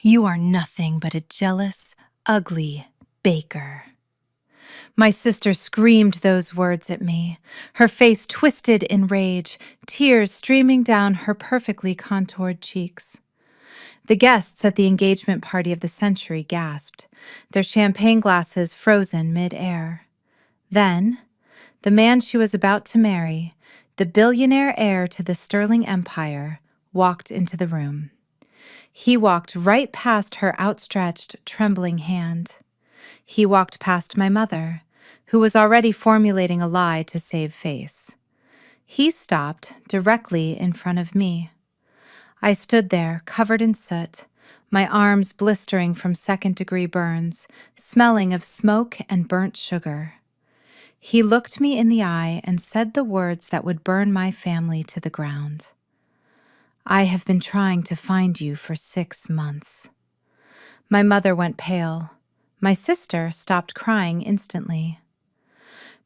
You are nothing but a jealous, ugly baker." My sister screamed those words at me, her face twisted in rage, tears streaming down her perfectly contoured cheeks. The guests at the engagement party of the century gasped, their champagne glasses frozen mid-air. Then, the man she was about to marry, the billionaire heir to the Sterling Empire, walked into the room. He walked right past her outstretched, trembling hand. He walked past my mother, who was already formulating a lie to save face. He stopped directly in front of me. I stood there, covered in soot, my arms blistering from second-degree burns, smelling of smoke and burnt sugar. He looked me in the eye and said the words that would burn my family to the ground. "I have been trying to find you for 6 months." My mother went pale. My sister stopped crying instantly.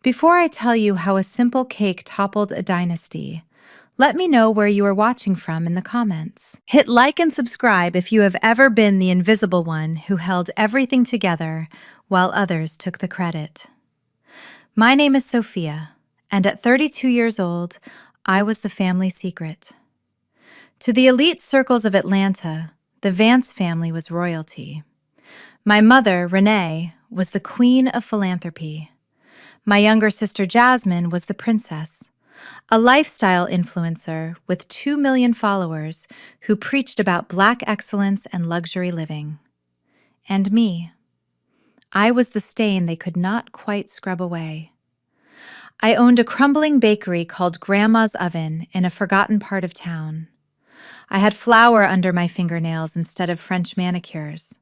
Before I tell you how a simple cake toppled a dynasty, let me know where you are watching from in the comments. Hit like and subscribe if you have ever been the invisible one who held everything together while others took the credit. My name is Sophia, and at 32 years old, I was the family secret. To the elite circles of Atlanta, the Vance family was royalty. My mother, Renee, was the queen of philanthropy. My younger sister, Jasmine, was the princess, a lifestyle influencer with 2 million followers who preached about Black excellence and luxury living. And me. I was the stain they could not quite scrub away. I owned a crumbling bakery called Grandma's Oven in a forgotten part of town. I had flour under my fingernails instead of French manicures.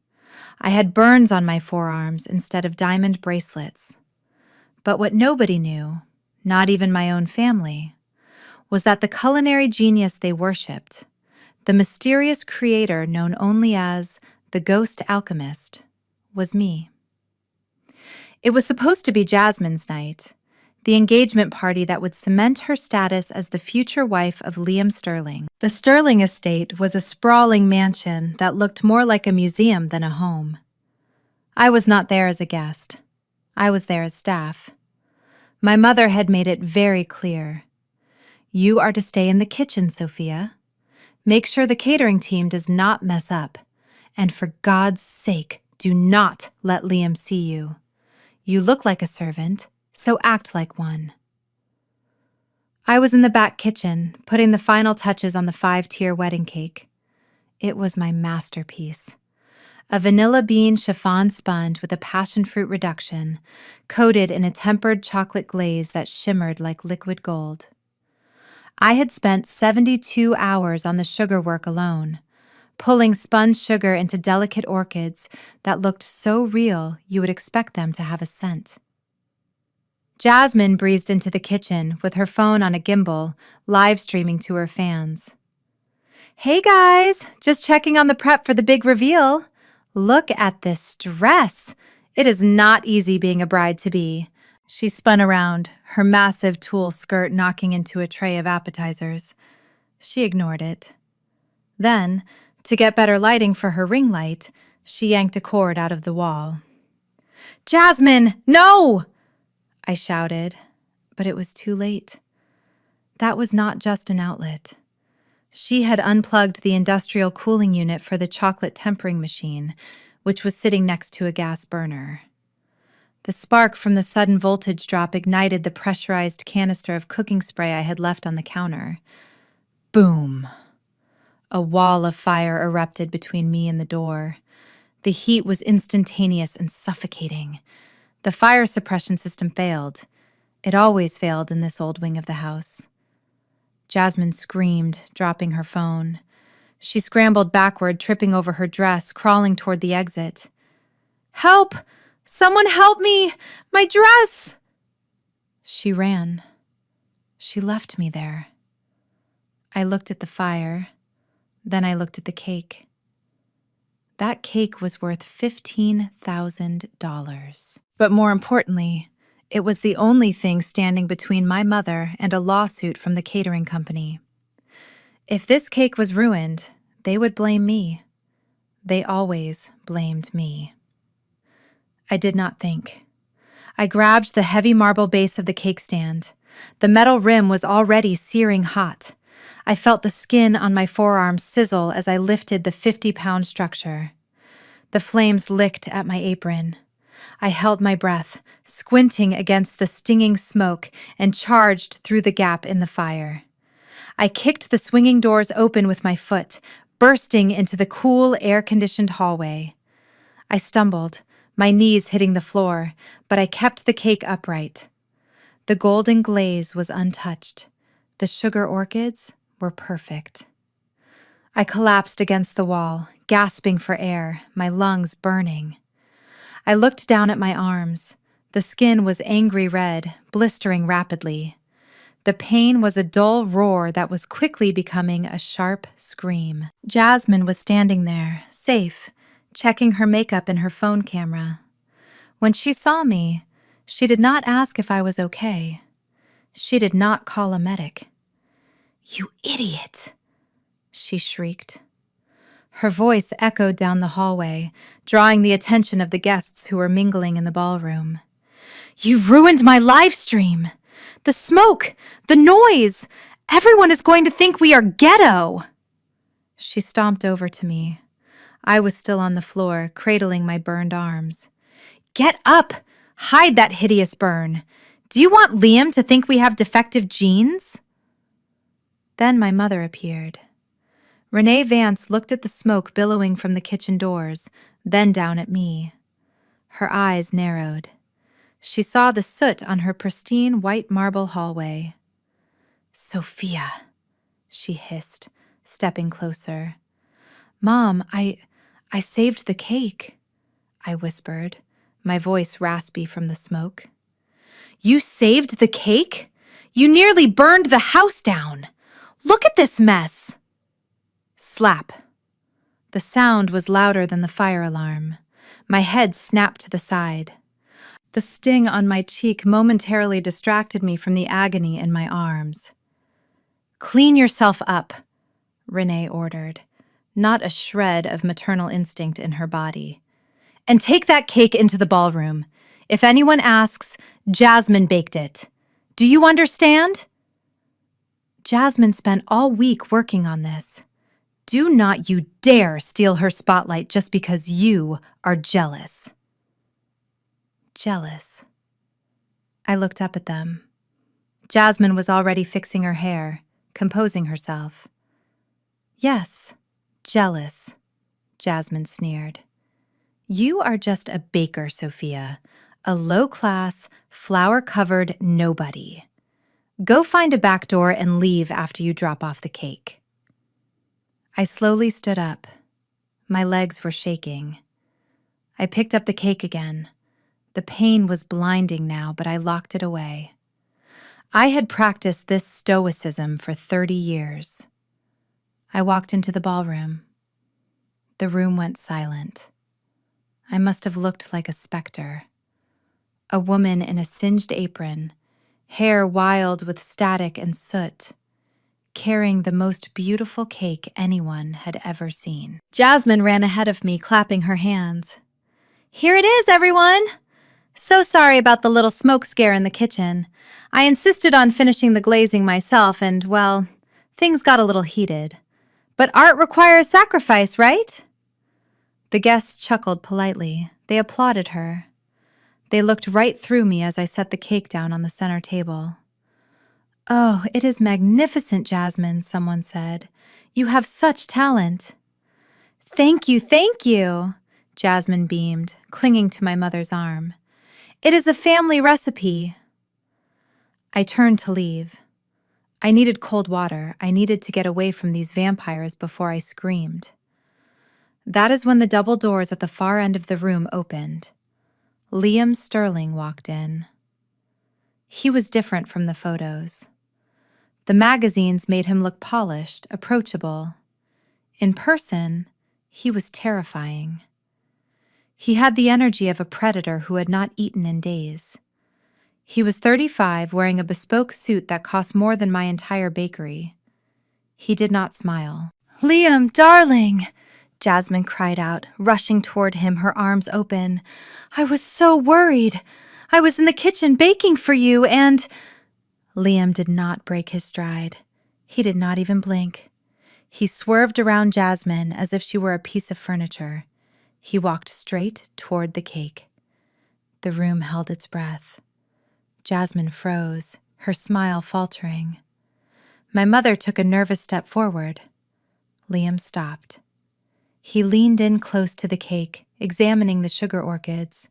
I had burns on my forearms instead of diamond bracelets. But what nobody knew, not even my own family, was that the culinary genius they worshipped, the mysterious creator known only as the Ghost Alchemist, was me. It was supposed to be Jasmine's night, the engagement party that would cement her status as the future wife of Liam Sterling. The Sterling estate was a sprawling mansion that looked more like a museum than a home. I was not there as a guest. I was there as staff. My mother had made it very clear. "You are to stay in the kitchen, Sophia. Make sure the catering team does not mess up. And for God's sake, do not let Liam see you. You look like a servant, so act like one." I was in the back kitchen, putting the final touches on the 5-tier wedding cake. It was my masterpiece. A vanilla bean chiffon sponge with a passion fruit reduction, coated in a tempered chocolate glaze that shimmered like liquid gold. I had spent 72 hours on the sugar work alone, pulling sponge sugar into delicate orchids that looked so real you would expect them to have a scent. Jasmine breezed into the kitchen with her phone on a gimbal, live streaming to her fans. "Hey guys, just checking on the prep for the big reveal. Look at this dress. It is not easy being a bride-to-be." She spun around, her massive tulle skirt knocking into a tray of appetizers. She ignored it. Then, to get better lighting for her ring light, she yanked a cord out of the wall. "Jasmine, no!" I shouted, but it was too late. That was not just an outlet. She had unplugged the industrial cooling unit for the chocolate tempering machine, which was sitting next to a gas burner. The spark from the sudden voltage drop ignited the pressurized canister of cooking spray I had left on the counter. Boom! A wall of fire erupted between me and the door. The heat was instantaneous and suffocating. The fire suppression system failed. It always failed in this old wing of the house. Jasmine screamed, dropping her phone. She scrambled backward, tripping over her dress, crawling toward the exit. "Help! Someone help me! My dress!" She ran. She left me there. I looked at the fire. Then I looked at the cake. That cake was worth $15,000. But more importantly, it was the only thing standing between my mother and a lawsuit from the catering company. If this cake was ruined, they would blame me. They always blamed me. I did not think. I grabbed the heavy marble base of the cake stand. The metal rim was already searing hot. I felt the skin on my forearms sizzle as I lifted the 50-pound structure. The flames licked at my apron. I held my breath, squinting against the stinging smoke, and charged through the gap in the fire. I kicked the swinging doors open with my foot, bursting into the cool, air-conditioned hallway. I stumbled, my knees hitting the floor, but I kept the cake upright. The golden glaze was untouched. The sugar orchids were perfect. I collapsed against the wall, gasping for air, my lungs burning. I looked down at my arms. The skin was angry red, blistering rapidly. The pain was a dull roar that was quickly becoming a sharp scream. Jasmine was standing there, safe, checking her makeup in her phone camera. When she saw me, she did not ask if I was okay. She did not call a medic. "You idiot!" she shrieked. Her voice echoed down the hallway, drawing the attention of the guests who were mingling in the ballroom. "You've ruined my live stream! The smoke! The noise! Everyone is going to think we are ghetto!" She stomped over to me. I was still on the floor, cradling my burned arms. "Get up! Hide that hideous burn! Do you want Liam to think we have defective genes?" Then my mother appeared. Renee Vance looked at the smoke billowing from the kitchen doors, then down at me. Her eyes narrowed. She saw the soot on her pristine white marble hallway. "Sophia," she hissed, stepping closer. "Mom, I saved the cake," I whispered, my voice raspy from the smoke. "You saved the cake? You nearly burned the house down! Look at this mess!" Slap. The sound was louder than the fire alarm. My head snapped to the side. The sting on my cheek momentarily distracted me from the agony in my arms. "Clean yourself up," Renee ordered, not a shred of maternal instinct in her body. "And take that cake into the ballroom. If anyone asks, Jasmine baked it. Do you understand?" Jasmine spent all week working on this. Do not you dare steal her spotlight just because you are jealous. Jealous. I looked up at them. Jasmine was already fixing her hair, composing herself. "Yes, jealous," Jasmine sneered. "You are just a baker, Sophia, a low-class, flour-covered nobody. Go find a back door and leave after you drop off the cake." I slowly stood up. My legs were shaking. I picked up the cake again. The pain was blinding now, but I locked it away. I had practiced this stoicism for 30 years. I walked into the ballroom. The room went silent. I must have looked like a specter. A woman in a singed apron, hair wild with static and soot, carrying the most beautiful cake anyone had ever seen. Jasmine ran ahead of me, clapping her hands. "Here it is, everyone! So sorry about the little smoke scare in the kitchen. I insisted on finishing the glazing myself and, well, things got a little heated. But art requires sacrifice, right?" The guests chuckled politely. They applauded her. They looked right through me as I set the cake down on the center table. "Oh, it is magnificent, Jasmine," someone said. "You have such talent." Thank you," Jasmine beamed, clinging to my mother's arm. "It is a family recipe." I turned to leave. I needed cold water. I needed to get away from these vampires before I screamed. That is when the double doors at the far end of the room opened. Liam Sterling walked in. He was different from the photos. The magazines made him look polished, approachable. In person, he was terrifying. He had the energy of a predator who had not eaten in days. He was 35, wearing a bespoke suit that cost more than my entire bakery. He did not smile. "Liam, darling, Jasmine cried out, rushing toward him, her arms open. "I was so worried. I was in the kitchen baking for you and—" Liam did not break his stride. He did not even blink. He swerved around Jasmine as if she were a piece of furniture. He walked straight toward the cake. The room held its breath. Jasmine froze, her smile faltering. My mother took a nervous step forward. Liam stopped. He leaned in close to the cake, examining the sugar orchids.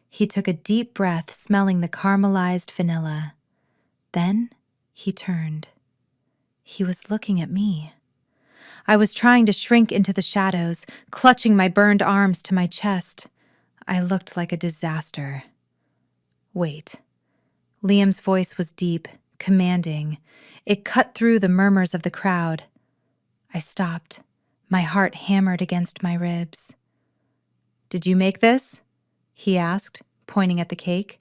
He took a deep breath, smelling the caramelized vanilla. Then he turned. He was looking at me. I was trying to shrink into the shadows, clutching my burned arms to my chest. I looked like a disaster. Wait. Liam's voice was deep, commanding. It cut through the murmurs of the crowd. I stopped. My heart hammered against my ribs. "Did you make this?" he asked, pointing at the cake.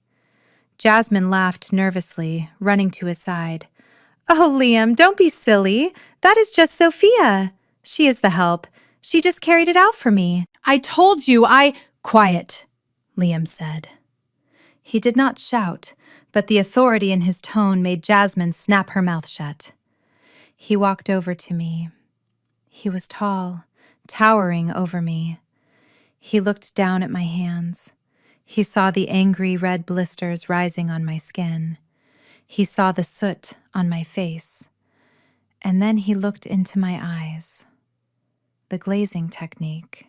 Jasmine laughed nervously, running to his side. "Oh, Liam, don't be silly. That is just Sophia. She is the help. She just carried it out for me." "I told you Quiet," Liam said. He did not shout, but the authority in his tone made Jasmine snap her mouth shut. He walked over to me. He was tall, towering over me. He looked down at my hands. He saw the angry red blisters rising on my skin. He saw the soot on my face. And then he looked into my eyes. The glazing technique.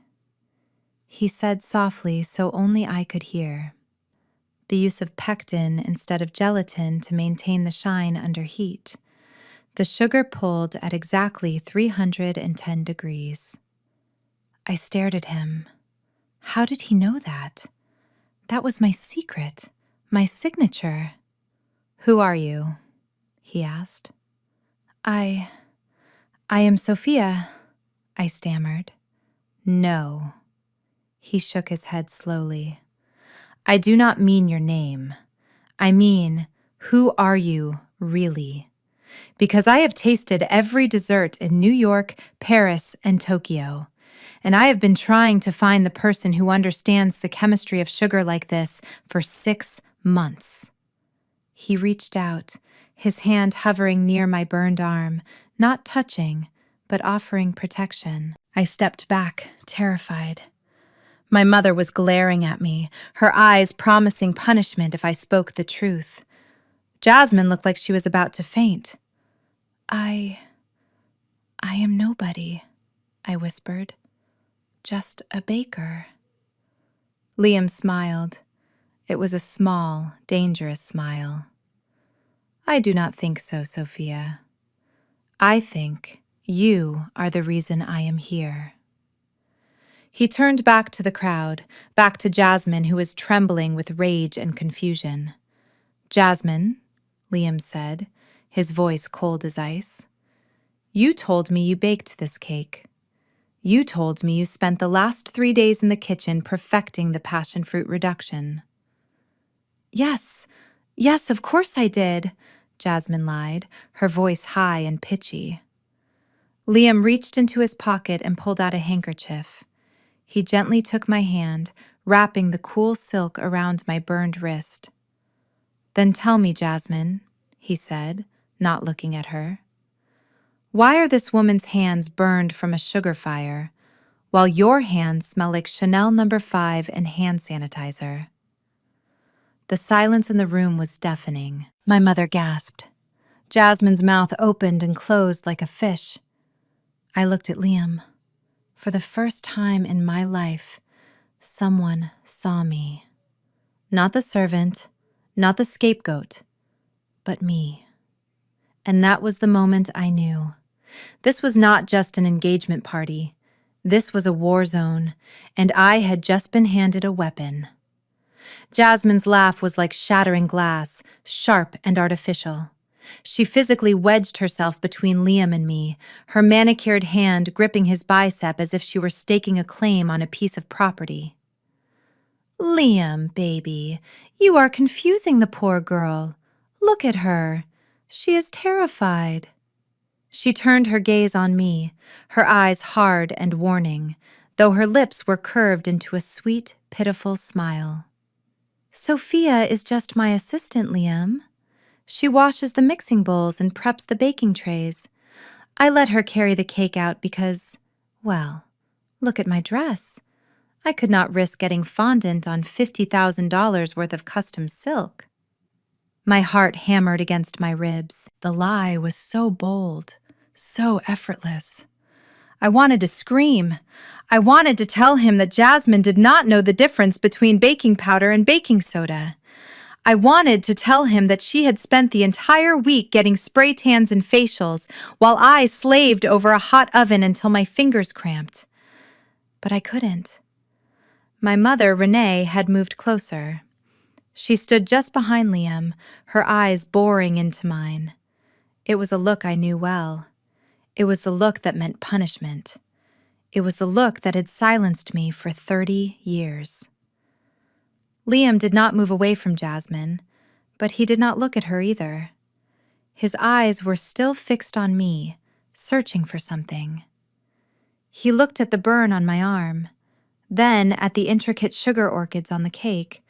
He said softly so only I could hear. The use of pectin instead of gelatin to maintain the shine under heat. The sugar pulled at exactly 310 degrees. I stared at him. How did he know that? That was my secret, my signature. "Who are you?" he asked. I am Sophia," I stammered. "No." He shook his head slowly. "I do not mean your name. I mean, who are you, really? Because I have tasted every dessert in New York, Paris, and Tokyo, and I have been trying to find the person who understands the chemistry of sugar like this for 6 months. He reached out, his hand hovering near my burned arm, not touching, but offering protection. I stepped back, terrified. My mother was glaring at me, her eyes promising punishment if I spoke the truth. Jasmine looked like she was about to faint. I am nobody," I whispered. "Just a baker." Liam smiled. It was a small, dangerous smile. "I do not think so, Sophia. I think you are the reason I am here." He turned back to the crowd, back to Jasmine, who was trembling with rage and confusion. "Jasmine," Liam said, his voice cold as ice, "you told me you baked this cake. You told me you spent the last 3 days in the kitchen perfecting the passion fruit reduction." Yes, of course I did," Jasmine lied, her voice high and pitchy. Liam reached into his pocket and pulled out a handkerchief. He gently took my hand, wrapping the cool silk around my burned wrist. "Then tell me, Jasmine," he said, not looking at her. "Why are this woman's hands burned from a sugar fire, while your hands smell like Chanel No. 5 and hand sanitizer?" The silence in the room was deafening. My mother gasped. Jasmine's mouth opened and closed like a fish. I looked at Liam. For the first time in my life, someone saw me. Not the servant, not the scapegoat, but me. And that was the moment I knew. This was not just an engagement party. This was a war zone, and I had just been handed a weapon. Jasmine's laugh was like shattering glass, sharp and artificial. She physically wedged herself between Liam and me, her manicured hand gripping his bicep as if she were staking a claim on a piece of property. "Liam, baby, you are confusing the poor girl. Look at her. She is terrified." She turned her gaze on me, her eyes hard and warning, though her lips were curved into a sweet, pitiful smile. Sophia is just my assistant, Liam. She washes the mixing bowls and preps the baking trays. I let her carry the cake out because, well, look at my dress. I could not risk getting fondant on $50,000 worth of custom silk. My heart hammered against my ribs. The lie was so bold, so effortless. I wanted to scream. I wanted to tell him that Jasmine did not know the difference between baking powder and baking soda. I wanted to tell him that she had spent the entire week getting spray tans and facials while I slaved over a hot oven until my fingers cramped. But I couldn't. My mother, Renee, had moved closer. She stood just behind Liam, her eyes boring into mine. It was a look I knew well. It was the look that meant punishment. It was the look that had silenced me for 30 years. Liam did not move away from Jasmine, but he did not look at her either. His eyes were still fixed on me, searching for something. He looked at the burn on my arm, then at the intricate sugar orchids on the cake,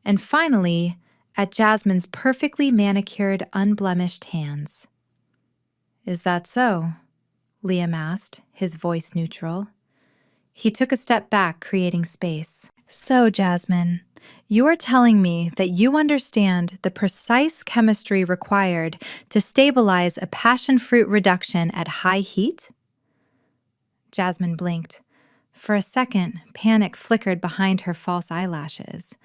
and finally at Jasmine's perfectly manicured, unblemished hands. "Is that so?" Liam asked, his voice neutral. He took a step back, creating space. "So, Jasmine, you are telling me that you understand the precise chemistry required to stabilize a passion fruit reduction at high heat?" Jasmine blinked. For a second, panic flickered behind her false eyelashes.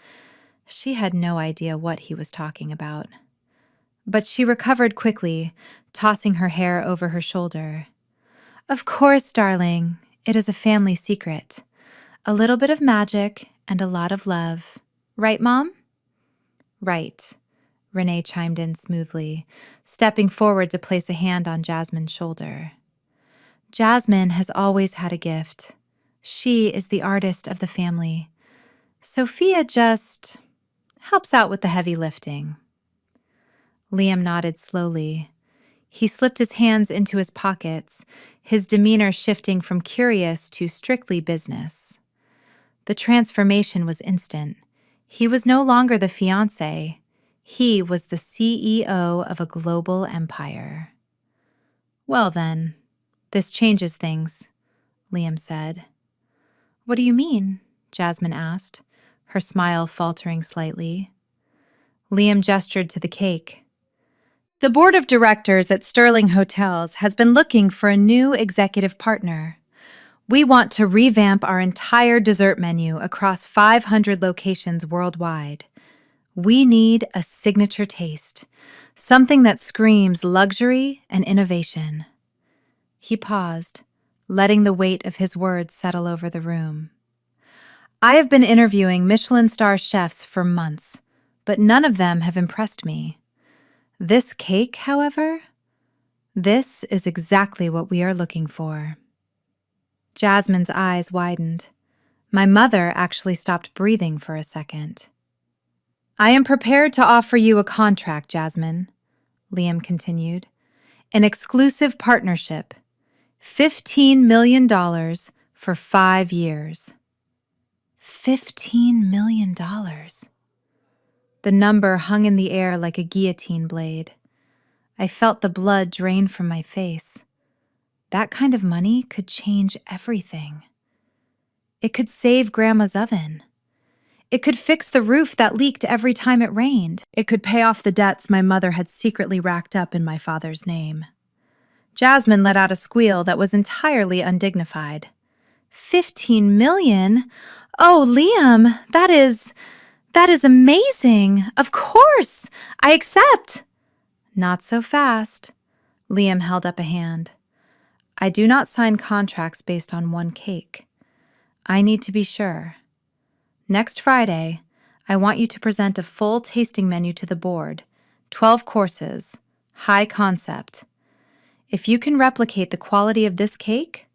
She had no idea what he was talking about. But she recovered quickly, tossing her hair over her shoulder. "Of course, darling. It is a family secret. A little bit of magic and a lot of love. Right, Mom?" "Right," Renee chimed in smoothly, stepping forward to place a hand on Jasmine's shoulder. "Jasmine has always had a gift. She is the artist of the family. Sophia just helps out with the heavy lifting." Liam nodded slowly. He slipped his hands into his pockets, his demeanor shifting from curious to strictly business. The transformation was instant. He was no longer the fiancé. He was the CEO of a global empire. "Well then, this changes things," Liam said. "What do you mean?" Jasmine asked, her smile faltering slightly. Liam gestured to the cake. "The board of directors at Sterling Hotels has been looking for a new executive partner. We want to revamp our entire dessert menu across 500 locations worldwide. We need a signature taste, something that screams luxury and innovation." He paused, letting the weight of his words settle over the room. "I have been interviewing Michelin star chefs for months, but none of them have impressed me. This cake, however, this is exactly what we are looking for." Jasmine's eyes widened. My mother actually stopped breathing for a second. "I am prepared to offer you a contract, Jasmine," Liam continued. "An exclusive partnership. $15 million for 5 years. $15 million. The number hung in the air like a guillotine blade. I felt the blood drain from my face. That kind of money could change everything. It could save Grandma's oven. It could fix the roof that leaked every time it rained. It could pay off the debts my mother had secretly racked up in my father's name. Jasmine let out a squeal that was entirely undignified. $15 million? Oh, Liam, that is amazing. Of course, I accept. Not so fast. Liam held up a hand. I do not sign contracts based on one cake. I need to be sure. Next Friday, I want you to present a full tasting menu to the board, 12 courses, high concept. If you can replicate the quality of this cake,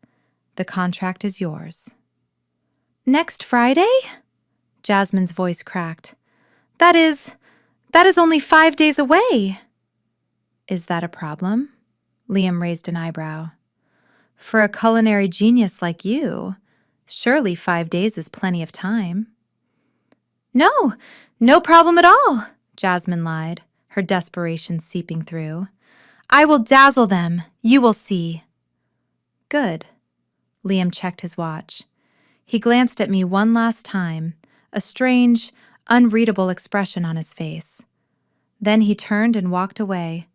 the contract is yours. Next Friday? Jasmine's voice cracked. That is only 5 days away. Is that a problem? Liam raised an eyebrow. For a culinary genius like you, surely 5 days is plenty of time. No, no problem at all, Jasmine lied, her desperation seeping through. I will dazzle them, you will see. Good. Liam checked his watch. He glanced at me one last time, a strange, unreadable expression on his face. Then he turned and walked away,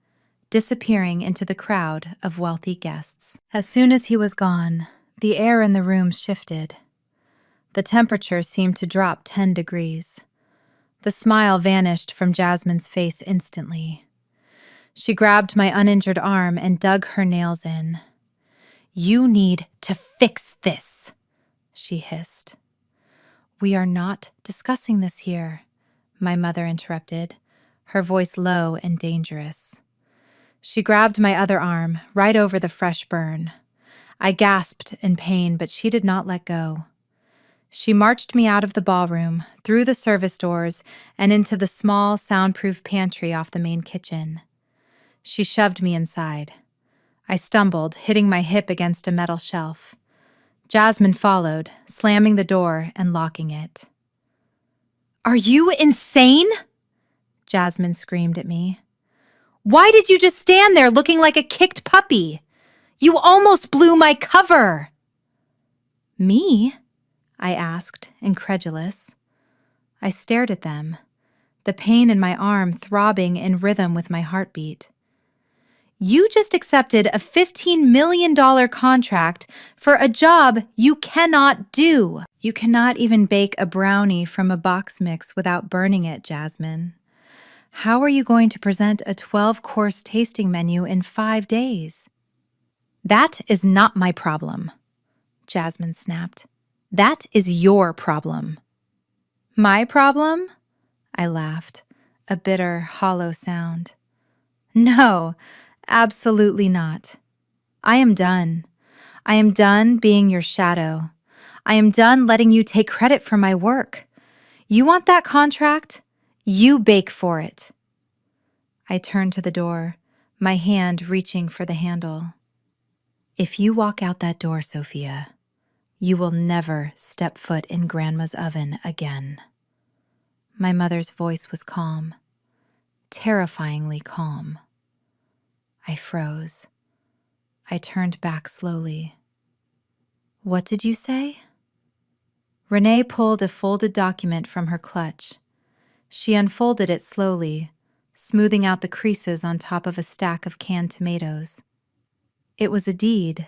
disappearing into the crowd of wealthy guests. As soon as he was gone, the air in the room shifted. The temperature seemed to drop 10 degrees. The smile vanished from Jasmine's face instantly. She grabbed my uninjured arm and dug her nails in. You need to fix this, she hissed. We are not discussing this here, my mother interrupted, her voice low and dangerous. She grabbed my other arm, right over the fresh burn. I gasped in pain, but she did not let go. She marched me out of the ballroom, through the service doors, and into the small, soundproof pantry off the main kitchen. She shoved me inside. I stumbled, hitting my hip against a metal shelf. Jasmine followed, slamming the door and locking it. Are you insane? Jasmine screamed at me. Why did you just stand there looking like a kicked puppy? You almost blew my cover. Me? I asked, incredulous. I stared at them, the pain in my arm throbbing in rhythm with my heartbeat. You just accepted a $15 million contract for a job you cannot do. You cannot even bake a brownie from a box mix without burning it, Jasmine. How are you going to present a 12-course tasting menu in 5 days? That is not my problem, Jasmine snapped. That is your problem. My problem? I laughed, a bitter, hollow sound. No, absolutely not. I am done. I am done being your shadow. I am done letting you take credit for my work. You want that contract? You bake for it. I turned to the door, my hand reaching for the handle. If you walk out that door, Sophia, you will never step foot in Grandma's oven again. My mother's voice was calm, terrifyingly calm. I froze. I turned back slowly. What did you say? Renee pulled a folded document from her clutch. She unfolded it slowly, smoothing out the creases on top of a stack of canned tomatoes. It was a deed.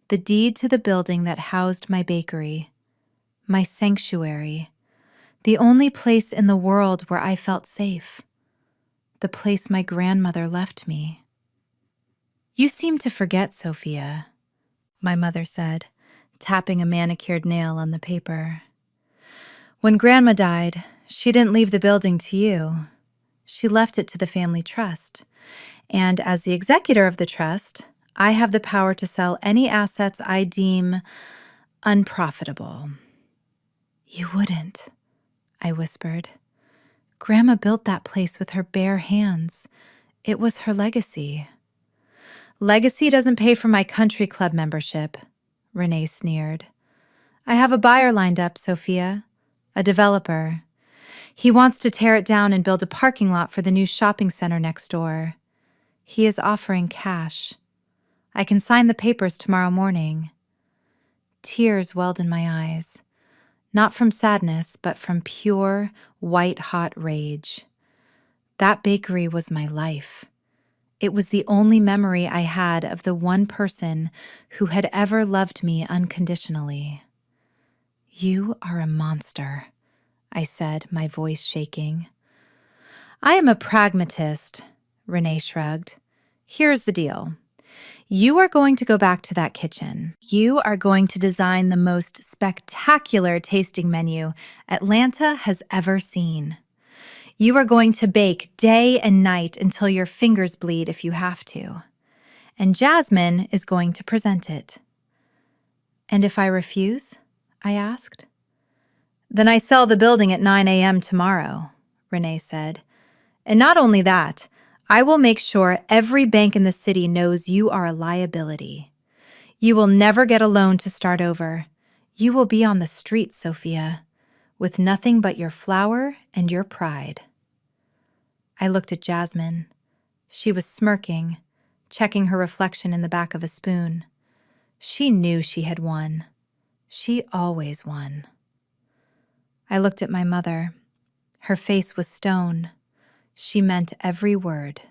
The deed to the building that housed my bakery, my sanctuary, the only place in the world where I felt safe, the place my grandmother left me. You seem to forget, Sophia, my mother said, tapping a manicured nail on the paper. When Grandma died, she didn't leave the building to you. She left it to the family trust. And as the executor of the trust, I have the power to sell any assets I deem unprofitable. You wouldn't, I whispered. Grandma built that place with her bare hands. It was her legacy. Legacy doesn't pay for my country club membership, Renee sneered. I have a buyer lined up, Sophia, a developer. He wants to tear it down and build a parking lot for the new shopping center next door. He is offering cash. I can sign the papers tomorrow morning. Tears welled in my eyes, not from sadness, but from pure, white-hot rage. That bakery was my life. It was the only memory I had of the one person who had ever loved me unconditionally. You are a monster, I said, my voice shaking. I am a pragmatist, Renee shrugged. Here's the deal. You are going to go back to that kitchen. You are going to design the most spectacular tasting menu Atlanta has ever seen. You are going to bake day and night until your fingers bleed if you have to. And Jasmine is going to present it. And if I refuse? I asked. Then I sell the building at 9 a.m. tomorrow, Renee said. And not only that, I will make sure every bank in the city knows you are a liability. You will never get a loan to start over. You will be on the street, Sophia, with nothing but your flour and your pride. I looked at Jasmine. She was smirking, checking her reflection in the back of a spoon. She knew she had won. She always won. I looked at my mother. Her face was stone. She meant every word.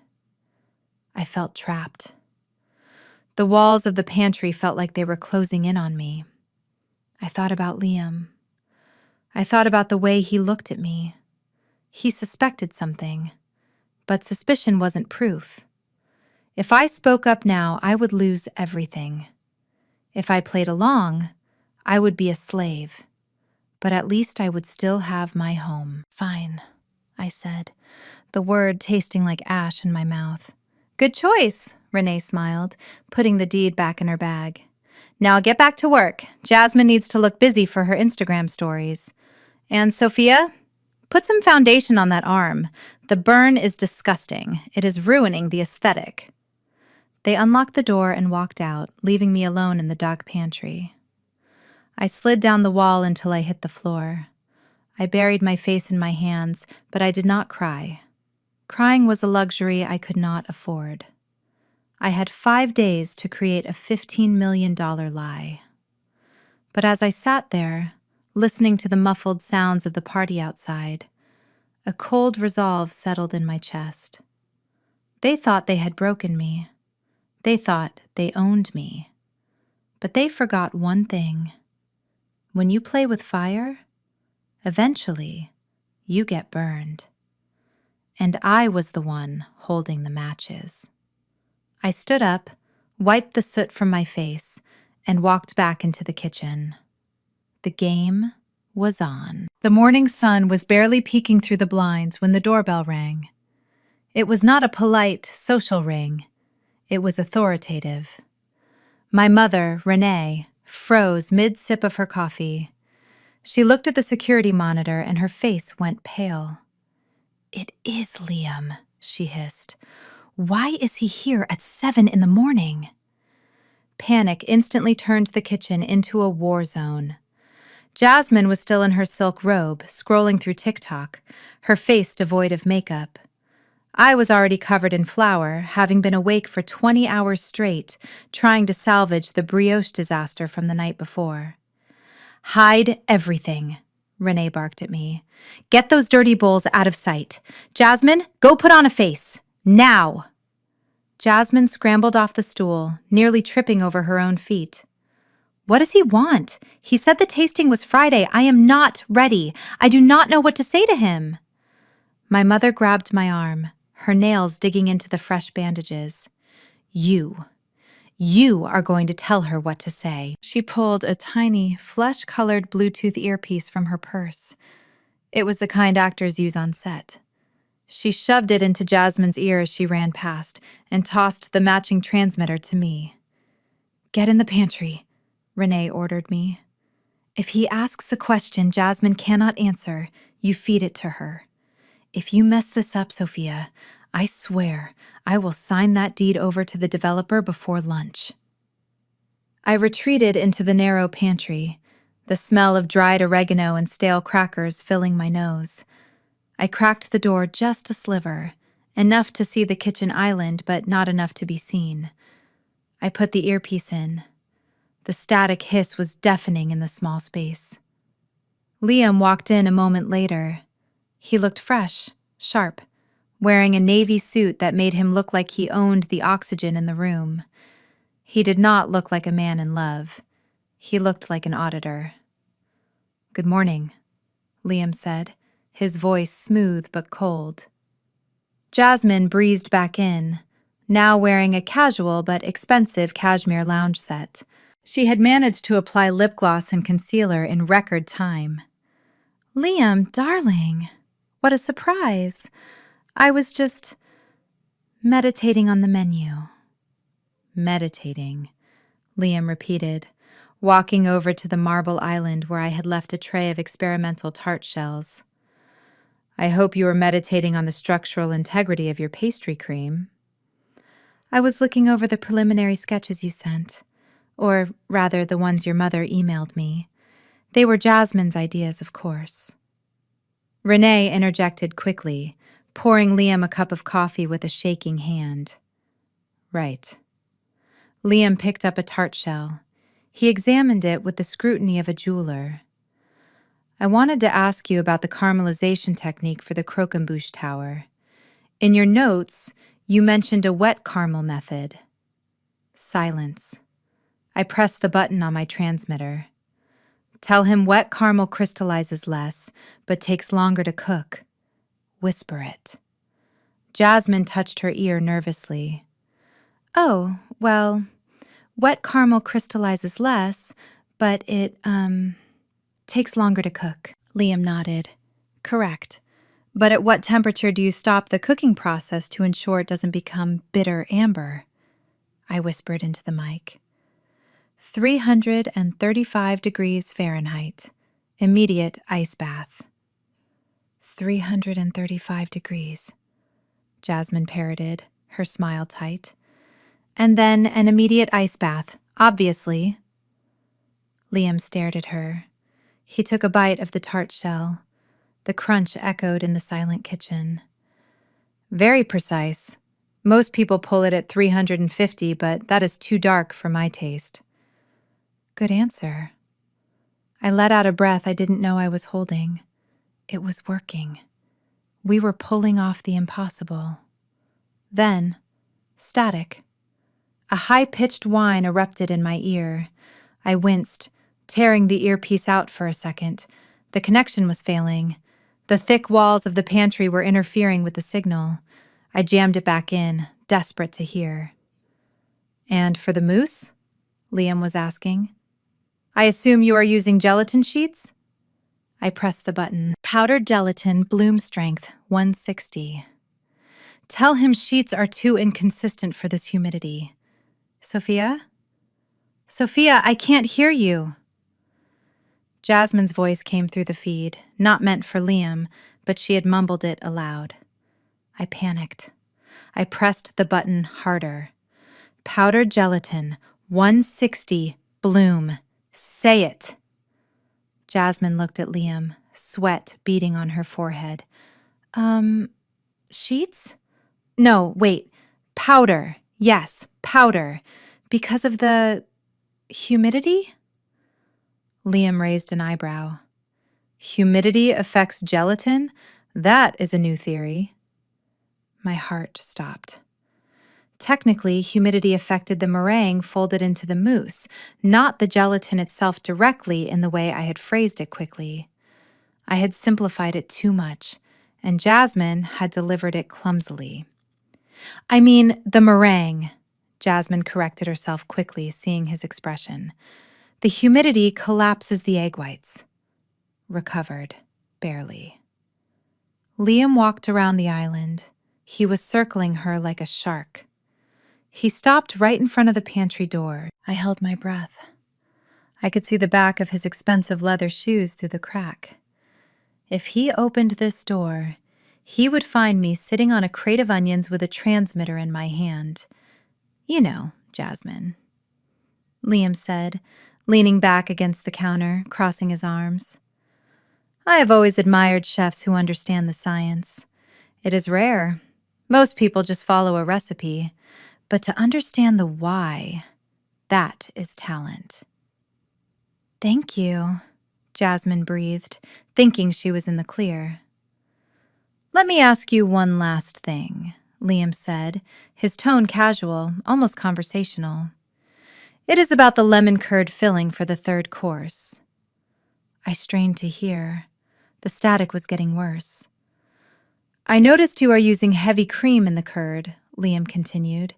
I felt trapped. The walls of the pantry felt like they were closing in on me. I thought about Liam. I thought about the way he looked at me. He suspected something, but suspicion wasn't proof. If I spoke up now, I would lose everything. If I played along, I would be a slave, but at least I would still have my home. Fine, I said, the word tasting like ash in my mouth. Good choice, Renee smiled, putting the deed back in her bag. Now get back to work. Jasmine needs to look busy for her Instagram stories. And Sophia, put some foundation on that arm. The burn is disgusting. It is ruining the aesthetic. They unlocked the door and walked out, leaving me alone in the dark pantry. I slid down the wall until I hit the floor. I buried my face in my hands, but I did not cry. Crying was a luxury I could not afford. I had 5 days to create a $15 million lie. But as I sat there, listening to the muffled sounds of the party outside, a cold resolve settled in my chest. They thought they had broken me. They thought they owned me. But they forgot one thing. When you play with fire, eventually you get burned. And I was the one holding the matches. I stood up, wiped the soot from my face, and walked back into the kitchen. The game was on. The morning sun was barely peeking through the blinds when the doorbell rang. It was not a polite, social ring. It was authoritative. My mother, Renee, froze mid-sip of her coffee. She looked at the security monitor and her face went pale. "It is Liam," she hissed. "Why is he here at 7 in the morning?" Panic instantly turned the kitchen into a war zone. Jasmine was still in her silk robe, scrolling through TikTok, her face devoid of makeup. I was already covered in flour, having been awake for 20 hours straight, trying to salvage the brioche disaster from the night before. "Hide everything," Renee barked at me. "Get those dirty bowls out of sight. Jasmine, go put on a face. Now!" Jasmine scrambled off the stool, nearly tripping over her own feet. "What does he want? He said the tasting was Friday. I am not ready. I do not know what to say to him." My mother grabbed my arm, her nails digging into the fresh bandages. You are going to tell her what to say." She pulled a tiny, flesh-colored Bluetooth earpiece from her purse. It was the kind actors use on set. She shoved it into Jasmine's ear as she ran past and tossed the matching transmitter to me. "Get in the pantry," Renee ordered me. "If he asks a question Jasmine cannot answer, you feed it to her. If you mess this up, Sophia, I swear I will sign that deed over to the developer before lunch." I retreated into the narrow pantry, the smell of dried oregano and stale crackers filling my nose. I cracked the door just a sliver, enough to see the kitchen island, but not enough to be seen. I put the earpiece in. The static hiss was deafening in the small space. Liam walked in a moment later. He looked fresh, sharp, wearing a navy suit that made him look like he owned the oxygen in the room. He did not look like a man in love. He looked like an auditor. "Good morning," Liam said, his voice smooth but cold. Jasmine breezed back in, now wearing a casual but expensive cashmere lounge set. She had managed to apply lip gloss and concealer in record time. "Liam, darling, what a surprise. I was just meditating on the menu." "Meditating," Liam repeated, walking over to the marble island where I had left a tray of experimental tart shells. I hope you are meditating on the structural integrity of your pastry cream. I was looking over the preliminary sketches you sent, or rather the ones your mother emailed me. They were Jasmine's ideas, of course. Renee interjected quickly, pouring Liam a cup of coffee with a shaking hand. Right. Liam picked up a tart shell. He examined it with the scrutiny of a jeweler. I wanted to ask you about the caramelization technique for the croquembouche tower. In your notes, you mentioned a wet caramel method. Silence. I pressed the button on my transmitter. Tell him wet caramel crystallizes less, but takes longer to cook. Whisper it. Jasmine touched her ear nervously. Oh, well, wet caramel crystallizes less, but it, takes longer to cook. Liam nodded. Correct. But at what temperature do you stop the cooking process to ensure it doesn't become bitter amber? I whispered into the mic. 335 degrees Fahrenheit. Immediate ice bath. 335 degrees, Jasmine parroted, her smile tight. And then an immediate ice bath, obviously. Liam stared at her. He took a bite of the tart shell. The crunch echoed in the silent kitchen. Very precise. Most people pull it at 350, but that is too dark for my taste. Good answer. I let out a breath I didn't know I was holding. It was working. We were pulling off the impossible. Then, static. A high-pitched whine erupted in my ear. I winced, tearing the earpiece out for a second. The connection was failing. The thick walls of the pantry were interfering with the signal. I jammed it back in, desperate to hear. And for the mousse? Liam was asking. I assume you are using gelatin sheets? I pressed the button. Powdered gelatin, bloom strength, 160. Tell him sheets are too inconsistent for this humidity. Sophia? Sophia, I can't hear you. Jasmine's voice came through the feed, not meant for Liam, but she had mumbled it aloud. I panicked. I pressed the button harder. Powdered gelatin, 160, bloom. Say it. Jasmine looked at Liam, sweat beading on her forehead. Sheets? No, wait. Powder. Yes, powder. Because of the humidity? Liam raised an eyebrow. Humidity affects gelatin? That is a new theory. My heart stopped. Technically, humidity affected the meringue folded into the mousse, not the gelatin itself directly in the way I had phrased it quickly. I had simplified it too much, and Jasmine had delivered it clumsily. I mean, the meringue, Jasmine corrected herself quickly, seeing his expression. The humidity collapses the egg whites. Recovered, barely. Liam walked around the island. He was circling her like a shark. He stopped right in front of the pantry door. I held my breath. I could see the back of his expensive leather shoes through the crack. If he opened this door, he would find me sitting on a crate of onions with a transmitter in my hand. You know, Jasmine. Liam said, leaning back against the counter, crossing his arms. I have always admired chefs who understand the science. It is rare. Most people just follow a recipe. But to understand the why, that is talent. Thank you, Jasmine breathed, thinking she was in the clear. Let me ask you one last thing, Liam said, his tone casual, almost conversational. It is about the lemon curd filling for the third course. I strained to hear. The static was getting worse. I noticed you are using heavy cream in the curd, Liam continued.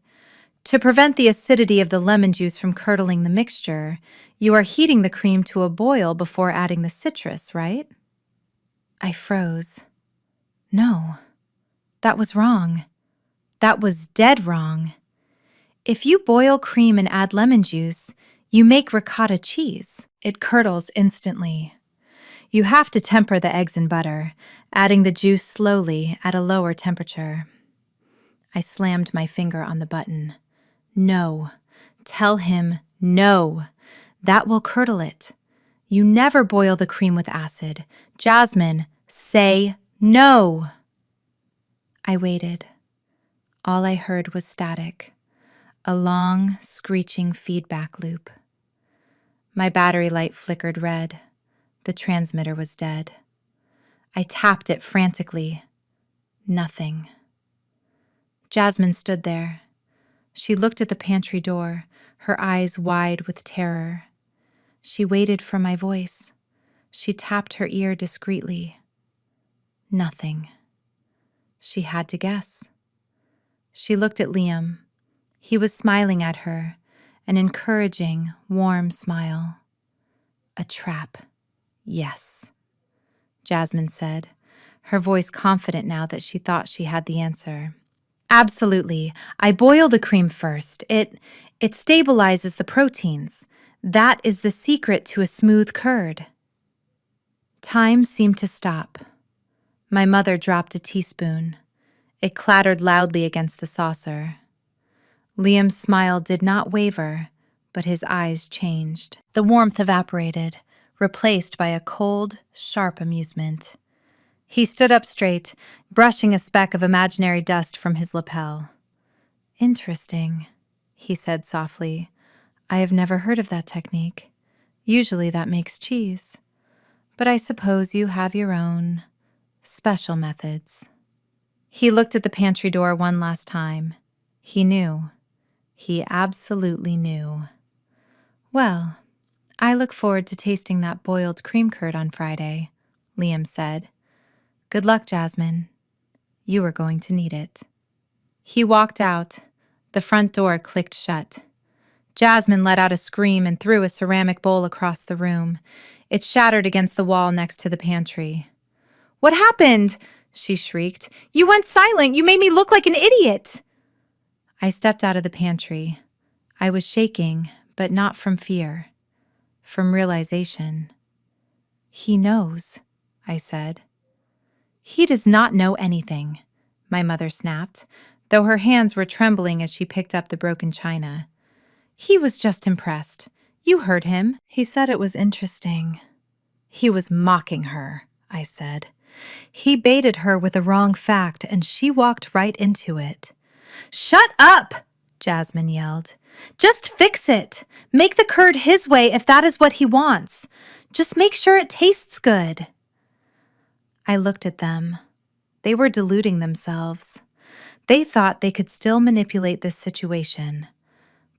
To prevent the acidity of the lemon juice from curdling the mixture, you are heating the cream to a boil before adding the citrus, right? I froze. No, that was wrong. That was dead wrong. If you boil cream and add lemon juice, you make ricotta cheese. It curdles instantly. You have to temper the eggs and butter, adding the juice slowly at a lower temperature. I slammed my finger on the button. No. Tell him no. That will curdle it. You never boil the cream with acid. Jasmine, say no. I waited. All I heard was static, a long, screeching feedback loop. My battery light flickered red. The transmitter was dead. I tapped it frantically. Nothing. Jasmine stood there. She looked at the pantry door, her eyes wide with terror. She waited for my voice. She tapped her ear discreetly. Nothing. She had to guess. She looked at Liam. He was smiling at her, an encouraging, warm smile. A trap. Yes, Jasmine said, her voice confident now that she thought she had the answer. Absolutely. I boil the cream first. It stabilizes the proteins. That is the secret to a smooth curd. Time seemed to stop. My mother dropped a teaspoon. It clattered loudly against the saucer. Liam's smile did not waver, but his eyes changed. The warmth evaporated, replaced by a cold, sharp amusement. He stood up straight, brushing a speck of imaginary dust from his lapel. Interesting, he said softly. I have never heard of that technique. Usually that makes cheese. But I suppose you have your own special methods. He looked at the pantry door one last time. He knew. He absolutely knew. Well, I look forward to tasting that boiled cream curd on Friday, Liam said. Good luck, Jasmine. You are going to need it. He walked out. The front door clicked shut. Jasmine let out a scream and threw a ceramic bowl across the room. It shattered against the wall next to the pantry. What happened? She shrieked. You went silent. You made me look like an idiot. I stepped out of the pantry. I was shaking, but not from fear. From realization. He knows, I said. He does not know anything, my mother snapped, though her hands were trembling as she picked up the broken china. He was just impressed. You heard him. He said it was interesting. He was mocking her, I said. He baited her with a wrong fact, and she walked right into it. Shut up, Jasmine yelled. Just fix it. Make the curd his way if that is what he wants. Just make sure it tastes good. I looked at them. They were deluding themselves. They thought they could still manipulate this situation.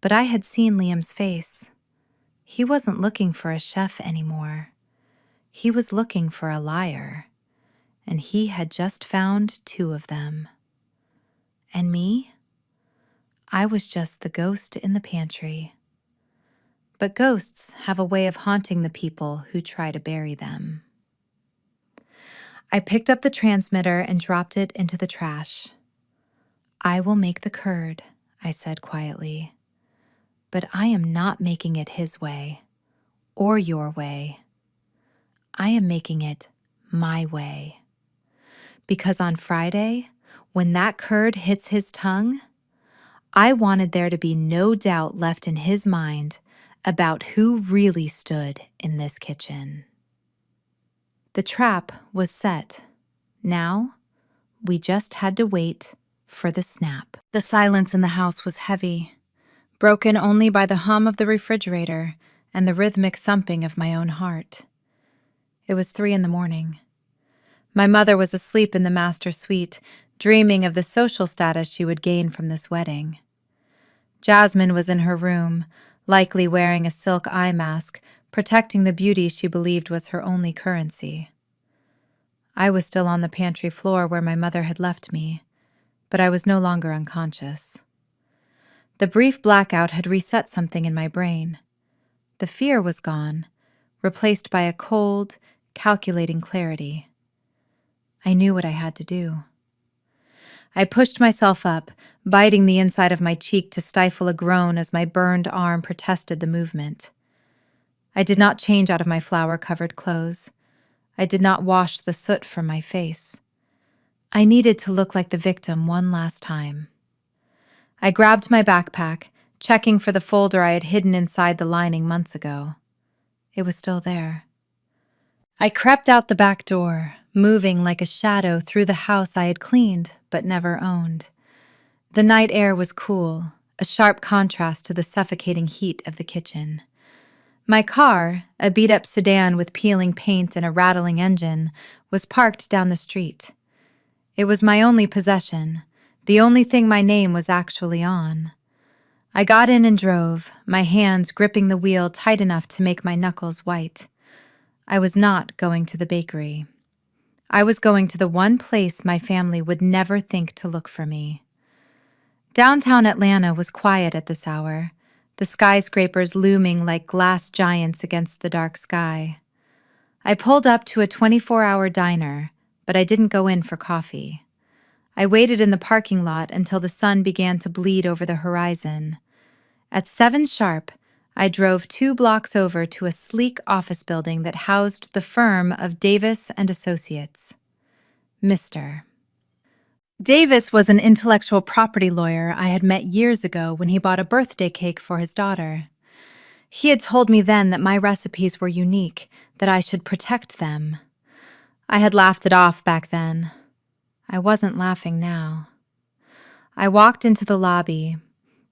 But I had seen Liam's face. He wasn't looking for a chef anymore. He was looking for a liar. And he had just found 2 of them. And me? I was just the ghost in the pantry. But ghosts have a way of haunting the people who try to bury them. I picked up the transmitter and dropped it into the trash. I will make the curd, I said quietly. But I am not making it his way, or your way. I am making it my way. Because on Friday, when that curd hits his tongue, I wanted there to be no doubt left in his mind about who really stood in this kitchen. The trap was set. Now, we just had to wait for the snap. The silence in the house was heavy, broken only by the hum of the refrigerator and the rhythmic thumping of my own heart. It was 3 a.m. My mother was asleep in the master suite, dreaming of the social status she would gain from this wedding. Jasmine was in her room, likely wearing a silk eye mask, protecting the beauty she believed was her only currency. I was still on the pantry floor where my mother had left me, but I was no longer unconscious. The brief blackout had reset something in my brain. The fear was gone, replaced by a cold, calculating clarity. I knew what I had to do. I pushed myself up, biting the inside of my cheek to stifle a groan as my burned arm protested the movement. I did not change out of my flour-covered clothes. I did not wash the soot from my face. I needed to look like the victim one last time. I grabbed my backpack, checking for the folder I had hidden inside the lining months ago. It was still there. I crept out the back door, moving like a shadow through the house I had cleaned but never owned. The night air was cool, a sharp contrast to the suffocating heat of the kitchen. My car, a beat-up sedan with peeling paint and a rattling engine, was parked down the street. It was my only possession, the only thing my name was actually on. I got in and drove, my hands gripping the wheel tight enough to make my knuckles white. I was not going to the bakery. I was going to the one place my family would never think to look for me. Downtown Atlanta was quiet at this hour, the skyscrapers looming like glass giants against the dark sky. I pulled up to a 24-hour diner, but I didn't go in for coffee. I waited in the parking lot until the sun began to bleed over the horizon. At 7 sharp, I drove 2 blocks over to a sleek office building that housed the firm of Davis and Associates. Mr. Davis was an intellectual property lawyer I had met years ago when he bought a birthday cake for his daughter. He had told me then that my recipes were unique, that I should protect them. I had laughed it off back then. I wasn't laughing now. I walked into the lobby.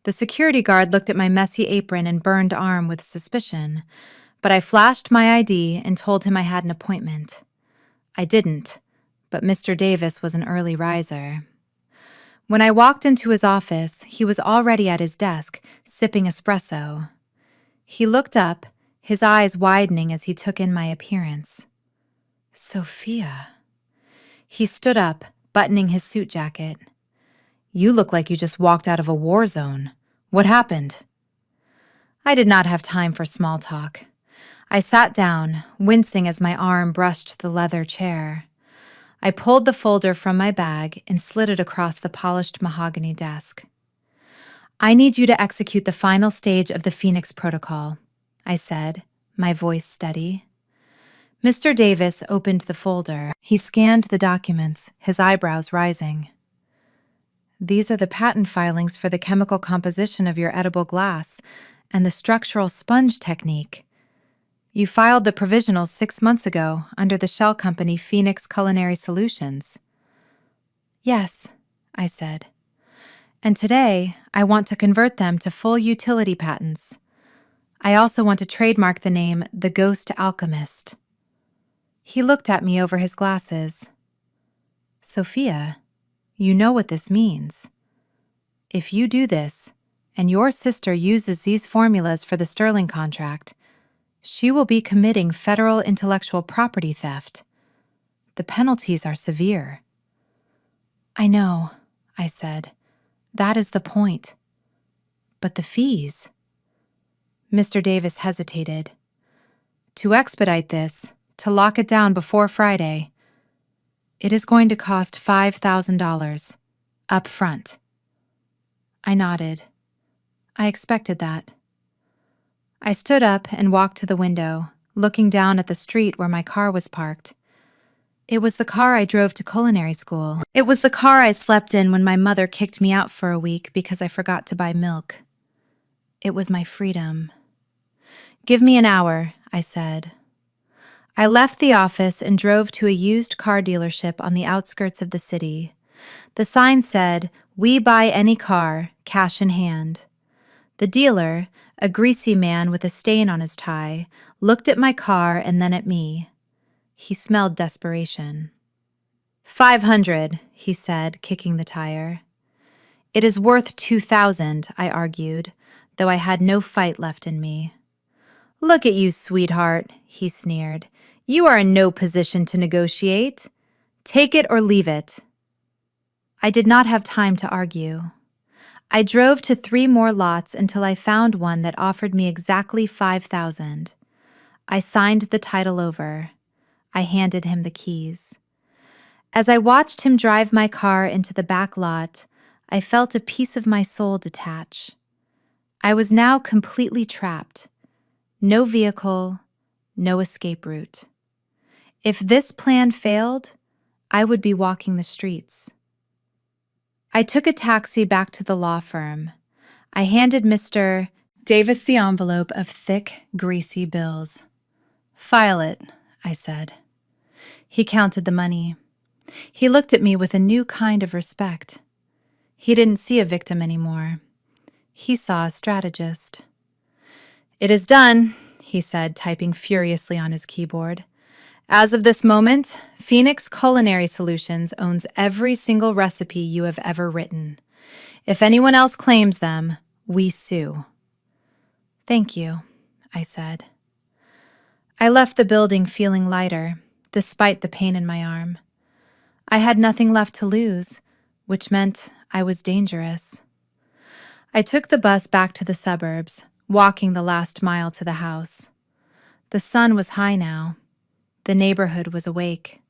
The security guard looked at my messy apron and burned arm with suspicion, but I flashed my ID and told him I had an appointment. I didn't, but Mr. Davis was an early riser. When I walked into his office, he was already at his desk, sipping espresso. He looked up, his eyes widening as he took in my appearance. Sophia. He stood up, buttoning his suit jacket. You look like you just walked out of a war zone. What happened? I did not have time for small talk. I sat down, wincing as my arm brushed the leather chair. I pulled the folder from my bag and slid it across the polished mahogany desk. I need you to execute the final stage of the Phoenix Protocol, I said, my voice steady. Mr. Davis opened the folder. He scanned the documents, his eyebrows rising. These are the patent filings for the chemical composition of your edible glass and the structural sponge technique. You filed the provisionals 6 months ago under the shell company Phoenix Culinary Solutions. Yes, I said. And today, I want to convert them to full utility patents. I also want to trademark the name The Ghost Alchemist. He looked at me over his glasses. Sophia, you know what this means. If you do this, and your sister uses these formulas for the Sterling contract, she will be committing federal intellectual property theft. The penalties are severe. I know, I said. That is the point. But the fees? Mr. Davis hesitated. To expedite this, to lock it down before Friday, it is going to cost $5,000, up front. I nodded. I expected that. I stood up and walked to the window, looking down at the street where my car was parked. It was the car I drove to culinary school. It was the car I slept in when my mother kicked me out for a week because I forgot to buy milk. It was my freedom. Give me an hour, I said. I left the office and drove to a used car dealership on the outskirts of the city. The sign said, "We buy any car, cash in hand." The dealer, a greasy man with a stain on his tie, looked at my car and then at me. He smelled desperation. $500, he said, kicking the tire. It is worth $2,000, I argued, though I had no fight left in me. Look at you, sweetheart, he sneered. You are in no position to negotiate. Take it or leave it. I did not have time to argue. I drove to 3 more lots until I found one that offered me exactly $5,000. I signed the title over. I handed him the keys. As I watched him drive my car into the back lot, I felt a piece of my soul detach. I was now completely trapped. No vehicle, no escape route. If this plan failed, I would be walking the streets. I took a taxi back to the law firm. I handed Mr. Davis the envelope of thick, greasy bills. "File it," I said. He counted the money. He looked at me with a new kind of respect. He didn't see a victim anymore. He saw a strategist. "It is done," he said, typing furiously on his keyboard. "As of this moment, Phoenix Culinary Solutions owns every single recipe you have ever written. If anyone else claims them, we sue." "Thank you," I said. I left the building feeling lighter, despite the pain in my arm. I had nothing left to lose, which meant I was dangerous. I took the bus back to the suburbs, walking the last mile to the house. The sun was high now. The neighborhood was awake.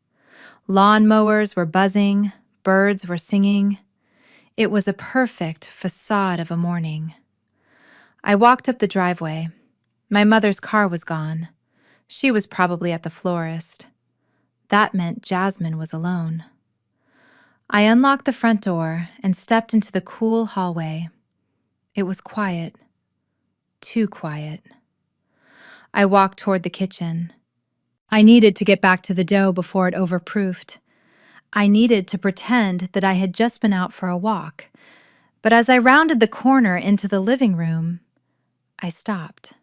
Lawn mowers were buzzing, birds were singing. It was a perfect facade of a morning. I walked up the driveway. My mother's car was gone. She was probably at the florist. That meant Jasmine was alone. I unlocked the front door and stepped into the cool hallway. It was quiet. Too quiet. I walked toward the kitchen. I needed to get back to the dough before it overproofed. I needed to pretend that I had just been out for a walk. But as I rounded the corner into the living room, I stopped.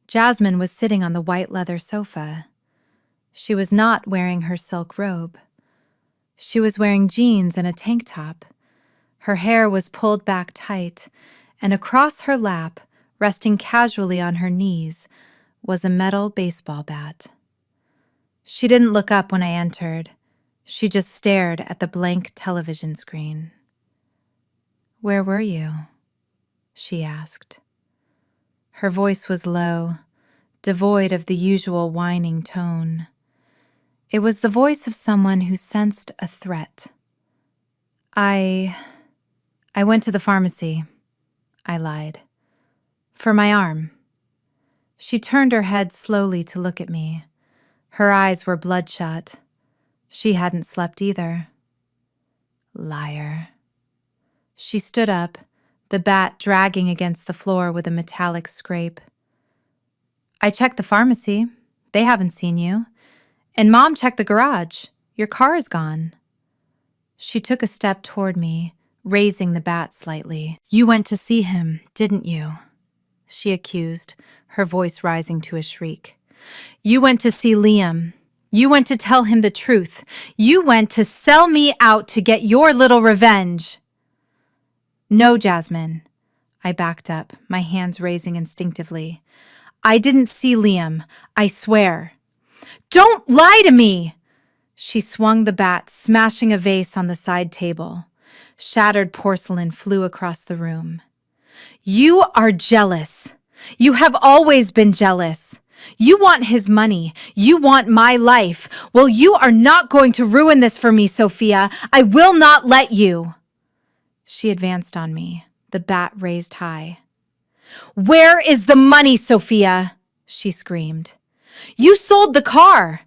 Jasmine was sitting on the white leather sofa. She was not wearing her silk robe. She was wearing jeans and a tank top. Her hair was pulled back tight, and across her lap, resting casually on her knees, was a metal baseball bat. She didn't look up when I entered. She just stared at the blank television screen. "Where were you?" she asked. Her voice was low, devoid of the usual whining tone. It was the voice of someone who sensed a threat. I went to the pharmacy," I lied. "For my arm." She turned her head slowly to look at me. Her eyes were bloodshot. She hadn't slept either. Liar. She stood up, the bat dragging against the floor with a metallic scrape. "I checked the pharmacy. They haven't seen you. And Mom checked the garage. Your car is gone." She took a step toward me, raising the bat slightly. "You went to see him, didn't you?" she accused, her voice rising to a shriek. "You went to see Liam. You went to tell him the truth. You went to sell me out to get your little revenge." "No, Jasmine." I backed up, my hands raising instinctively. "I didn't see Liam, I swear." "Don't lie to me!" She swung the bat, smashing a vase on the side table. Shattered porcelain flew across the room. "You are jealous. You have always been jealous. You want his money. You want my life. Well, you are not going to ruin this for me, Sophia. I will not let you." She advanced on me, the bat raised high. "Where is the money, Sophia?" she screamed. "You sold the car.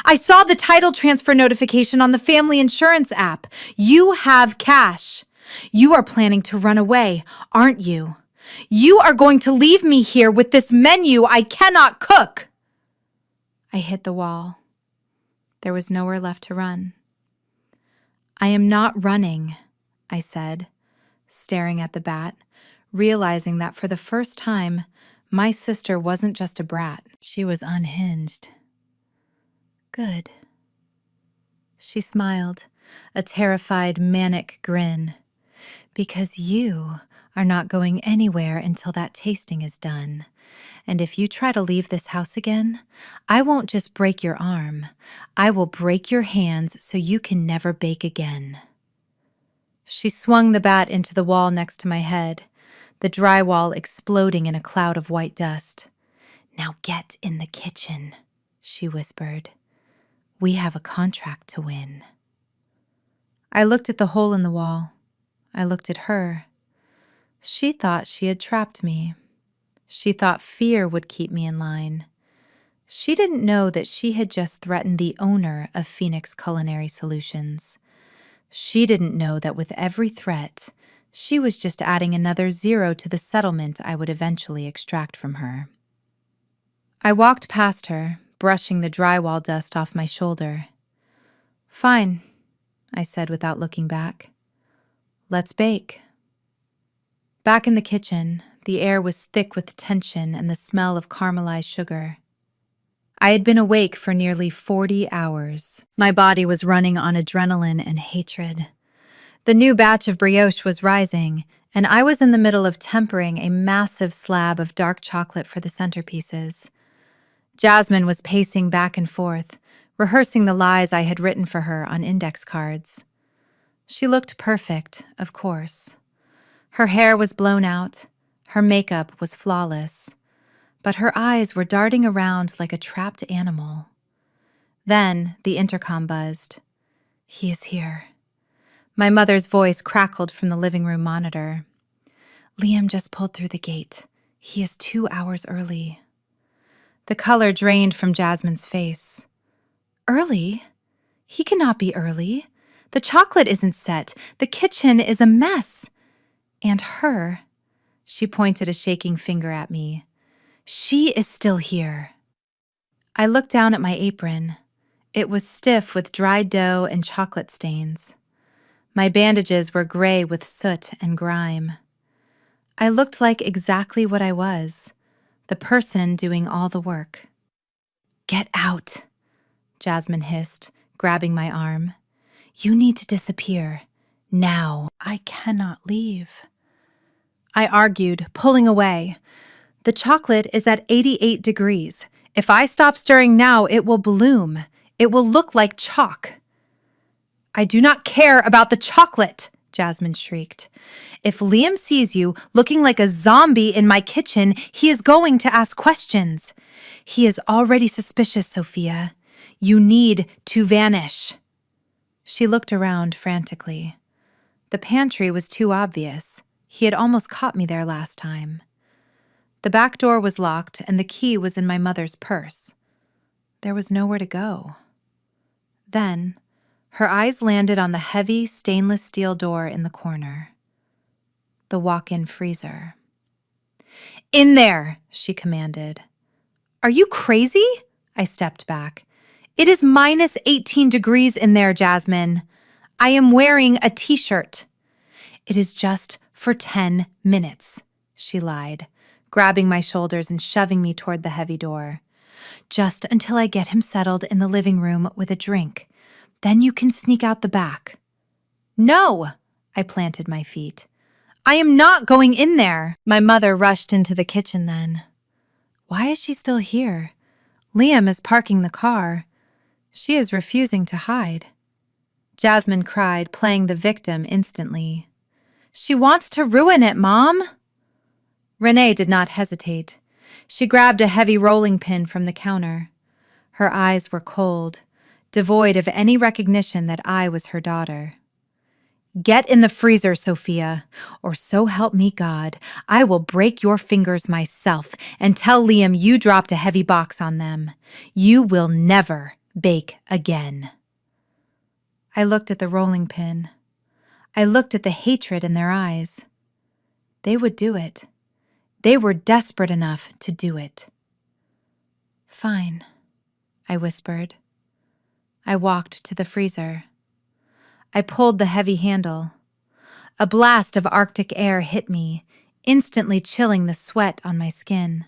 I saw the title transfer notification on the family insurance app. You have cash. You are planning to run away, aren't you? You are going to leave me here with this menu I cannot cook." I hit the wall. There was nowhere left to run. "I am not running," I said, staring at the bat, realizing that for the first time, my sister wasn't just a brat. She was unhinged. "Good." She smiled, a terrified, manic grin. "Because you are not going anywhere until that tasting is done. And if you try to leave this house again, I won't just break your arm. I will break your hands so you can never bake again." She swung the bat into the wall next to my head, the drywall exploding in a cloud of white dust. "Now get in the kitchen," she whispered. "We have a contract to win." I looked at the hole in the wall. I looked at her. She thought she had trapped me. She thought fear would keep me in line. She didn't know that she had just threatened the owner of Phoenix Culinary Solutions. She didn't know that with every threat, she was just adding another zero to the settlement I would eventually extract from her. I walked past her, brushing the drywall dust off my shoulder. "Fine," I said without looking back. "Let's bake." Back in the kitchen, the air was thick with tension and the smell of caramelized sugar. I had been awake for nearly 40 hours. My body was running on adrenaline and hatred. The new batch of brioche was rising, and I was in the middle of tempering a massive slab of dark chocolate for the centerpieces. Jasmine was pacing back and forth, rehearsing the lies I had written for her on index cards. She looked perfect, of course. Her hair was blown out, her makeup was flawless, but her eyes were darting around like a trapped animal. Then the intercom buzzed. "He is here." My mother's voice crackled from the living room monitor. "Liam just pulled through the gate. He is 2 hours early." The color drained from Jasmine's face. "Early? He cannot be early. The chocolate isn't set. The kitchen is a mess. And her," she pointed a shaking finger at me, "she is still here." I looked down at my apron. It was stiff with dried dough and chocolate stains. My bandages were gray with soot and grime. I looked like exactly what I was, the person doing all the work. "Get out," Jasmine hissed, grabbing my arm. "You need to disappear. Now." "I cannot leave," I argued, pulling away. "The chocolate is at 88 degrees. If I stop stirring now, it will bloom. It will look like chalk." "I do not care about the chocolate," Jasmine shrieked. "If Liam sees you looking like a zombie in my kitchen, he is going to ask questions. He is already suspicious, Sophia. You need to vanish." She looked around frantically. The pantry was too obvious. He had almost caught me there last time. The back door was locked and the key was in my mother's purse. There was nowhere to go. Then, her eyes landed on the heavy stainless steel door in the corner. The walk-in freezer. "In there," she commanded. "Are you crazy?" I stepped back. "It is minus 18 degrees in there, Jasmine. I am wearing a t-shirt." "It is just for 10 minutes, she lied, grabbing my shoulders and shoving me toward the heavy door. "Just until I get him settled in the living room with a drink. Then you can sneak out the back." "No!" I planted my feet. "I am not going in there." My mother rushed into the kitchen then. Why is she still here? Liam is parking the car. She is refusing to hide. Jasmine cried, playing the victim instantly. "She wants to ruin it, Mom." Renee did not hesitate. She grabbed a heavy rolling pin from the counter. Her eyes were cold, devoid of any recognition that I was her daughter. "Get in the freezer, Sophia, or so help me God, I will break your fingers myself and tell Liam you dropped a heavy box on them. You will never bake again." I looked at the rolling pin. I looked at the hatred in their eyes. They would do it. They were desperate enough to do it. "Fine," I whispered. I walked to the freezer. I pulled the heavy handle. A blast of Arctic air hit me, instantly chilling the sweat on my skin.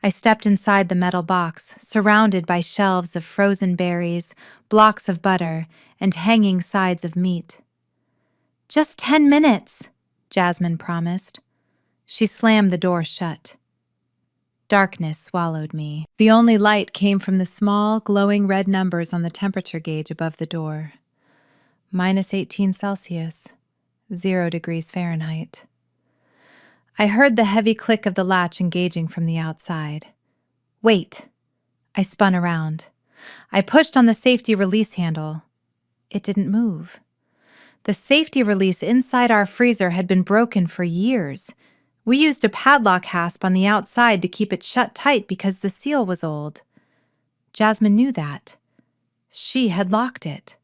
I stepped inside the metal box, surrounded by shelves of frozen berries, blocks of butter, and hanging sides of meat. "Just 10 minutes," Jasmine promised. She slammed the door shut. Darkness swallowed me. The only light came from the small, glowing red numbers on the temperature gauge above the door. Minus 18 Celsius, 0 degrees Fahrenheit. I heard the heavy click of the latch engaging from the outside. "Wait." I spun around. I pushed on the safety release handle. It didn't move. The safety release inside our freezer had been broken for years. We used a padlock hasp on the outside to keep it shut tight because the seal was old. Jasmine knew that. She had locked it.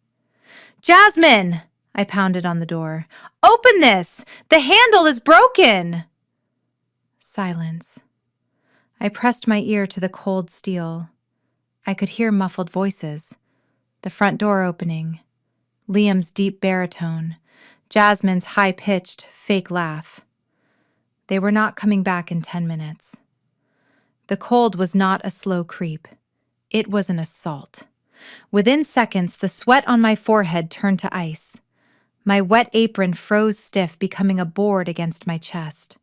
"Jasmine!" I pounded on the door. "Open this! The handle is broken!" Silence. I pressed my ear to the cold steel. I could hear muffled voices. The front door opening. Liam's deep baritone. Jasmine's high-pitched, fake laugh. They were not coming back in 10 minutes. The cold was not a slow creep. It was an assault. Within seconds, the sweat on my forehead turned to ice. My wet apron froze stiff, becoming a board against my chest.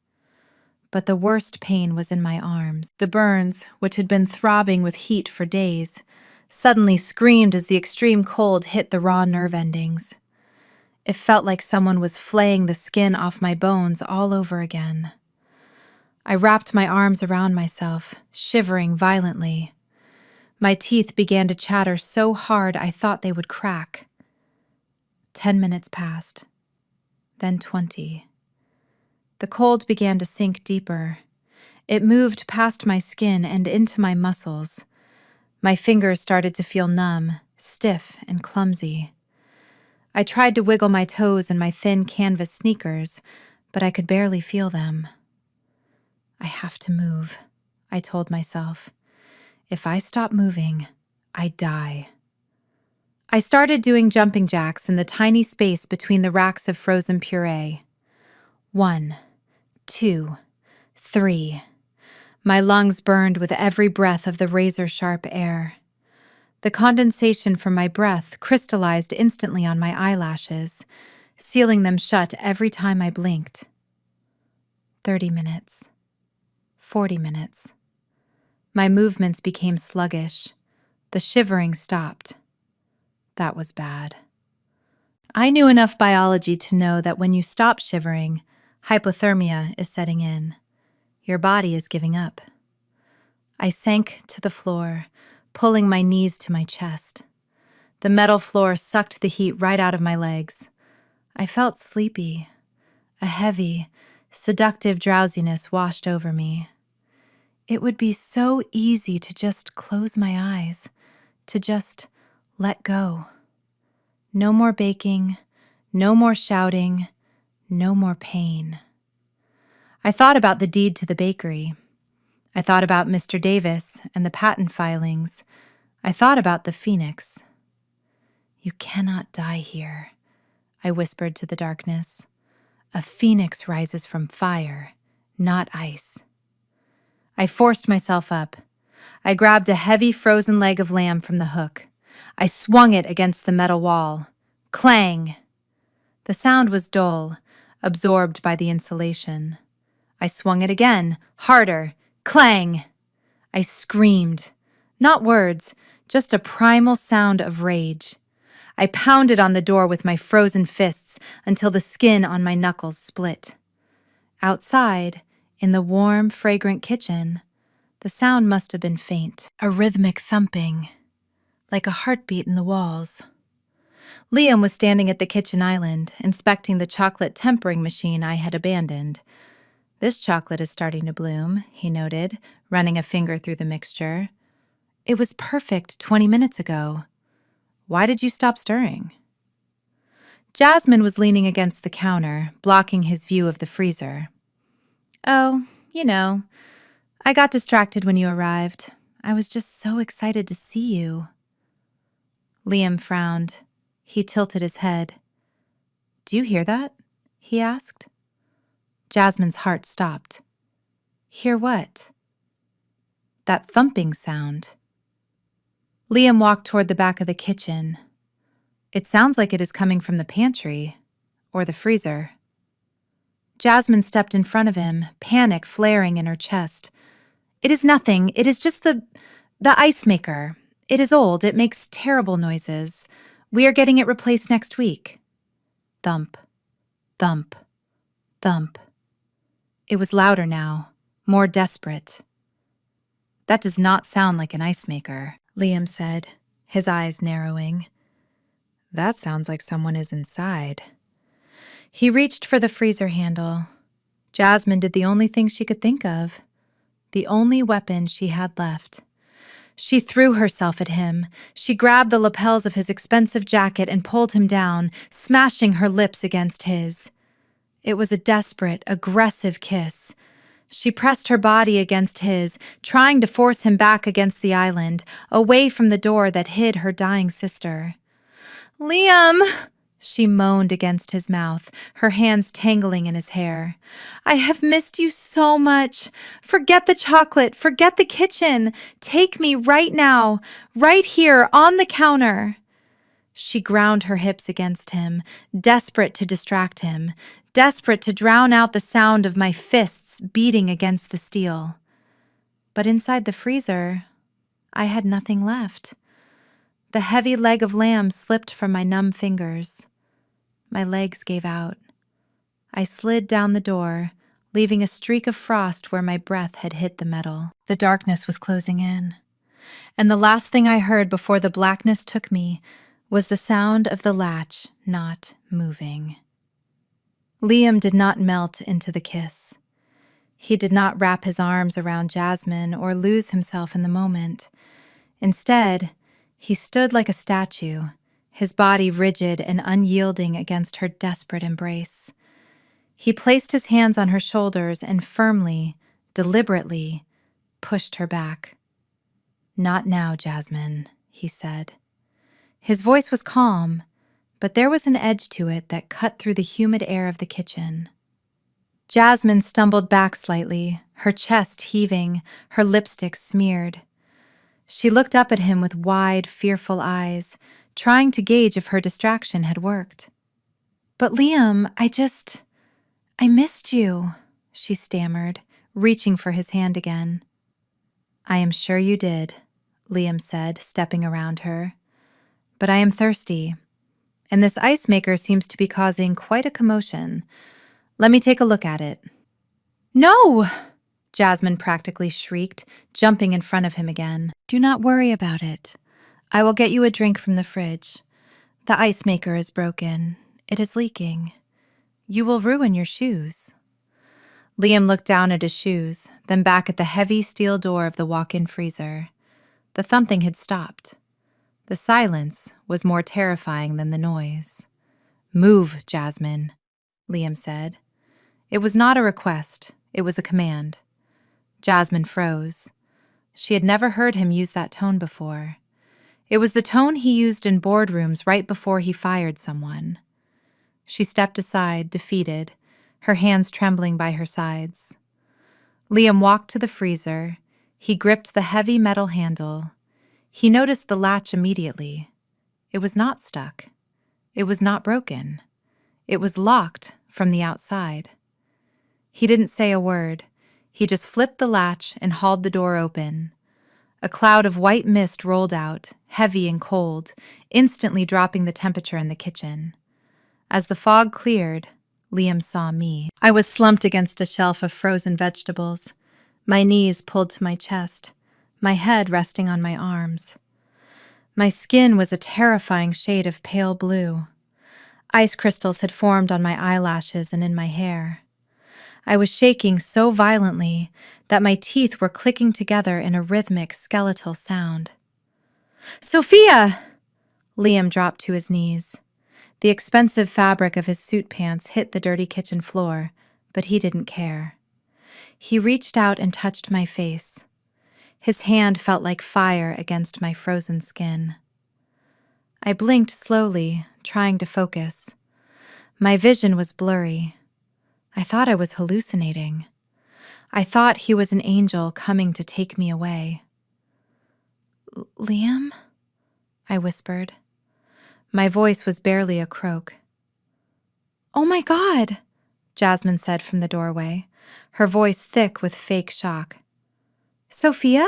But the worst pain was in my arms. The burns, which had been throbbing with heat for days, suddenly screamed as the extreme cold hit the raw nerve endings. It felt like someone was flaying the skin off my bones all over again. I wrapped my arms around myself, shivering violently. My teeth began to chatter so hard I thought they would crack. 10 minutes passed, then 20. The cold began to sink deeper. It moved past my skin and into my muscles. My fingers started to feel numb, stiff, and clumsy. I tried to wiggle my toes in my thin canvas sneakers, but I could barely feel them. I have to move, I told myself. If I stop moving, I die. I started doing jumping jacks in the tiny space between the racks of frozen puree. 1, 2, 3. My lungs burned with every breath of the razor-sharp air. The condensation from my breath crystallized instantly on my eyelashes, sealing them shut every time I blinked. 30 minutes. 40 minutes. My movements became sluggish. The shivering stopped. That was bad. I knew enough biology to know that when you stop shivering, hypothermia is setting in. Your body is giving up. I sank to the floor, pulling my knees to my chest. The metal floor sucked the heat right out of my legs. I felt sleepy. A heavy, seductive drowsiness washed over me. It would be so easy to just close my eyes, to just let go. No more baking, no more shouting, no more pain. I thought about the deed to the bakery. I thought about Mr. Davis and the patent filings. I thought about the phoenix. "You cannot die here," I whispered to the darkness. "A phoenix rises from fire, not ice." I forced myself up. I grabbed a heavy frozen leg of lamb from the hook. I swung it against the metal wall. Clang! The sound was dull, absorbed by the insulation. I swung it again, harder. Clang! I screamed. Not words, just a primal sound of rage. I pounded on the door with my frozen fists until the skin on my knuckles split. Outside, in the warm, fragrant kitchen, the sound must have been faint, a rhythmic thumping, like a heartbeat in the walls. Liam was standing at the kitchen island, inspecting the chocolate tempering machine I had abandoned. "This chocolate is starting to bloom," he noted, running a finger through the mixture. "It was perfect 20 minutes ago. Why did you stop stirring?" Jasmine was leaning against the counter, blocking his view of the freezer. "Oh, I got distracted when you arrived. I was just so excited to see you." Liam frowned. He tilted his head. "Do you hear that?" he asked. Jasmine's heart stopped. "Hear what?" "That thumping sound." Liam walked toward the back of the kitchen. "It sounds like it is coming from the pantry or the freezer." Jasmine stepped in front of him, panic flaring in her chest. "It is nothing. It is just the ice maker. It is old. It makes terrible noises. We are getting it replaced next week." Thump, thump, thump. It was louder now, more desperate. "That does not sound like an ice maker," Liam said, his eyes narrowing. "That sounds like someone is inside." He reached for the freezer handle. Jasmine did the only thing she could think of, the only weapon she had left. She threw herself at him. She grabbed the lapels of his expensive jacket and pulled him down, smashing her lips against his. It was a desperate, aggressive kiss. She pressed her body against his, trying to force him back against the island, away from the door that hid her dying sister. "Liam!" She moaned against his mouth, her hands tangling in his hair. "I have missed you so much. Forget the chocolate, forget the kitchen. Take me right now, right here on the counter." She ground her hips against him, desperate to distract him, desperate to drown out the sound of my fists beating against the steel. But inside the freezer, I had nothing left. The heavy leg of lamb slipped from my numb fingers. My legs gave out. I slid down the door, leaving a streak of frost where my breath had hit the metal. The darkness was closing in, and the last thing I heard before the blackness took me was the sound of the latch not moving. Liam did not melt into the kiss. He did not wrap his arms around Jasmine or lose himself in the moment. Instead, he stood like a statue, his body rigid and unyielding against her desperate embrace. He placed his hands on her shoulders and firmly, deliberately, pushed her back. "Not now, Jasmine," he said. His voice was calm, but there was an edge to it that cut through the humid air of the kitchen. Jasmine stumbled back slightly, her chest heaving, her lipstick smeared. She looked up at him with wide, fearful eyes, trying to gauge if her distraction had worked. "But Liam, I missed you," she stammered, reaching for his hand again. "I am sure you did," Liam said, stepping around her. "But I am thirsty, and this ice maker seems to be causing quite a commotion. Let me take a look at it." "No!" Jasmine practically shrieked, jumping in front of him again. "Do not worry about it. I will get you a drink from the fridge. The ice maker is broken. It is leaking. You will ruin your shoes." Liam looked down at his shoes, then back at the heavy steel door of the walk-in freezer. The thumping had stopped. The silence was more terrifying than the noise. "Move, Jasmine," Liam said. It was not a request, it was a command. Jasmine froze. She had never heard him use that tone before. It was the tone he used in boardrooms right before he fired someone. She stepped aside, defeated, her hands trembling by her sides. Liam walked to the freezer. He gripped the heavy metal handle. He noticed the latch immediately. It was not stuck. It was not broken. It was locked from the outside. He didn't say a word. He just flipped the latch and hauled the door open. A cloud of white mist rolled out, heavy and cold, instantly dropping the temperature in the kitchen. As the fog cleared, Liam saw me. I was slumped against a shelf of frozen vegetables, my knees pulled to my chest, my head resting on my arms. My skin was a terrifying shade of pale blue. Ice crystals had formed on my eyelashes and in my hair. I was shaking so violently that my teeth were clicking together in a rhythmic, skeletal sound. "Sophia!" Liam dropped to his knees. The expensive fabric of his suit pants hit the dirty kitchen floor, but he didn't care. He reached out and touched my face. His hand felt like fire against my frozen skin. I blinked slowly, trying to focus. My vision was blurry. I thought I was hallucinating. I thought he was an angel coming to take me away. "Liam?" I whispered. My voice was barely a croak. "Oh my God," Jasmine said from the doorway, her voice thick with fake shock. "Sophia?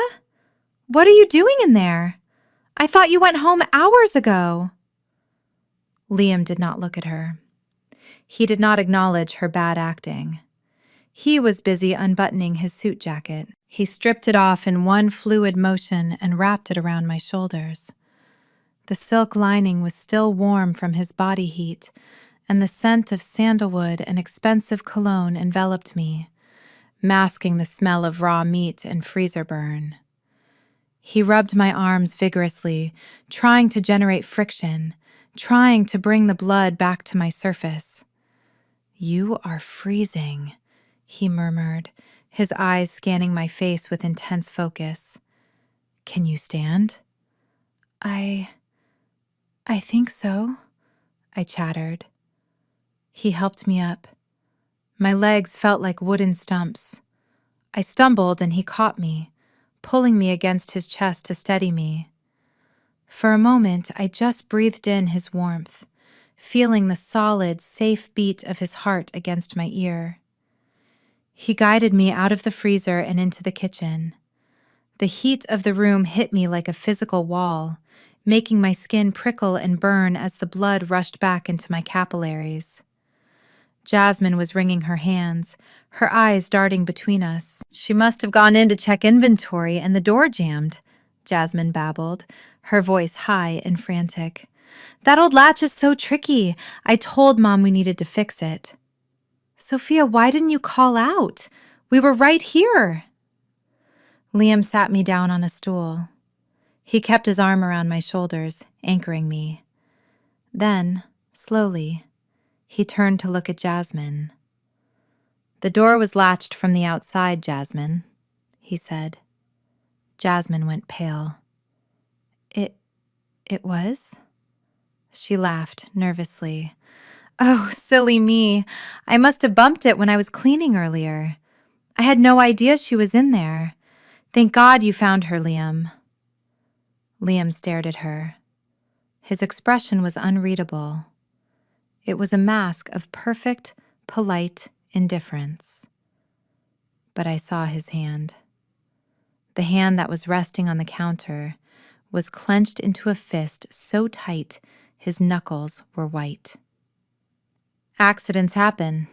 What are you doing in there? I thought you went home hours ago." Liam did not look at her. He did not acknowledge her bad acting. He was busy unbuttoning his suit jacket. He stripped it off in one fluid motion and wrapped it around my shoulders. The silk lining was still warm from his body heat, and the scent of sandalwood and expensive cologne enveloped me, masking the smell of raw meat and freezer burn. He rubbed my arms vigorously, trying to generate friction, trying to bring the blood back to my surface. "You are freezing," he murmured, his eyes scanning my face with intense focus. "Can you stand?" I think so," I chattered. He helped me up. My legs felt like wooden stumps. I stumbled and he caught me, pulling me against his chest to steady me. For a moment, I just breathed in his warmth, feeling the solid, safe beat of his heart against my ear. He guided me out of the freezer and into the kitchen. The heat of the room hit me like a physical wall, making my skin prickle and burn as the blood rushed back into my capillaries. Jasmine was wringing her hands, her eyes darting between us. "She must have gone in to check inventory and the door jammed," Jasmine babbled, her voice high and frantic. "That old latch is so tricky. I told Mom we needed to fix it." "Sophia, why didn't you call out? We were right here." Liam sat me down on a stool. He kept his arm around my shoulders, anchoring me. Then, slowly, he turned to look at Jasmine. "The door was latched from the outside, Jasmine," he said. Jasmine went pale. It was?" She laughed nervously. "Oh, silly me. I must have bumped it when I was cleaning earlier. I had no idea she was in there. Thank God you found her, Liam." Liam stared at her. His expression was unreadable. It was a mask of perfect, polite indifference. But I saw his hand. The hand that was resting on the counter was clenched into a fist so tight his knuckles were white. "Accidents happen,"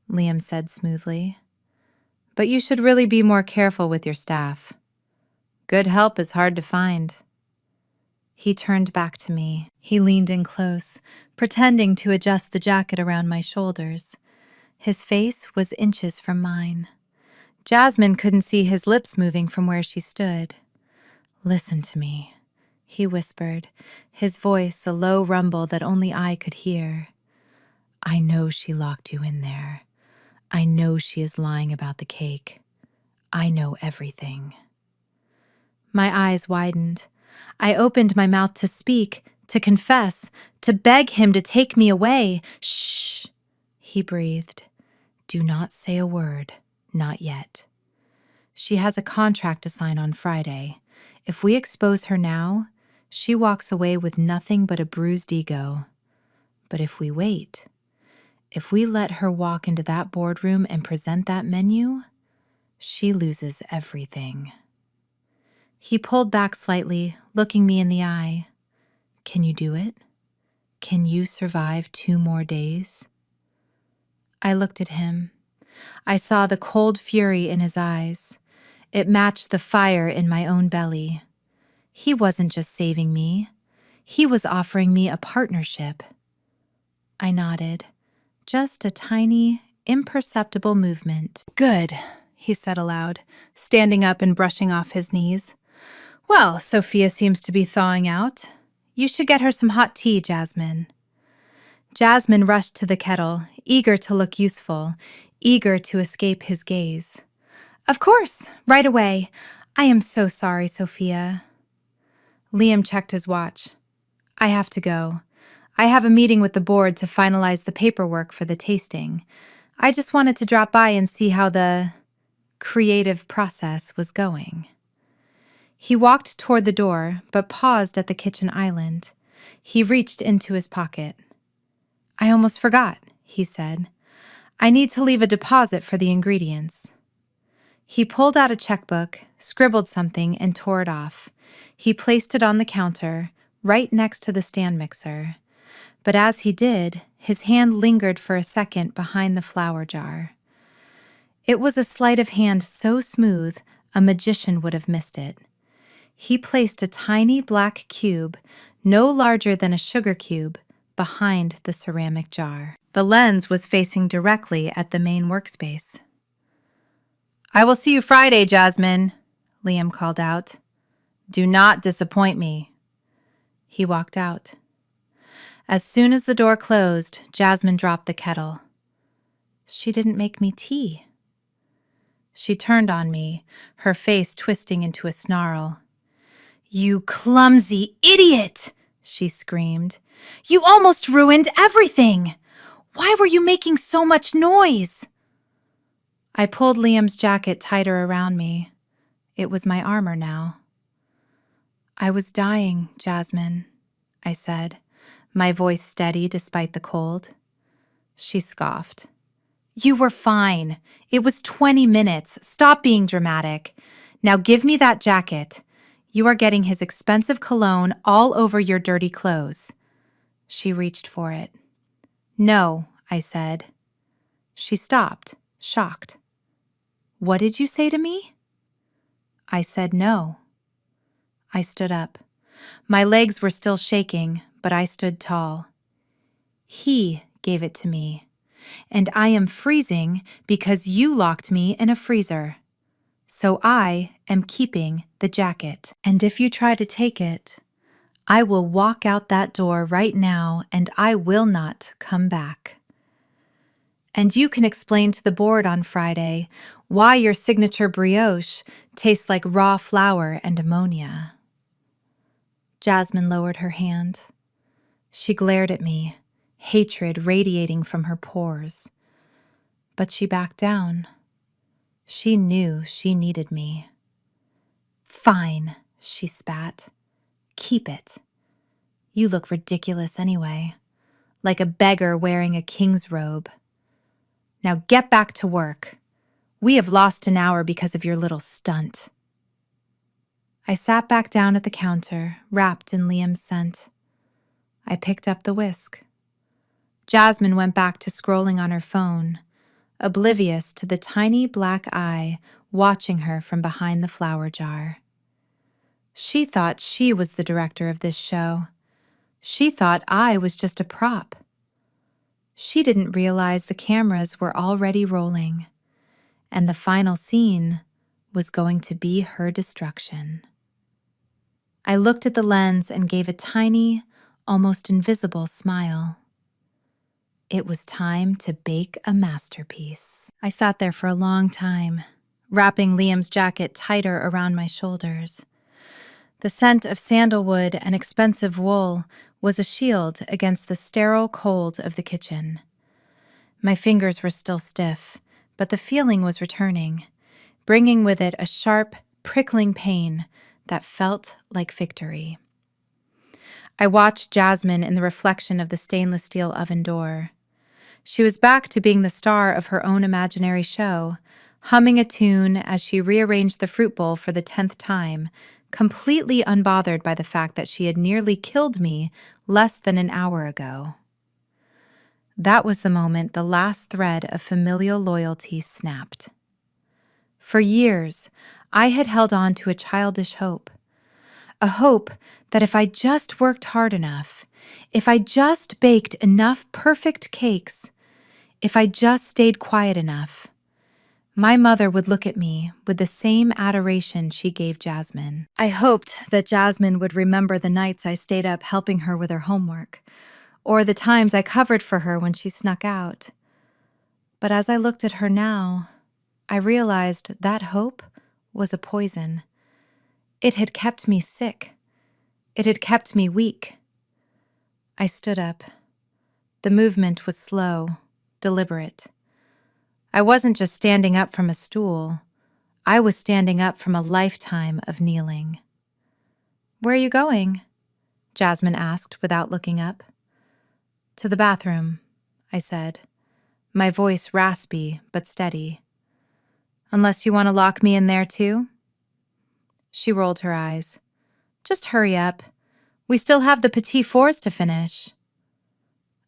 Liam said smoothly. "But you should really be more careful with your staff. Good help is hard to find." He turned back to me. He leaned in close, pretending to adjust the jacket around my shoulders. His face was inches from mine. Jasmine couldn't see his lips moving from where she stood. "Listen to me," he whispered, his voice a low rumble that only I could hear. "I know she locked you in there. I know she is lying about the cake. I know everything." My eyes widened. I opened my mouth to speak, to confess, to beg him to take me away. "Shh," he breathed. "Do not say a word, not yet. She has a contract to sign on Friday. If we expose her now, she walks away with nothing but a bruised ego. But if we wait, if we let her walk into that boardroom and present that menu, she loses everything." He pulled back slightly, looking me in the eye. "Can you do it? Can you survive 2 more days?" I looked at him. I saw the cold fury in his eyes. It matched the fire in my own belly. He wasn't just saving me. He was offering me a partnership. I nodded. Just a tiny, imperceptible movement. "Good," he said aloud, standing up and brushing off his knees. "Well, Sophia seems to be thawing out. You should get her some hot tea, Jasmine." Jasmine rushed to the kettle, eager to look useful, eager to escape his gaze. "Of course, right away. I am so sorry, Sophia." Liam checked his watch. "I have to go. I have a meeting with the board to finalize the paperwork for the tasting. I just wanted to drop by and see how the creative process was going." He walked toward the door, but paused at the kitchen island. He reached into his pocket. "I almost forgot," he said. "I need to leave a deposit for the ingredients." He pulled out a checkbook, scribbled something, and tore it off. He placed it on the counter, right next to the stand mixer. But as he did, his hand lingered for a second behind the flour jar. It was a sleight of hand so smooth, a magician would have missed it. He placed a tiny black cube, no larger than a sugar cube, behind the ceramic jar. The lens was facing directly at the main workspace. "I will see you Friday, Jasmine," Liam called out. Do not disappoint me." He walked out. As soon as the door closed, Jasmine dropped the kettle. She didn't make me tea. She turned on me, her face twisting into a snarl. "You clumsy idiot!" she screamed. "You almost ruined everything! Why were you making so much noise?" I pulled Liam's jacket tighter around me. It was my armor now. "I was dying, Jasmine," I said, my voice steady despite the cold. She scoffed. "You were fine. It was 20 minutes. Stop being dramatic. Now give me that jacket. You are getting his expensive cologne all over your dirty clothes." She reached for it. "No," I said. She stopped, shocked. "What did you say to me?" I said no. I stood up. My legs were still shaking, but I stood tall. "He gave it to me, and I am freezing because you locked me in a freezer. So I am keeping the jacket. And if you try to take it, I will walk out that door right now and I will not come back. And you can explain to the board on Friday why your signature brioche tastes like raw flour and ammonia." Jasmine lowered her hand. She glared at me, hatred radiating from her pores. But she backed down. She knew she needed me. "Fine," she spat. "Keep it. You look ridiculous anyway, like a beggar wearing a king's robe. Now get back to work. We have lost an hour because of your little stunt." I sat back down at the counter, wrapped in Liam's scent. I picked up the whisk. Jasmine went back to scrolling on her phone, oblivious to the tiny black eye watching her from behind the flour jar. She thought she was the director of this show. She thought I was just a prop. She didn't realize the cameras were already rolling, and the final scene was going to be her destruction. I looked at the lens and gave a tiny, almost invisible smile. It was time to bake a masterpiece. I sat there for a long time, wrapping Liam's jacket tighter around my shoulders. The scent of sandalwood and expensive wool was a shield against the sterile cold of the kitchen. My fingers were still stiff, but the feeling was returning, bringing with it a sharp, prickling pain that felt like victory. I watched Jasmine in the reflection of the stainless steel oven door. She was back to being the star of her own imaginary show, humming a tune as she rearranged the fruit bowl for the 10th time, completely unbothered by the fact that she had nearly killed me less than an hour ago. That was the moment the last thread of familial loyalty snapped. For years, I had held on to a childish hope. A hope that if I just worked hard enough, if I just baked enough perfect cakes, if I just stayed quiet enough, my mother would look at me with the same adoration she gave Jasmine. I hoped that Jasmine would remember the nights I stayed up helping her with her homework, or the times I covered for her when she snuck out. But as I looked at her now, I realized that hope was a poison. It had kept me sick. It had kept me weak. I stood up. The movement was slow, deliberate. I wasn't just standing up from a stool. I was standing up from a lifetime of kneeling. "Where are you going?" Jasmine asked without looking up. "To the bathroom," I said, my voice raspy but steady. "Unless you want to lock me in there too?" She rolled her eyes. "Just hurry up. We still have the petit fours to finish."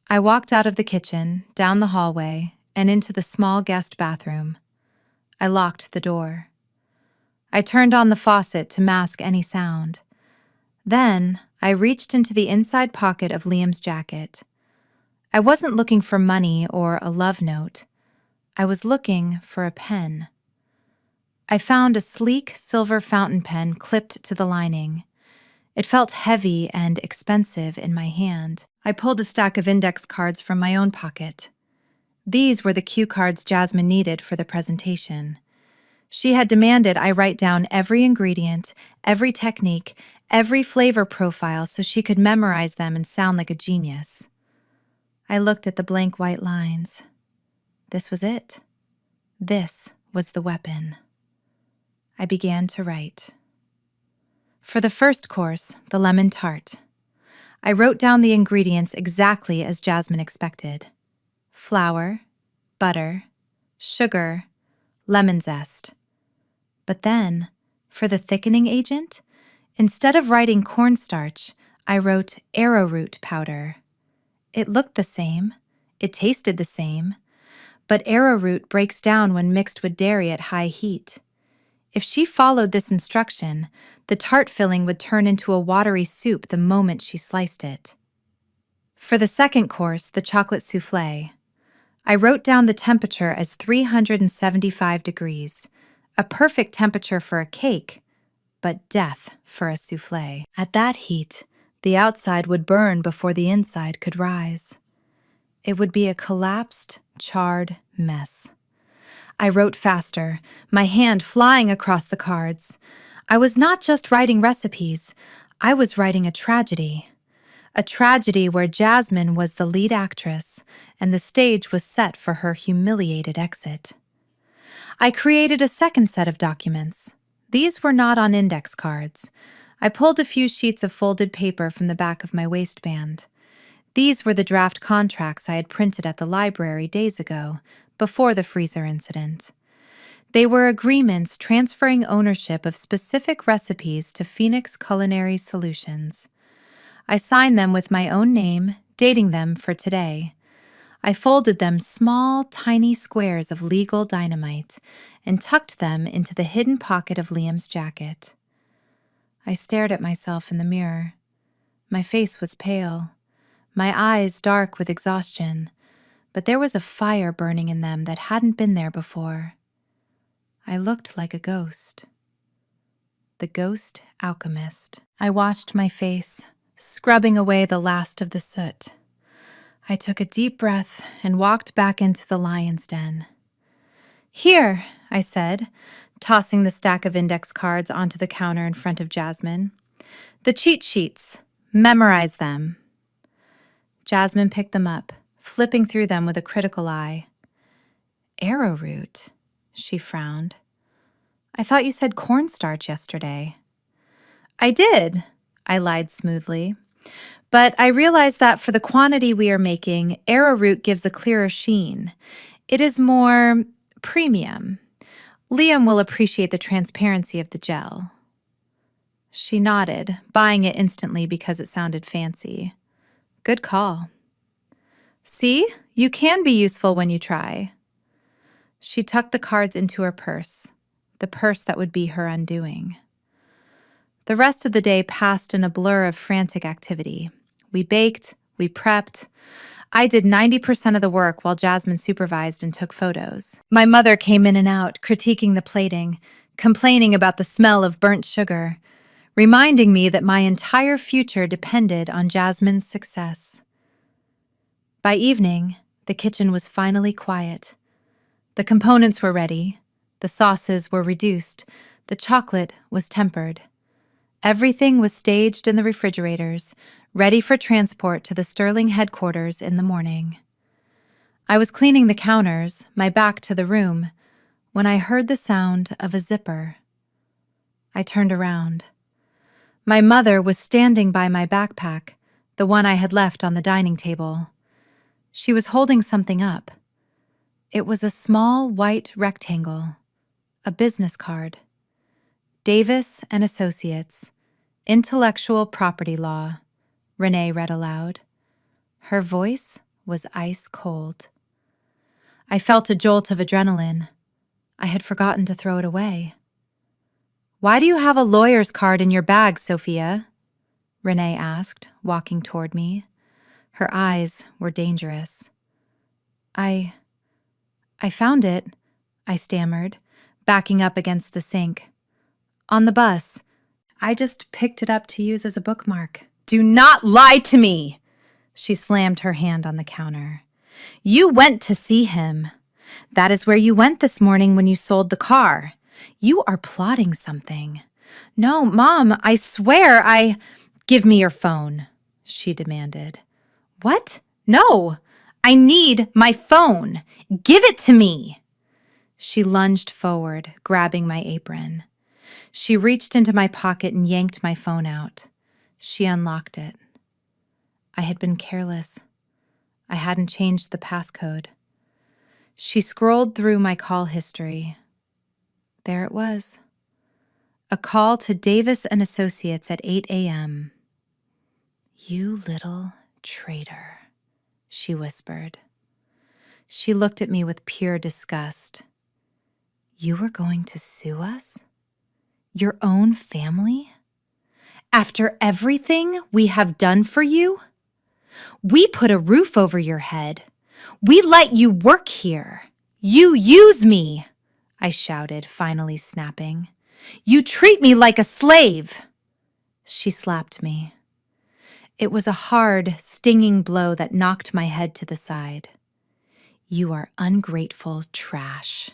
I walked out of the kitchen, down the hallway, and into the small guest bathroom. I locked the door. I turned on the faucet to mask any sound. Then I reached into the inside pocket of Liam's jacket. I wasn't looking for money or a love note. I was looking for a pen. I found a sleek silver fountain pen clipped to the lining. It felt heavy and expensive in my hand. I pulled a stack of index cards from my own pocket. These were the cue cards Jasmine needed for the presentation. She had demanded I write down every ingredient, every technique, every flavor profile so she could memorize them and sound like a genius. I looked at the blank white lines. This was it. This was the weapon. I began to write. For the first course, the lemon tart, I wrote down the ingredients exactly as Jasmine expected. Flour, butter, sugar, lemon zest. But then, for the thickening agent, instead of writing cornstarch, I wrote arrowroot powder. It looked the same, it tasted the same, but arrowroot breaks down when mixed with dairy at high heat. If she followed this instruction, the tart filling would turn into a watery soup the moment she sliced it. For the second course, the chocolate soufflé, I wrote down the temperature as 375 degrees, a perfect temperature for a cake, but death for a soufflé. At that heat, the outside would burn before the inside could rise. It would be a collapsed, charred mess. I wrote faster, my hand flying across the cards. I was not just writing recipes, I was writing a tragedy. A tragedy where Jasmine was the lead actress, and the stage was set for her humiliated exit. I created a second set of documents. These were not on index cards. I pulled a few sheets of folded paper from the back of my waistband. These were the draft contracts I had printed at the library days ago, before the freezer incident. They were agreements transferring ownership of specific recipes to Phoenix Culinary Solutions. I signed them with my own name, dating them for today. I folded them small, tiny squares of legal dynamite and tucked them into the hidden pocket of Liam's jacket. I stared at myself in the mirror. My face was pale, my eyes dark with exhaustion, but there was a fire burning in them that hadn't been there before. I looked like a ghost. The ghost alchemist. I washed my face, scrubbing away the last of the soot. I took a deep breath and walked back into the lion's den. Here, I said, tossing the stack of index cards onto the counter in front of Jasmine. The cheat sheets. Memorize them. Jasmine picked them up, flipping through them with a critical eye. Arrowroot, she frowned. I thought you said cornstarch yesterday. I did, I lied smoothly. But I realized that for the quantity we are making, arrowroot gives a clearer sheen. It is more premium. Liam will appreciate the transparency of the gel. She nodded, buying it instantly because it sounded fancy. Good call. See, you can be useful when you try. She tucked the cards into her purse, the purse that would be her undoing. The rest of the day passed in a blur of frantic activity. We baked, we prepped. I did 90% of the work while Jasmine supervised and took photos. My mother came in and out, critiquing the plating, complaining about the smell of burnt sugar, reminding me that my entire future depended on Jasmine's success. By evening, the kitchen was finally quiet. The components were ready, the sauces were reduced, the chocolate was tempered. Everything was staged in the refrigerators, ready for transport to the Sterling headquarters in the morning. I was cleaning the counters, my back to the room, when I heard the sound of a zipper. I turned around. My mother was standing by my backpack, the one I had left on the dining table. She was holding something up. It was a small white rectangle, a business card. Davis and Associates, Intellectual Property Law, Renee read aloud. Her voice was ice cold. I felt a jolt of adrenaline. I had forgotten to throw it away. Why do you have a lawyer's card in your bag, Sophia? Renee asked, walking toward me. Her eyes were dangerous. I found it, I stammered, backing up against the sink. On the bus, I just picked it up to use as a bookmark. Do not lie to me! She slammed her hand on the counter. You went to see him. That is where you went this morning when you sold the car. You are plotting something. No, Mom, I swear I... Give me your phone, she demanded. What? No! I need my phone! Give it to me! She lunged forward, grabbing my apron. She reached into my pocket and yanked my phone out. She unlocked it. I had been careless. I hadn't changed the passcode. She scrolled through my call history. There it was. A call to Davis and Associates at 8 a.m. You little traitor, she whispered. She looked at me with pure disgust. You were going to sue us? Your own family? After everything we have done for you? We put a roof over your head. We let you work here. You use me, I shouted, finally snapping. You treat me like a slave. She slapped me. It was a hard, stinging blow that knocked my head to the side. You are ungrateful trash,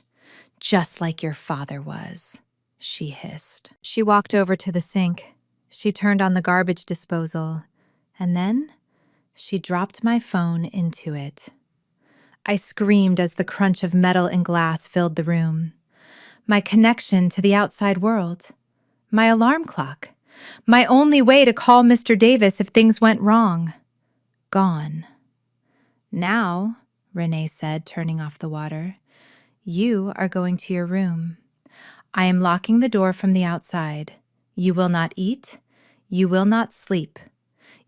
just like your father was, she hissed. She walked over to the sink. She turned on the garbage disposal, and then she dropped my phone into it. I screamed as the crunch of metal and glass filled the room. My connection to the outside world. My alarm clock. My only way to call Mr. Davis if things went wrong. Gone. Now, Renee said, turning off the water, you are going to your room. I am locking the door from the outside. You will not eat. You will not sleep.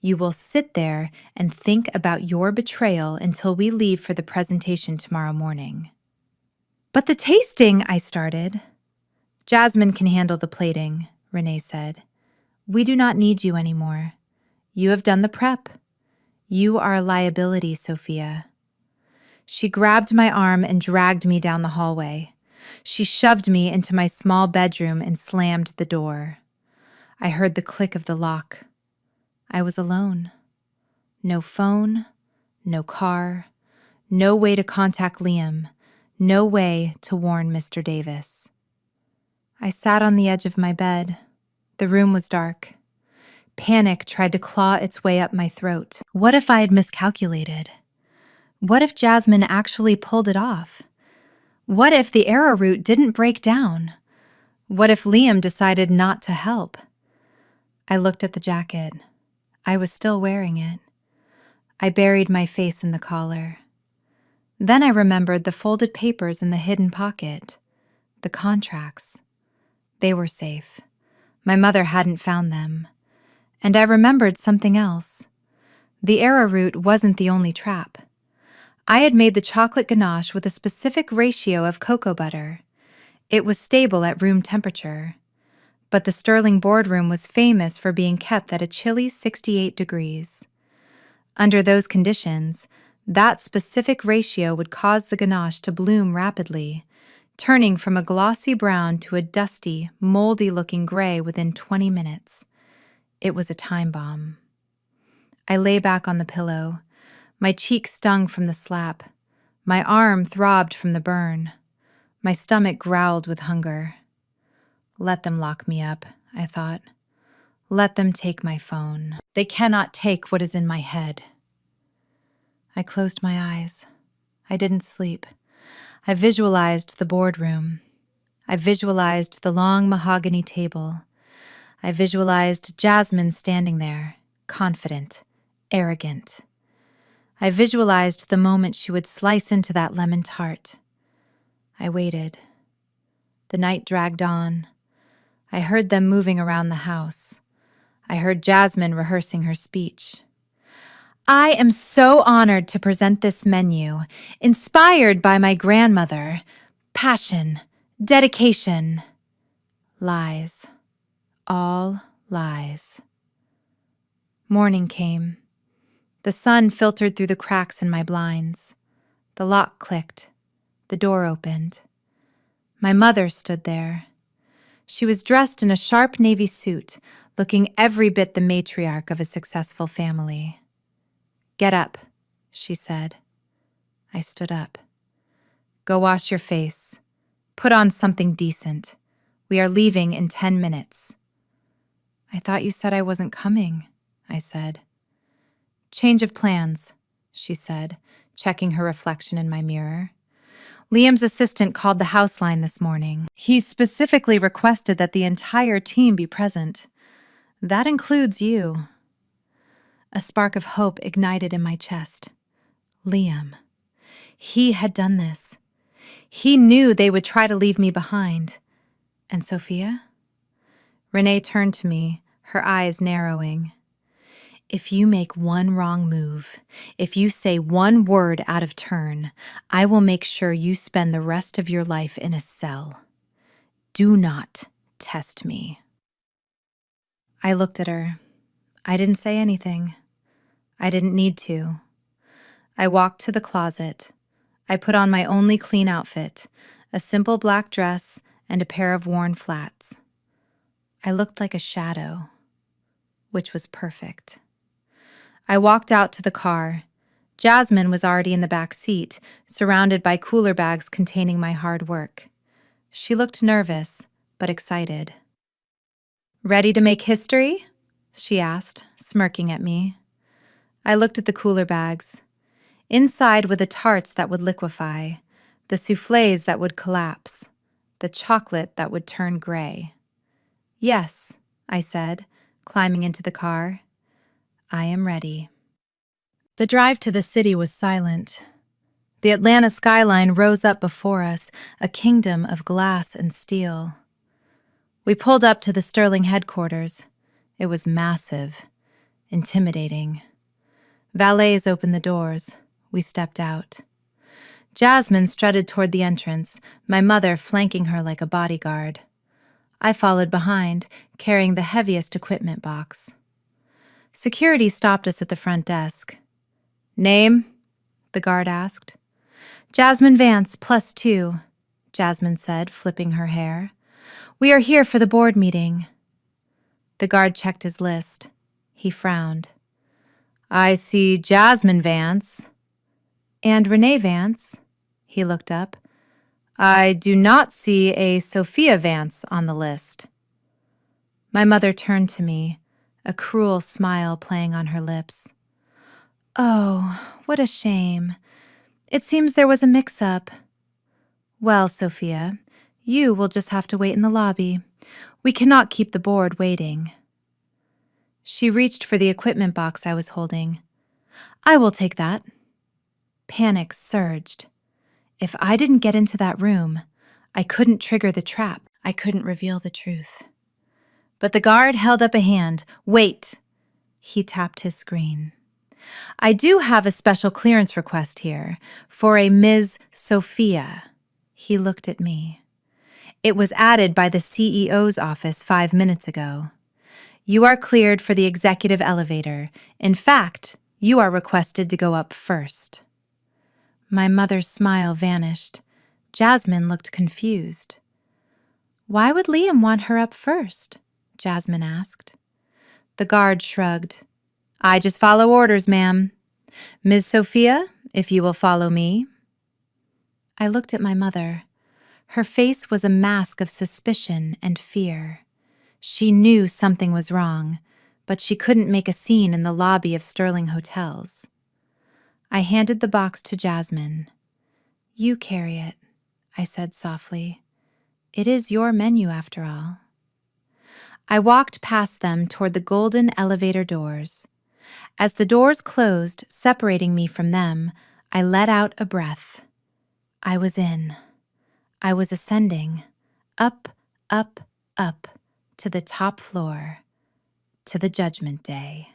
You will sit there and think about your betrayal until we leave for the presentation tomorrow morning. But the tasting, I started. Jasmine can handle the plating, Renee said. We do not need you anymore. You have done the prep. You are a liability, Sophia. She grabbed my arm and dragged me down the hallway. She shoved me into my small bedroom and slammed the door. I heard the click of the lock. I was alone. No phone, no car, no way to contact Liam, no way to warn Mr. Davis. I sat on the edge of my bed. The room was dark. Panic tried to claw its way up my throat. What if I had miscalculated? What if Jasmine actually pulled it off? What if the arrowroot didn't break down? What if Liam decided not to help? I looked at the jacket. I was still wearing it. I buried my face in the collar. Then I remembered the folded papers in the hidden pocket. The contracts. They were safe. My mother hadn't found them. And I remembered something else. The arrowroot wasn't the only trap. I had made the chocolate ganache with a specific ratio of cocoa butter. It was stable at room temperature. But the Sterling boardroom was famous for being kept at a chilly 68 degrees. Under those conditions, that specific ratio would cause the ganache to bloom rapidly, turning from a glossy brown to a dusty, moldy-looking gray within 20 minutes. It was a time bomb. I lay back on the pillow. My cheek stung from the slap. My arm throbbed from the burn. My stomach growled with hunger. Let them lock me up, I thought. Let them take my phone. They cannot take what is in my head. I closed my eyes. I didn't sleep. I visualized the boardroom. I visualized the long mahogany table. I visualized Jasmine standing there, confident, arrogant. I visualized the moment she would slice into that lemon tart. I waited. The night dragged on. I heard them moving around the house. I heard Jasmine rehearsing her speech. I am so honored to present this menu, inspired by my grandmother. Passion, dedication. Lies. All lies. Morning came. The sun filtered through the cracks in my blinds. The lock clicked. The door opened. My mother stood there. She was dressed in a sharp navy suit, looking every bit the matriarch of a successful family. "Get up," she said. I stood up. "Go wash your face. Put on something decent. We are leaving in 10 minutes. "I thought you said I wasn't coming," I said. "Change of plans," she said, checking her reflection in my mirror. "Liam's assistant called the house line this morning. He specifically requested that the entire team be present. That includes you." A spark of hope ignited in my chest. Liam. He had done this. He knew they would try to leave me behind. And Sophia? Renee turned to me, her eyes narrowing. "If you make one wrong move, if you say one word out of turn, I will make sure you spend the rest of your life in a cell. Do not test me." I looked at her. I didn't say anything. I didn't need to. I walked to the closet. I put on my only clean outfit, a simple black dress and a pair of worn flats. I looked like a shadow, which was perfect. I walked out to the car. Jasmine was already in the back seat, surrounded by cooler bags containing my hard work. She looked nervous, but excited. "Ready to make history?" she asked, smirking at me. I looked at the cooler bags. Inside were the tarts that would liquefy, the soufflés that would collapse, the chocolate that would turn gray. "Yes," I said, climbing into the car. "I am ready." The drive to the city was silent. The Atlanta skyline rose up before us, a kingdom of glass and steel. We pulled up to the Sterling headquarters. It was massive, intimidating. Valets opened the doors. We stepped out. Jasmine strutted toward the entrance, my mother flanking her like a bodyguard. I followed behind, carrying the heaviest equipment box. Security stopped us at the front desk. "Name?" the guard asked. "Jasmine Vance, +2, Jasmine said, flipping her hair. "We are here for the board meeting." The guard checked his list. He frowned. "I see Jasmine Vance." "And Renee Vance." He looked up. "I do not see a Sophia Vance on the list." My mother turned to me, a cruel smile playing on her lips. "Oh, what a shame. It seems there was a mix-up." "Well, Sophia, you will just have to wait in the lobby. We cannot keep the board waiting." She reached for the equipment box I was holding. "I will take that." Panic surged. If I didn't get into that room, I couldn't trigger the trap. I couldn't reveal the truth. But the guard held up a hand. "Wait." He tapped his screen. "I do have a special clearance request here for a Ms. Sophia." He looked at me. "It was added by the CEO's office 5 minutes ago. You are cleared for the executive elevator. In fact, you are requested to go up first." My mother's smile vanished. Jasmine looked confused. "Why would Liam want her up first?" Jasmine asked. The guard shrugged. "I just follow orders, ma'am. Ms. Sophia, if you will follow me." I looked at my mother. Her face was a mask of suspicion and fear. She knew something was wrong, but she couldn't make a scene in the lobby of Sterling Hotels. I handed the box to Jasmine. "You carry it," I said softly. "It is your menu after all." I walked past them toward the golden elevator doors. As the doors closed, separating me from them, I let out a breath. I was in. I was ascending, up, up, up, to the top floor, to the Judgment Day.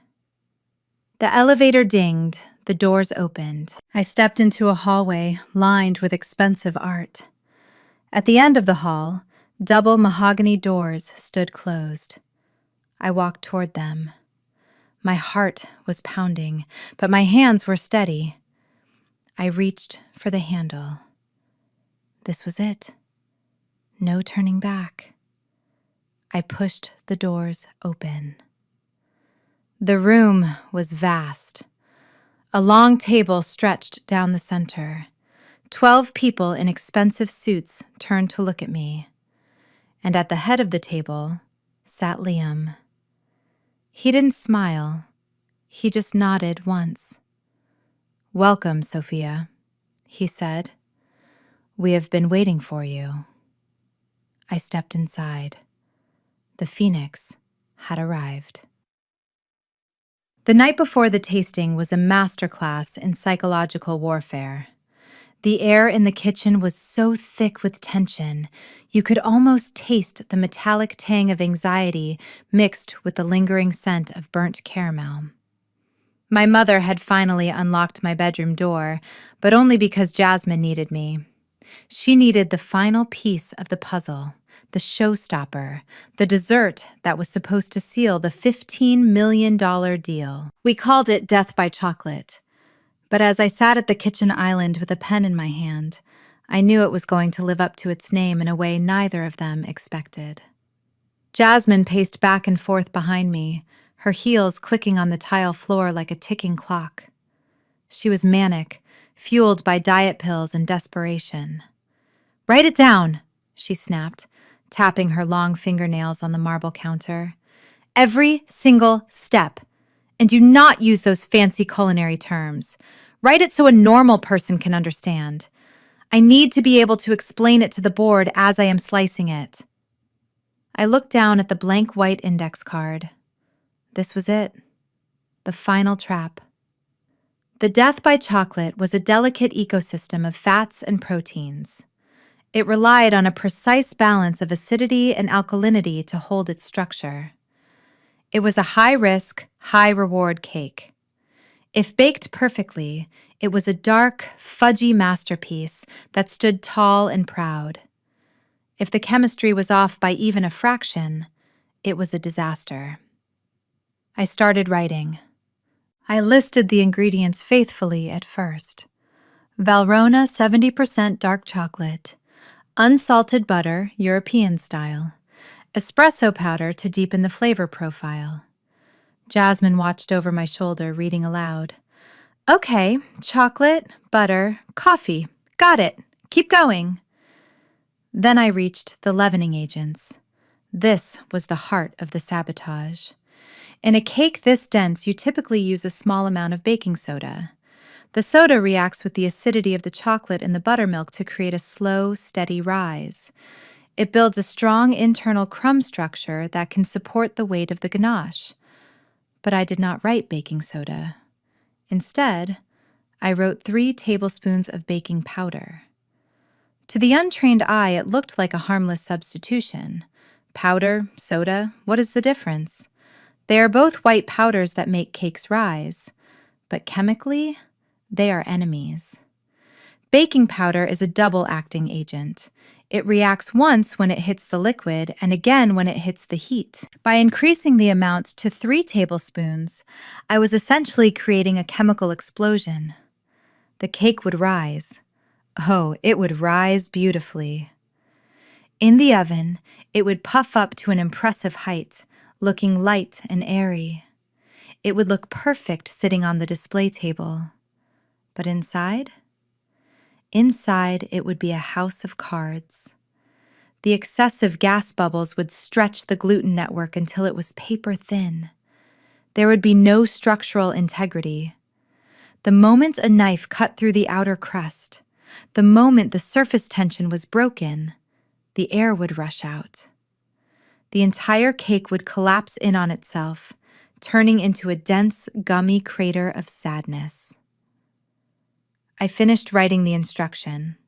The elevator dinged, the doors opened. I stepped into a hallway lined with expensive art. At the end of the hall, double mahogany doors stood closed. I walked toward them. My heart was pounding, but my hands were steady. I reached for the handle. This was it. No turning back. I pushed the doors open. The room was vast. A long table stretched down the center. 12 people in expensive suits turned to look at me. And at the head of the table sat Liam. He didn't smile. He just nodded once. "Welcome, Sophia," he said. "We have been waiting for you." I stepped inside. The Phoenix had arrived. The night before the tasting was a masterclass in psychological warfare. The air in the kitchen was so thick with tension, you could almost taste the metallic tang of anxiety mixed with the lingering scent of burnt caramel. My mother had finally unlocked my bedroom door, but only because Jasmine needed me. She needed the final piece of the puzzle, the showstopper, the dessert that was supposed to seal the $15 million deal. We called it Death by Chocolate. But as I sat at the kitchen island with a pen in my hand, I knew it was going to live up to its name in a way neither of them expected. Jasmine paced back and forth behind me, her heels clicking on the tile floor like a ticking clock. She was manic, fueled by diet pills and desperation. "Write it down," she snapped, tapping her long fingernails on the marble counter. "Every single step. And do not use those fancy culinary terms. Write it so a normal person can understand. I need to be able to explain it to the board as I am slicing it." I looked down at the blank white index card. This was it. The final trap. The Death by Chocolate was a delicate ecosystem of fats and proteins. It relied on a precise balance of acidity and alkalinity to hold its structure. It was a high-risk, high-reward cake. If baked perfectly, it was a dark, fudgy masterpiece that stood tall and proud. If the chemistry was off by even a fraction, it was a disaster. I started writing. I listed the ingredients faithfully at first. Valrhona 70% dark chocolate, unsalted butter, European style, espresso powder to deepen the flavor profile. Jasmine watched over my shoulder, reading aloud. "Okay, chocolate, butter, coffee. Got it. Keep going." Then I reached the leavening agents. This was the heart of the sabotage. In a cake this dense, you typically use a small amount of baking soda. The soda reacts with the acidity of the chocolate in the buttermilk to create a slow, steady rise. It builds a strong internal crumb structure that can support the weight of the ganache. But I did not write baking soda. Instead, I wrote 3 tablespoons of baking powder. To the untrained eye, it looked like a harmless substitution. Powder, soda, what is the difference? They are both white powders that make cakes rise, but chemically, they are enemies. Baking powder is a double-acting agent. It reacts once when it hits the liquid and again when it hits the heat. By increasing the amount to 3 tablespoons, I was essentially creating a chemical explosion. The cake would rise. Oh, it would rise beautifully. In the oven, it would puff up to an impressive height, looking light and airy. It would look perfect sitting on the display table. But inside? Inside, it would be a house of cards. The excessive gas bubbles would stretch the gluten network until it was paper thin. There would be no structural integrity. The moment a knife cut through the outer crust, the moment the surface tension was broken, the air would rush out. The entire cake would collapse in on itself, turning into a dense, gummy crater of sadness. I finished writing the instruction.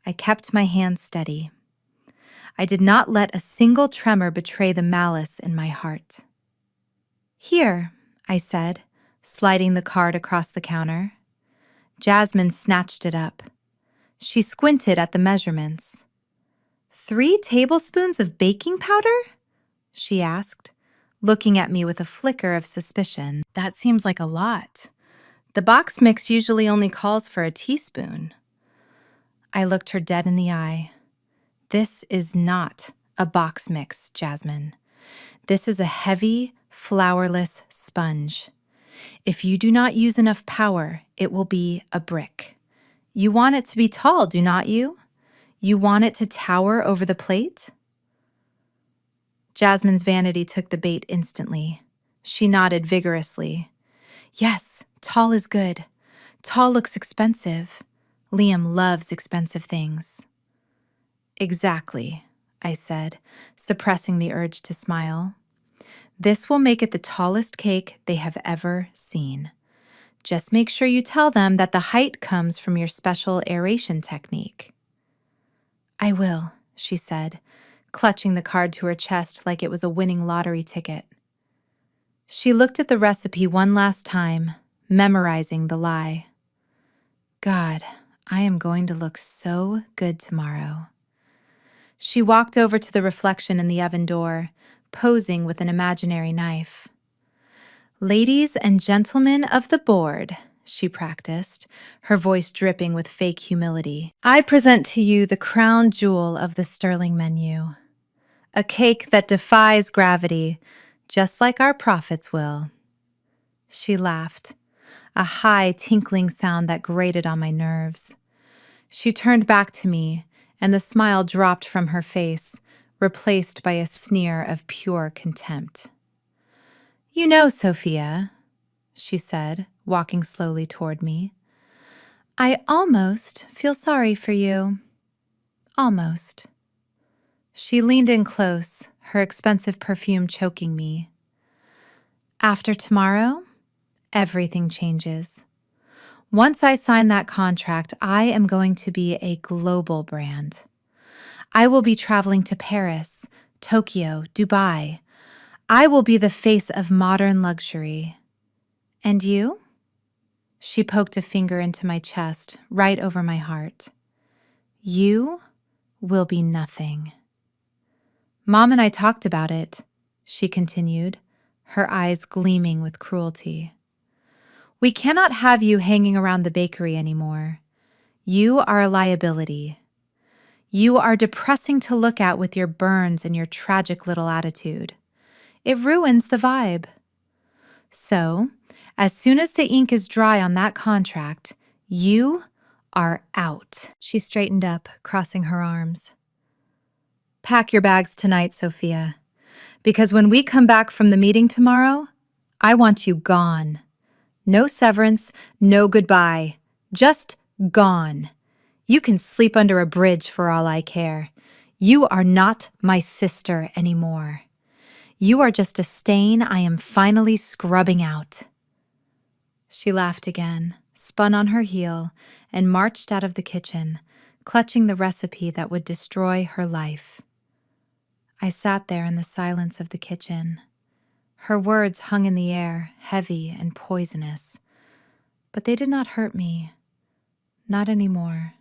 I kept my hand steady. I did not let a single tremor betray the malice in my heart. "Here," I said, sliding the card across the counter. Jasmine snatched it up. She squinted at the measurements. 3 tablespoons of baking powder?" she asked, looking at me with a flicker of suspicion. "That seems like a lot. The box mix usually only calls for a teaspoon." I looked her dead in the eye. This is not a box mix, Jasmine. This is a heavy, flourless sponge. If you do not use enough power, it will be a brick. You want it to be tall, do not you? You want it to tower over the plate? Jasmine's vanity took the bait instantly. She nodded vigorously. Yes, tall is good. Tall looks expensive. Liam loves expensive things. Exactly, I said, suppressing the urge to smile. This will make it the tallest cake they have ever seen. Just make sure you tell them that the height comes from your special aeration technique. I will, she said, clutching the card to her chest like it was a winning lottery ticket. She looked at the recipe one last time, memorizing the lie. God, I am going to look so good tomorrow. She walked over to the reflection in the oven door, posing with an imaginary knife. Ladies and gentlemen of the board, she practiced, her voice dripping with fake humility. I present to you the crown jewel of the Sterling menu. A cake that defies gravity, just like our prophets will. She laughed, a high, tinkling sound that grated on my nerves. She turned back to me, and the smile dropped from her face, replaced by a sneer of pure contempt. You know, Sophia, she said, walking slowly toward me, I almost feel sorry for you. Almost. She leaned in close, her expensive perfume choking me. After tomorrow, everything changes. Once I sign that contract, I am going to be a global brand. I will be traveling to Paris, Tokyo, Dubai. I will be the face of modern luxury. And you? She poked a finger into my chest, right over my heart. You will be nothing. Mom and I talked about it, she continued, her eyes gleaming with cruelty. We cannot have you hanging around the bakery anymore. You are a liability. You are depressing to look at with your burns and your tragic little attitude. It ruins the vibe. So, as soon as the ink is dry on that contract, you are out. She straightened up, crossing her arms. Pack your bags tonight, Sophia, because when we come back from the meeting tomorrow, I want you gone. No severance, no goodbye. Just gone. You can sleep under a bridge for all I care. You are not my sister anymore. You are just a stain I am finally scrubbing out. She laughed again, spun on her heel, and marched out of the kitchen, clutching the recipe that would destroy her life. I sat there in the silence of the kitchen. Her words hung in the air, heavy and poisonous. But they did not hurt me. Not anymore.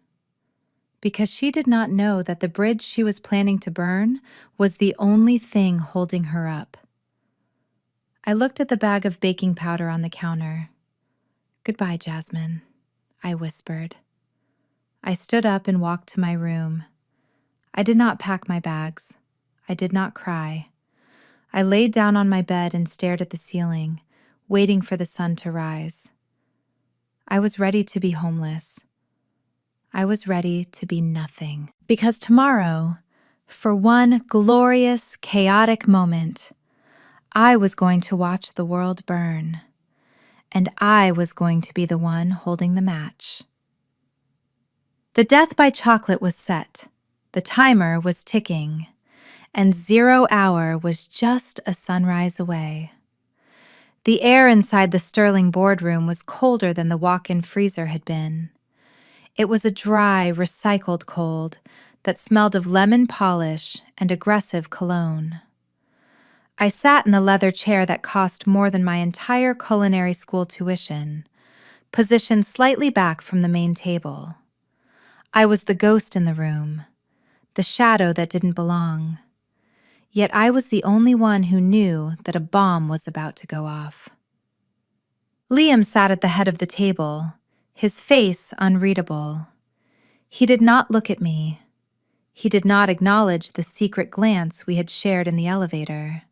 Because she did not know that the bridge she was planning to burn was the only thing holding her up. I looked at the bag of baking powder on the counter. Goodbye, Jasmine, I whispered. I stood up and walked to my room. I did not pack my bags. I did not cry. I laid down on my bed and stared at the ceiling, waiting for the sun to rise. I was ready to be homeless. I was ready to be nothing. Because tomorrow, for one glorious, chaotic moment, I was going to watch the world burn. And I was going to be the one holding the match. The death by chocolate was set. The timer was ticking. And 0 hour was just a sunrise away. The air inside the Sterling boardroom was colder than the walk-in freezer had been. It was a dry, recycled cold that smelled of lemon polish and aggressive cologne. I sat in the leather chair that cost more than my entire culinary school tuition, positioned slightly back from the main table. I was the ghost in the room, the shadow that didn't belong. Yet I was the only one who knew that a bomb was about to go off. Liam sat at the head of the table, his face unreadable. He did not look at me. He did not acknowledge the secret glance we had shared in the elevator.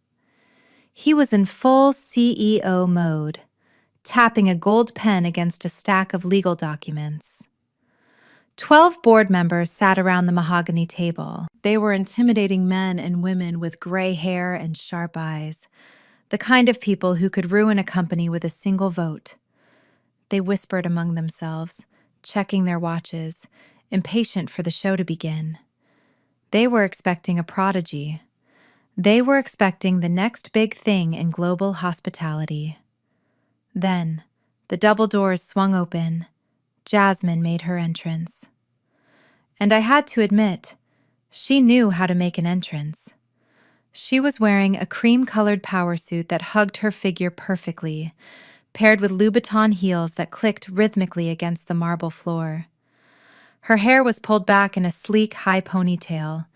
He was in full CEO mode, tapping a gold pen against a stack of legal documents. 12 board members sat around the mahogany table. They were intimidating men and women with gray hair and sharp eyes, the kind of people who could ruin a company with a single vote. They whispered among themselves, checking their watches, impatient for the show to begin. They were expecting a prodigy. They were expecting the next big thing in global hospitality. Then, the double doors swung open. Jasmine made her entrance. And I had to admit, she knew how to make an entrance. She was wearing a cream-colored power suit that hugged her figure perfectly, paired with Louboutin heels that clicked rhythmically against the marble floor. Her hair was pulled back in a sleek, high ponytail,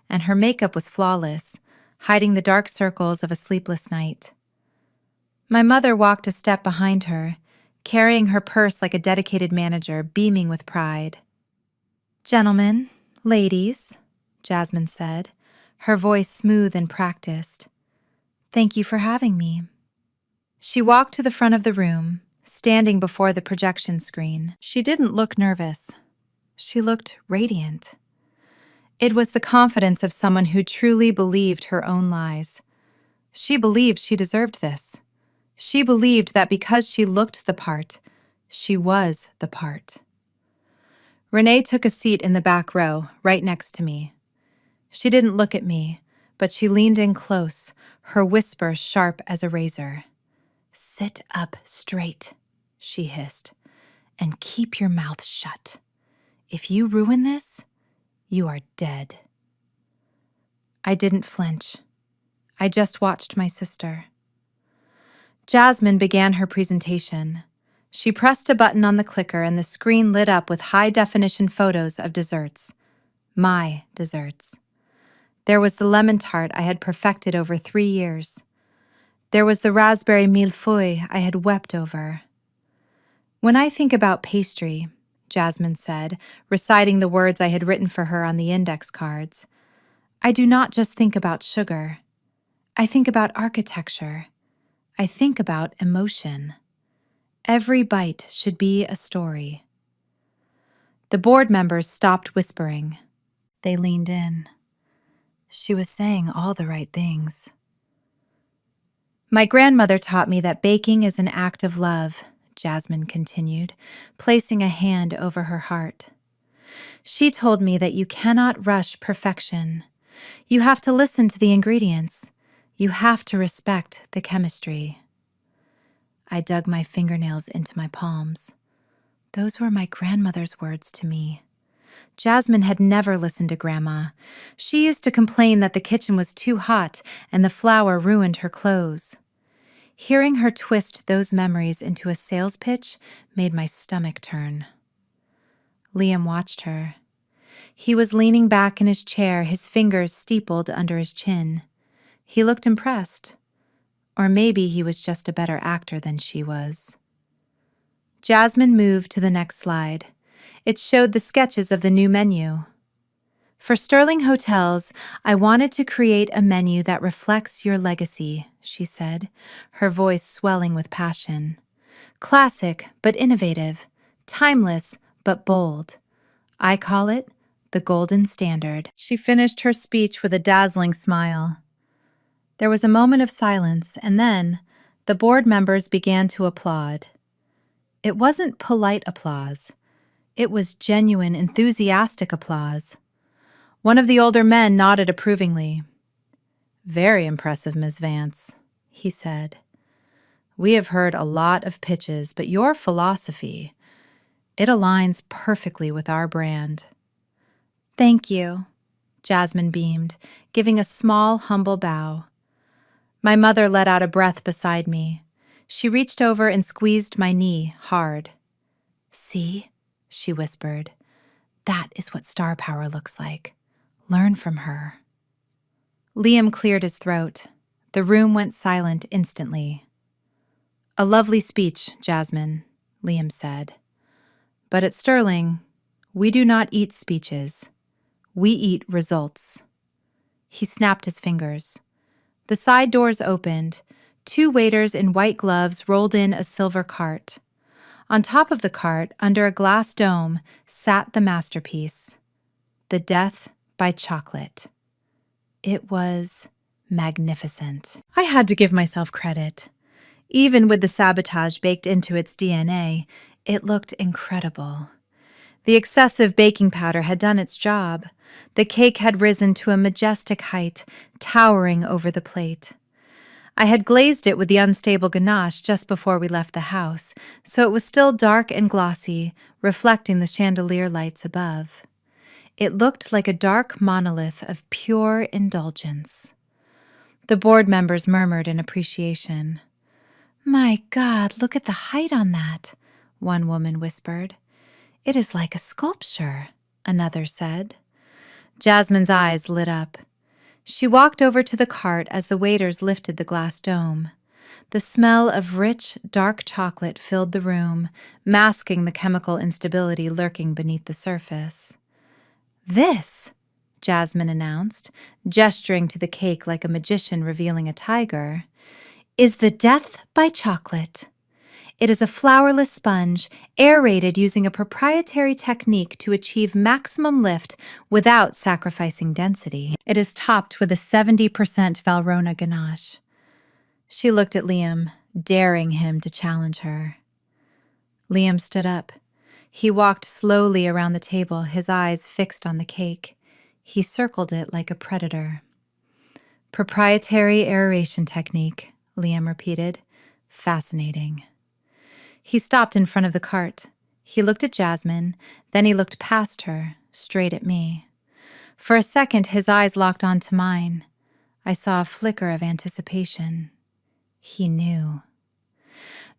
and her makeup was flawless, hiding the dark circles of a sleepless night. My mother walked a step behind her, carrying her purse like a dedicated manager, beaming with pride. "Gentlemen, ladies," Jasmine said, her voice smooth and practiced. "Thank you for having me." She walked to the front of the room, standing before the projection screen. She didn't look nervous. She looked radiant. It was the confidence of someone who truly believed her own lies. She believed she deserved this. She believed that because she looked the part, she was the part. Renee took a seat in the back row, right next to me. She didn't look at me, but she leaned in close, her whisper sharp as a razor. "Sit up straight," she hissed, "and keep your mouth shut. If you ruin this, you are dead." I didn't flinch. I just watched my sister. Jasmine began her presentation. She pressed a button on the clicker and the screen lit up with high-definition photos of desserts. My desserts. There was the lemon tart I had perfected over 3 years. There was the raspberry millefeuille I had wept over. "When I think about pastry," Jasmine said, reciting the words I had written for her on the index cards, "I do not just think about sugar. I think about architecture. I think about emotion. Every bite should be a story." The board members stopped whispering. They leaned in. She was saying all the right things. "My grandmother taught me that baking is an act of love," Jasmine continued, placing a hand over her heart. "She told me that you cannot rush perfection. You have to listen to the ingredients. You have to respect the chemistry." I dug my fingernails into my palms. Those were my grandmother's words to me. Jasmine had never listened to Grandma. She used to complain that the kitchen was too hot and the flour ruined her clothes. Hearing her twist those memories into a sales pitch made my stomach turn. Liam watched her. He was leaning back in his chair, his fingers steepled under his chin. He looked impressed. Or maybe he was just a better actor than she was. Jasmine moved to the next slide. It showed the sketches of the new menu. "For Sterling Hotels, I wanted to create a menu that reflects your legacy," she said, her voice swelling with passion. "Classic but innovative, timeless but bold. I call it the golden standard." She finished her speech with a dazzling smile. There was a moment of silence, and then the board members began to applaud. It wasn't polite applause. It was genuine, enthusiastic applause. One of the older men nodded approvingly. "Very impressive, Ms. Vance," he said. "We have heard a lot of pitches, but your philosophy, it aligns perfectly with our brand." "Thank you," Jasmine beamed, giving a small, humble bow. My mother let out a breath beside me. She reached over and squeezed my knee hard. "See?" she whispered. "That is what star power looks like. Learn from her." Liam cleared his throat. The room went silent instantly. "A lovely speech, Jasmine," Liam said. "But at Sterling, we do not eat speeches. We eat results." He snapped his fingers. The side doors opened. 2 waiters in white gloves rolled in a silver cart. On top of the cart, under a glass dome, sat the masterpiece, The Death by Chocolate. It was magnificent. I had to give myself credit. Even with the sabotage baked into its DNA, it looked incredible. The excessive baking powder had done its job. The cake had risen to a majestic height, towering over the plate. I had glazed it with the unstable ganache just before we left the house, so it was still dark and glossy, reflecting the chandelier lights above. It looked like a dark monolith of pure indulgence. The board members murmured in appreciation. "My God, look at the height on that," one woman whispered. "It is like a sculpture," another said. Jasmine's eyes lit up. She walked over to the cart as the waiters lifted the glass dome. The smell of rich, dark chocolate filled the room, masking the chemical instability lurking beneath the surface. "This," Jasmine announced, gesturing to the cake like a magician revealing a tiger, "is the Death by Chocolate. It is a flourless sponge, aerated using a proprietary technique to achieve maximum lift without sacrificing density. It is topped with a 70% Valrhona ganache." She looked at Liam, daring him to challenge her. Liam stood up. He walked slowly around the table, his eyes fixed on the cake. He circled it like a predator. "Proprietary aeration technique," Liam repeated. "Fascinating." He stopped in front of the cart. He looked at Jasmine, then he looked past her, straight at me. For a second, his eyes locked onto mine. I saw a flicker of anticipation. He knew.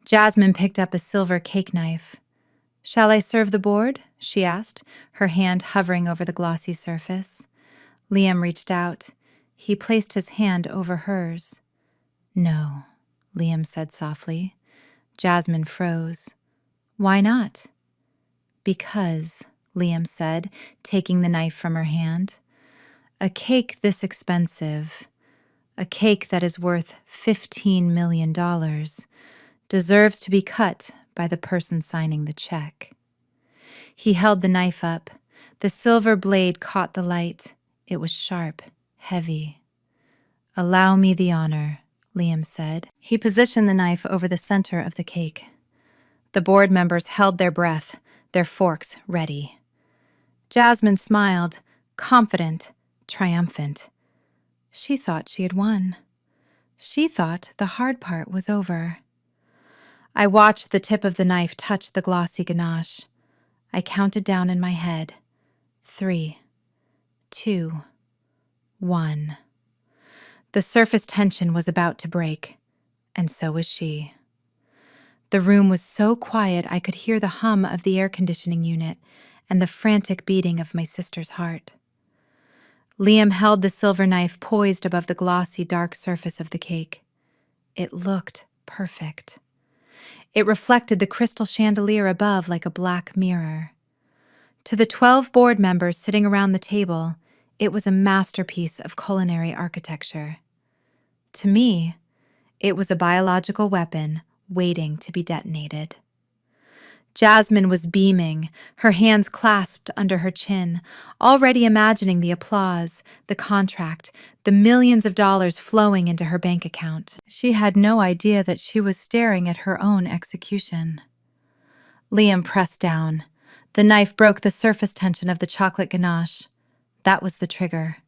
Jasmine picked up a silver cake knife. "Shall I serve the board?" she asked, her hand hovering over the glossy surface. Liam reached out. He placed his hand over hers. "No," Liam said softly. Jasmine froze. "Why not?" "Because," Liam said, taking the knife from her hand, "a cake this expensive, a cake that is worth $15 million, deserves to be cut by the person signing the check." He held the knife up. The silver blade caught the light. It was sharp, heavy. "Allow me the honor," Liam said. He positioned the knife over the center of the cake. The board members held their breath, their forks ready. Jasmine smiled, confident, triumphant. She thought she had won. She thought the hard part was over. I watched the tip of the knife touch the glossy ganache. I counted down in my head. 3, 2, 1. The surface tension was about to break, and so was she. The room was so quiet I could hear the hum of the air conditioning unit and the frantic beating of my sister's heart. Liam held the silver knife poised above the glossy, dark surface of the cake. It looked perfect. It reflected the crystal chandelier above like a black mirror. To the 12 board members sitting around the table, it was a masterpiece of culinary architecture. To me, it was a biological weapon waiting to be detonated. Jasmine was beaming, her hands clasped under her chin, already imagining the applause, the contract, the millions of dollars flowing into her bank account. She had no idea that she was staring at her own execution. Liam pressed down. The knife broke the surface tension of the chocolate ganache. That was the trigger.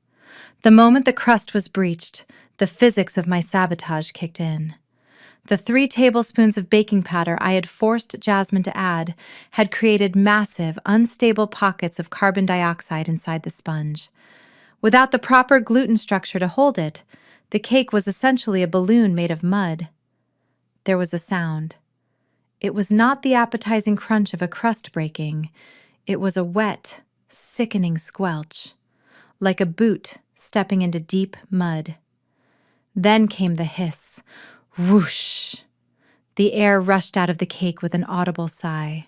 The moment the crust was breached, the physics of my sabotage kicked in. The 3 tablespoons of baking powder I had forced Jasmine to add had created massive, unstable pockets of carbon dioxide inside the sponge. Without the proper gluten structure to hold it, the cake was essentially a balloon made of mud. There was a sound. It was not the appetizing crunch of a crust breaking. It was a wet, sickening squelch, like a boot stepping into deep mud. Then came the hiss. Whoosh! The air rushed out of the cake with an audible sigh.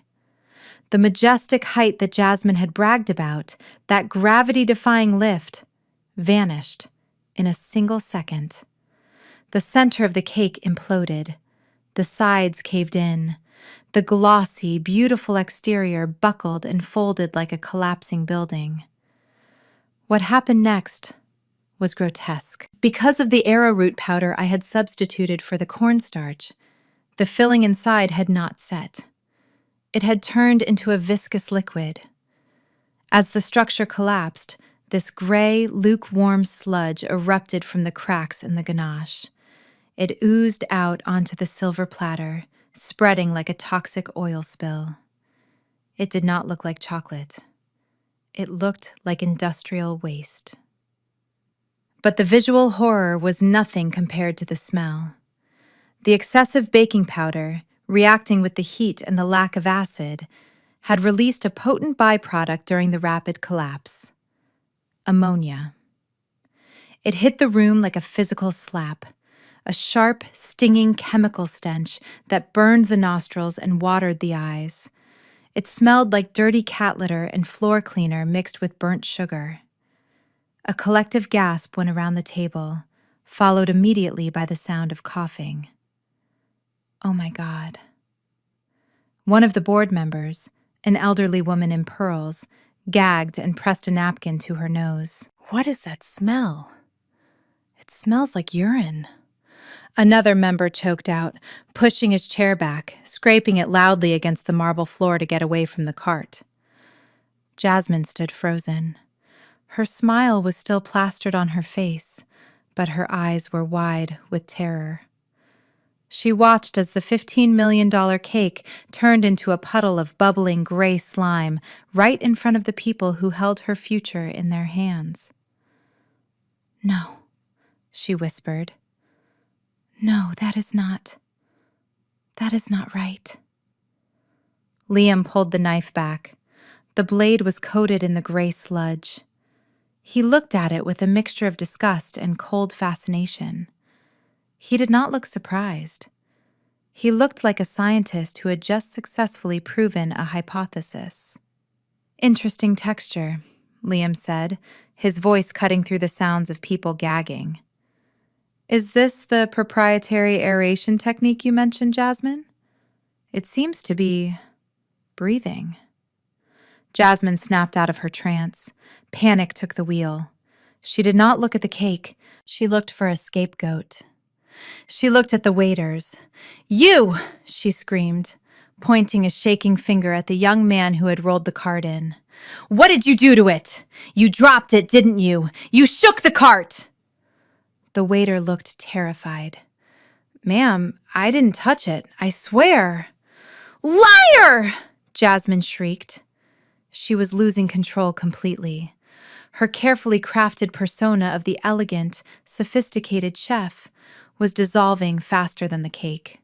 The majestic height that Jasmine had bragged about, that gravity-defying lift, vanished in a single second. The center of the cake imploded. The sides caved in. The glossy, beautiful exterior buckled and folded like a collapsing building. What happened next was grotesque. Because of the arrowroot powder I had substituted for the cornstarch, the filling inside had not set. It had turned into a viscous liquid. As the structure collapsed, this gray, lukewarm sludge erupted from the cracks in the ganache. It oozed out onto the silver platter, spreading like a toxic oil spill. It did not look like chocolate. It looked like industrial waste. But the visual horror was nothing compared to the smell. The excessive baking powder, reacting with the heat and the lack of acid, had released a potent byproduct during the rapid collapse: ammonia. It hit the room like a physical slap, a sharp, stinging chemical stench that burned the nostrils and watered the eyes. It smelled like dirty cat litter and floor cleaner mixed with burnt sugar. A collective gasp went around the table, followed immediately by the sound of coughing. Oh my God. One of the board members, an elderly woman in pearls, gagged and pressed a napkin to her nose. What is that smell? It smells like urine. Another member choked out, pushing his chair back, scraping it loudly against the marble floor to get away from the cart. Jasmine stood frozen. Her smile was still plastered on her face, but her eyes were wide with terror. She watched as the $15 million cake turned into a puddle of bubbling gray slime right in front of the people who held her future in their hands. "No," she whispered. "No, that is not right." Liam pulled the knife back. The blade was coated in the gray sludge. He looked at it with a mixture of disgust and cold fascination. He did not look surprised. He looked like a scientist who had just successfully proven a hypothesis. "Interesting texture," Liam said, his voice cutting through the sounds of people gagging. "Is this the proprietary aeration technique you mentioned, Jasmine? It seems to be breathing." Jasmine snapped out of her trance. Panic took the wheel. She did not look at the cake. She looked for a scapegoat. She looked at the waiters. "You!" she screamed, pointing a shaking finger at the young man who had rolled the cart in. "What did you do to it? You dropped it, didn't you? You shook the cart!" The waiter looked terrified. "Ma'am, I didn't touch it, I swear." "Liar!" Jasmine shrieked. She was losing control completely. Her carefully crafted persona of the elegant, sophisticated chef was dissolving faster than the cake.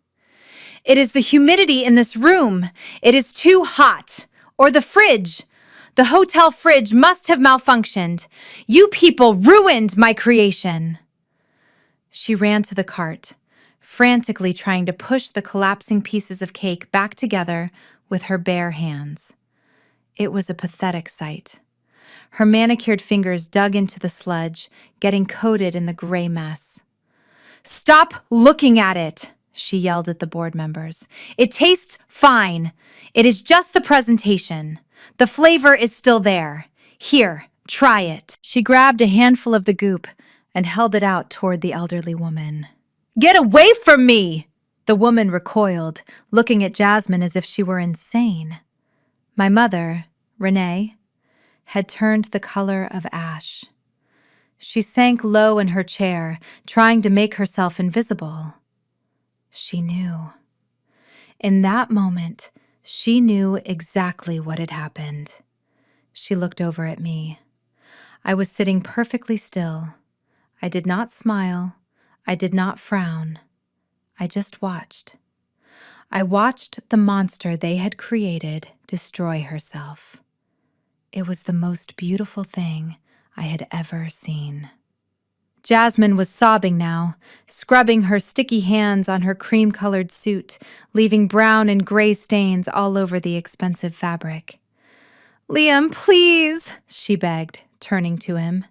"It is the humidity in this room. It is too hot. Or the fridge. The hotel fridge must have malfunctioned. You people ruined my creation." She ran to the cart, frantically trying to push the collapsing pieces of cake back together with her bare hands. It was a pathetic sight. Her manicured fingers dug into the sludge, getting coated in the gray mess. "Stop looking at it," she yelled at the board members. "It tastes fine. It is just the presentation. The flavor is still there. Here, try it." She grabbed a handful of the goop and held it out toward the elderly woman. "Get away from me!" The woman recoiled, looking at Jasmine as if she were insane. My mother, Renee, had turned the color of ash. She sank low in her chair, trying to make herself invisible. She knew. In that moment, she knew exactly what had happened. She looked over at me. I was sitting perfectly still. I did not smile. I did not frown. I just watched. I watched the monster they had created destroy herself. It was the most beautiful thing I had ever seen. Jasmine was sobbing now, scrubbing her sticky hands on her cream-colored suit, leaving brown and gray stains all over the expensive fabric. "Liam, please," she begged, turning to him.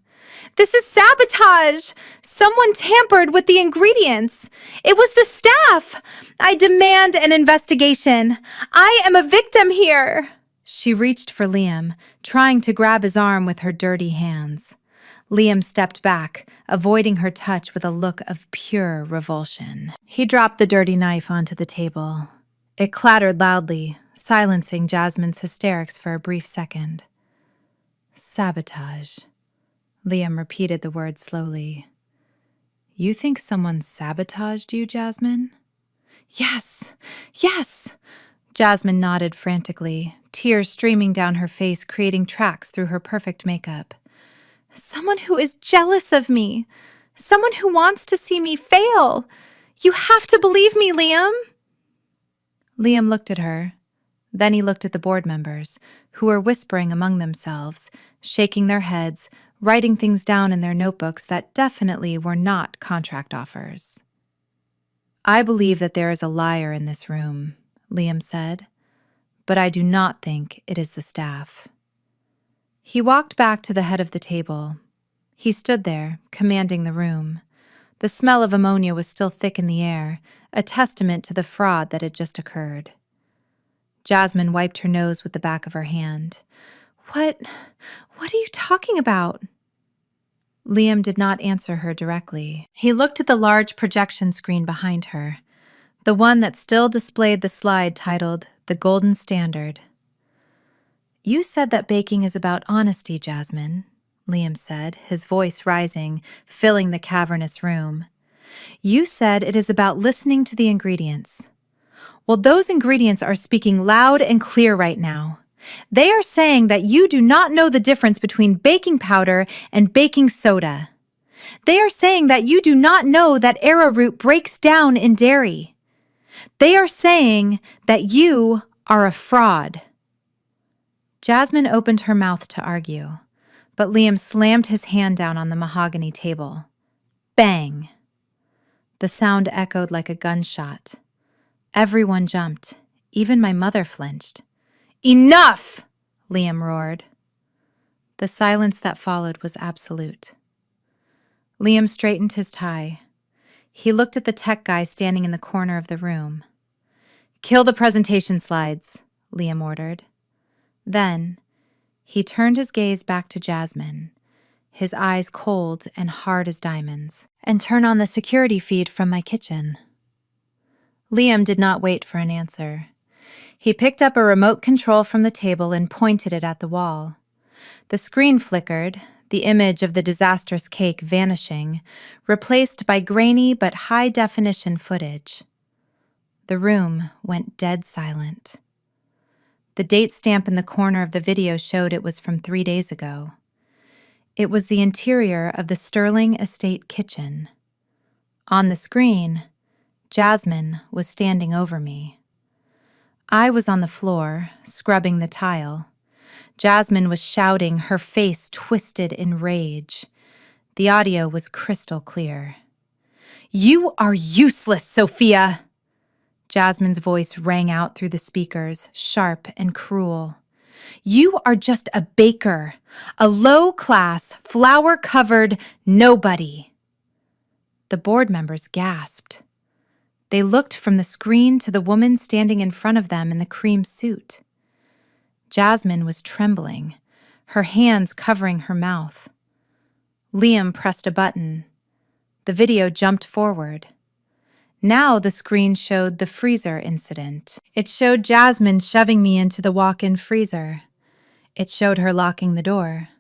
"This is sabotage! Someone tampered with the ingredients! It was the staff! I demand an investigation! I am a victim here!" She reached for Liam, trying to grab his arm with her dirty hands. Liam stepped back, avoiding her touch with a look of pure revulsion. He dropped the dirty knife onto the table. It clattered loudly, silencing Jasmine's hysterics for a brief second. "Sabotage." Liam repeated the word slowly. "You think someone sabotaged you, Jasmine?" "Yes, yes!" Jasmine nodded frantically, tears streaming down her face, creating tracks through her perfect makeup. "Someone who is jealous of me. Someone who wants to see me fail. You have to believe me, Liam." Liam looked at her. Then he looked at the board members, who were whispering among themselves, shaking their heads, writing things down in their notebooks that definitely were not contract offers. "I believe that there is a liar in this room," Liam said, "but I do not think it is the staff." He walked back to the head of the table. He stood there, commanding the room. The smell of ammonia was still thick in the air, a testament to the fraud that had just occurred. Jasmine wiped her nose with the back of her hand. What are you talking about?" Liam did not answer her directly. He looked at the large projection screen behind her, the one that still displayed the slide titled "The Golden Standard." "You said that baking is about honesty, Jasmine," Liam said, his voice rising, filling the cavernous room. "You said it is about listening to the ingredients. Well, those ingredients are speaking loud and clear right now. They are saying that you do not know the difference between baking powder and baking soda. They are saying that you do not know that arrowroot breaks down in dairy. They are saying that you are a fraud." Jasmine opened her mouth to argue, but Liam slammed his hand down on the mahogany table. Bang! The sound echoed like a gunshot. Everyone jumped. Even my mother flinched. "Enough!" Liam roared. The silence that followed was absolute. Liam straightened his tie. He looked at the tech guy standing in the corner of the room. "Kill the presentation slides," Liam ordered. Then, he turned his gaze back to Jasmine, his eyes cold and hard as diamonds. "And turn on the security feed from my kitchen." Liam did not wait for an answer. He picked up a remote control from the table and pointed it at the wall. The screen flickered, the image of the disastrous cake vanishing, replaced by grainy but high-definition footage. The room went dead silent. The date stamp in the corner of the video showed it was from 3 days ago. It was the interior of the Sterling Estate kitchen. On the screen, Jasmine was standing over me. I was on the floor, scrubbing the tile. Jasmine was shouting, her face twisted in rage. The audio was crystal clear. "You are useless, Sophia!" Jasmine's voice rang out through the speakers, sharp and cruel. "You are just a baker, a low-class, flour-covered nobody." The board members gasped. They looked from the screen to the woman standing in front of them in the cream suit. Jasmine was trembling, her hands covering her mouth. Liam pressed a button. The video jumped forward. Now the screen showed the freezer incident. It showed Jasmine shoving me into the walk-in freezer. It showed her locking the door.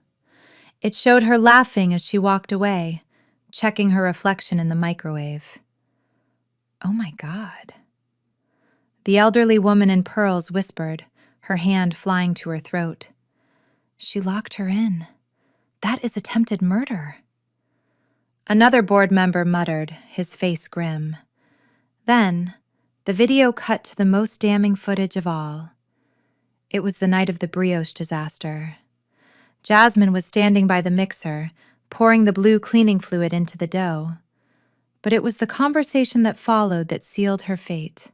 It showed her laughing as she walked away, checking her reflection in the microwave. Oh my God. The elderly woman in pearls whispered, her hand flying to her throat. She locked her in. That is attempted murder. Another board member muttered, his face grim. Then, the video cut to the most damning footage of all. It was the night of the brioche disaster. Jasmine was standing by the mixer, pouring the blue cleaning fluid into the dough. But it was the conversation that followed that sealed her fate.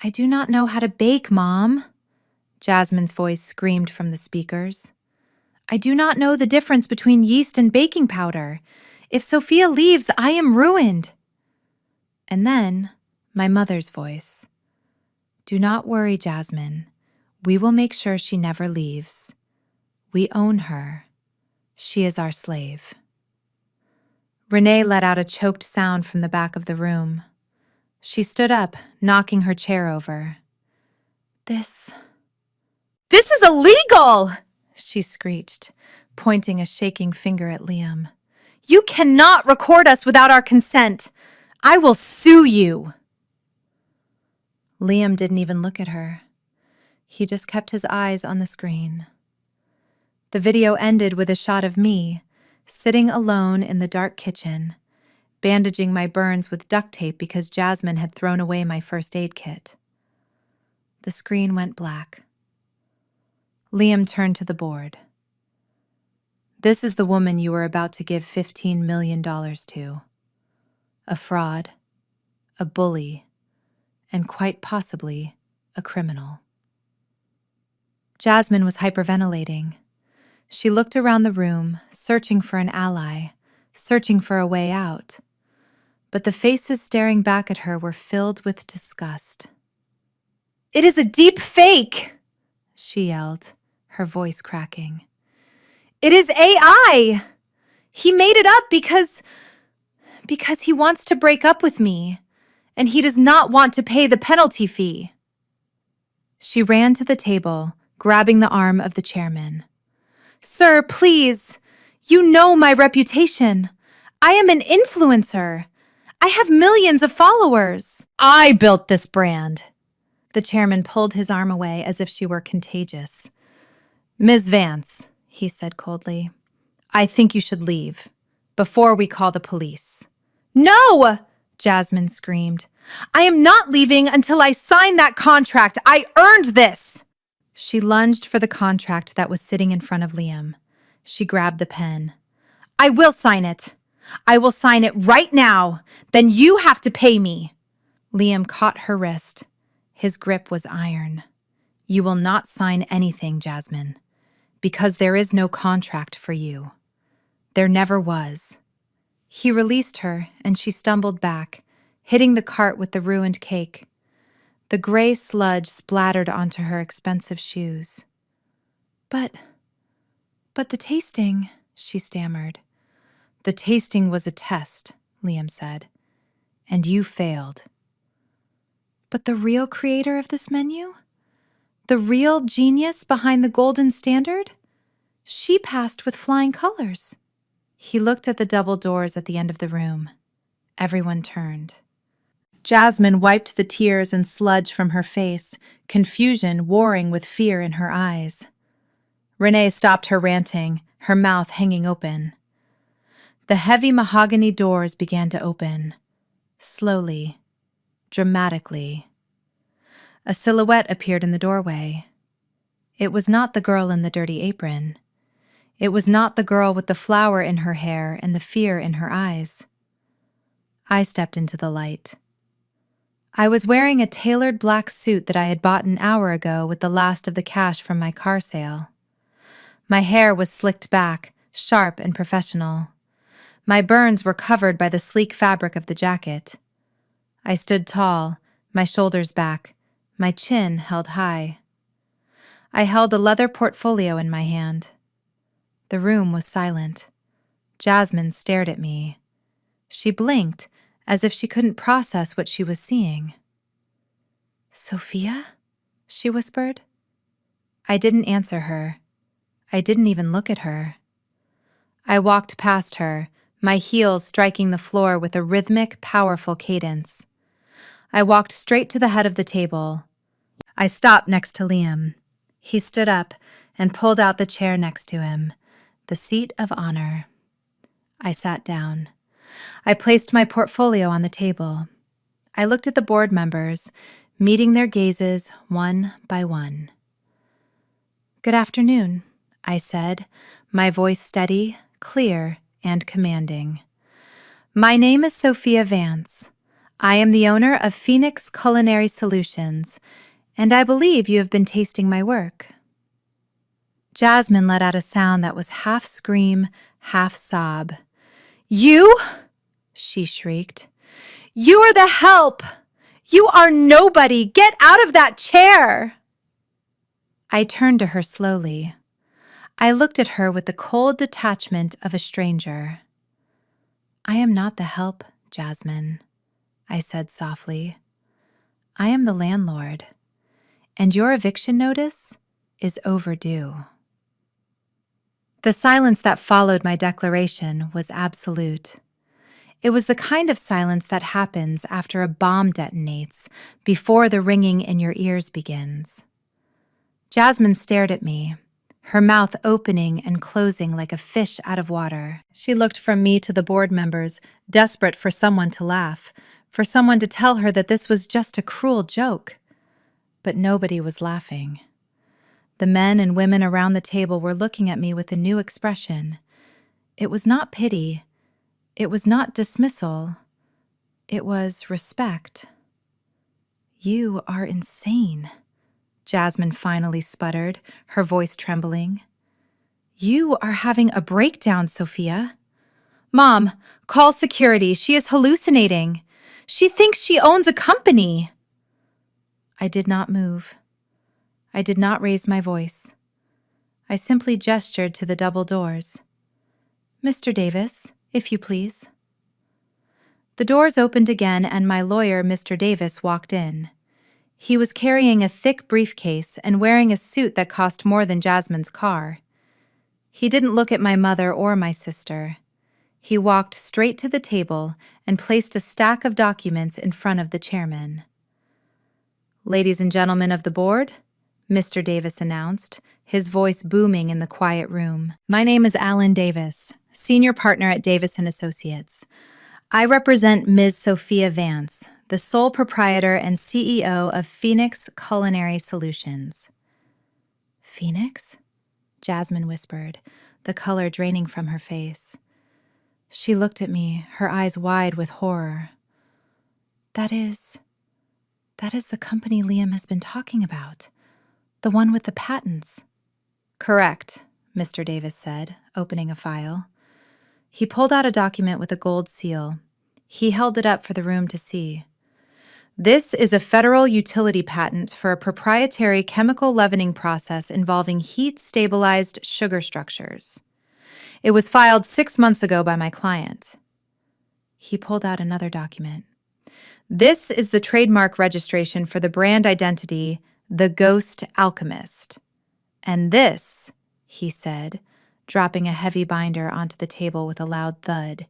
"I do not know how to bake, Mom," Jasmine's voice screamed from the speakers. "I do not know the difference between yeast and baking powder. If Sophia leaves, I am ruined." And then, my mother's voice. "Do not worry, Jasmine. We will make sure she never leaves. We own her. She is our slave." Renee let out a choked sound from the back of the room. She stood up, knocking her chair over. This is illegal!" she screeched, pointing a shaking finger at Liam. "You cannot record us without our consent. I will sue you." Liam didn't even look at her. He just kept his eyes on the screen. The video ended with a shot of me, sitting alone in the dark kitchen, bandaging my burns with duct tape because Jasmine had thrown away my first aid kit. The screen went black. Liam turned to the board. "This is the woman you were about to give $15 million to. A fraud, a bully, and quite possibly a criminal." Jasmine was hyperventilating. She looked around the room, searching for an ally, searching for a way out. But the faces staring back at her were filled with disgust. "It is a deep fake!" she yelled, her voice cracking. "It is AI! He made it up because he wants to break up with me, and he does not want to pay the penalty fee." She ran to the table, grabbing the arm of the chairman. "Sir, please! You know my reputation. I am an influencer. I have millions of followers. I built this brand." The chairman pulled his arm away as if she were contagious. "Ms. Vance," he said coldly, "I think you should leave, before we call the police." "No!" Jasmine screamed. "I am not leaving until I sign that contract. I earned this!" She lunged for the contract that was sitting in front of Liam. She grabbed the pen. "I will sign it. I will sign it right now. Then you have to pay me." Liam caught her wrist. His grip was iron. "You will not sign anything, Jasmine, because there is no contract for you. There never was." He released her, and she stumbled back, hitting the cart with the ruined cake. The gray sludge splattered onto her expensive shoes. But the tasting," she stammered. "The tasting was a test," Liam said, "and you failed." "But the real creator of this menu? The real genius behind the golden standard? She passed with flying colors." He looked at the double doors at the end of the room. Everyone turned. Jasmine wiped the tears and sludge from her face, confusion warring with fear in her eyes. Renee stopped her ranting, her mouth hanging open. The heavy mahogany doors began to open, slowly, dramatically. A silhouette appeared in the doorway. It was not the girl in the dirty apron. It was not the girl with the flower in her hair and the fear in her eyes. I stepped into the light. I was wearing a tailored black suit that I had bought an hour ago with the last of the cash from my car sale. My hair was slicked back, sharp and professional. My burns were covered by the sleek fabric of the jacket. I stood tall, my shoulders back, my chin held high. I held a leather portfolio in my hand. The room was silent. Jasmine stared at me. She blinked, as if she couldn't process what she was seeing. "Sophia?" she whispered. I didn't answer her. I didn't even look at her. I walked past her, my heels striking the floor with a rhythmic, powerful cadence. I walked straight to the head of the table. I stopped next to Liam. He stood up and pulled out the chair next to him, the seat of honor. I sat down. I placed my portfolio on the table. I looked at the board members, meeting their gazes one by one. "Good afternoon," I said, my voice steady, clear, and commanding. "My name is Sophia Vance. I am the owner of Phoenix Culinary Solutions, and I believe you have been tasting my work." Jasmine let out a sound that was half scream, half sob. "You?" she shrieked. "You are the help! You are nobody! Get out of that chair!" I turned to her slowly. I looked at her with the cold detachment of a stranger. "I am not the help, Jasmine," I said softly. "I am the landlord, and your eviction notice is overdue." The silence that followed my declaration was absolute. It was the kind of silence that happens after a bomb detonates, before the ringing in your ears begins. Jasmine stared at me, her mouth opening and closing like a fish out of water. She looked from me to the board members, desperate for someone to laugh, for someone to tell her that this was just a cruel joke. But nobody was laughing. The men and women around the table were looking at me with a new expression. It was not pity. It was not dismissal. It was respect. "You are insane," Jasmine finally sputtered, her voice trembling. "You are having a breakdown, Sophia." "Mom, call security. She is hallucinating. She thinks she owns a company." I did not move. I did not raise my voice. I simply gestured to the double doors. "Mr. Davis, if you please." The doors opened again, and my lawyer, Mr. Davis, walked in. He was carrying a thick briefcase and wearing a suit that cost more than Jasmine's car. He didn't look at my mother or my sister. He walked straight to the table and placed a stack of documents in front of the chairman. "Ladies and gentlemen of the board," Mr. Davis announced, his voice booming in the quiet room. "My name is Alan Davis, senior partner at Davis & Associates. I represent Ms. Sophia Vance, the sole proprietor and CEO of Phoenix Culinary Solutions." "Phoenix?" Jasmine whispered, the color draining from her face. She looked at me, her eyes wide with horror. That is the company Liam has been talking about. The one with the patents." "Correct," Mr. Davis said, opening a file. He pulled out a document with a gold seal. He held it up for the room to see. "This is a federal utility patent for a proprietary chemical leavening process involving heat-stabilized sugar structures. It was filed 6 months ago by my client." He pulled out another document. "This is the trademark registration for the brand identity, The Ghost Alchemist. And this," he said, dropping a heavy binder onto the table with a loud thud,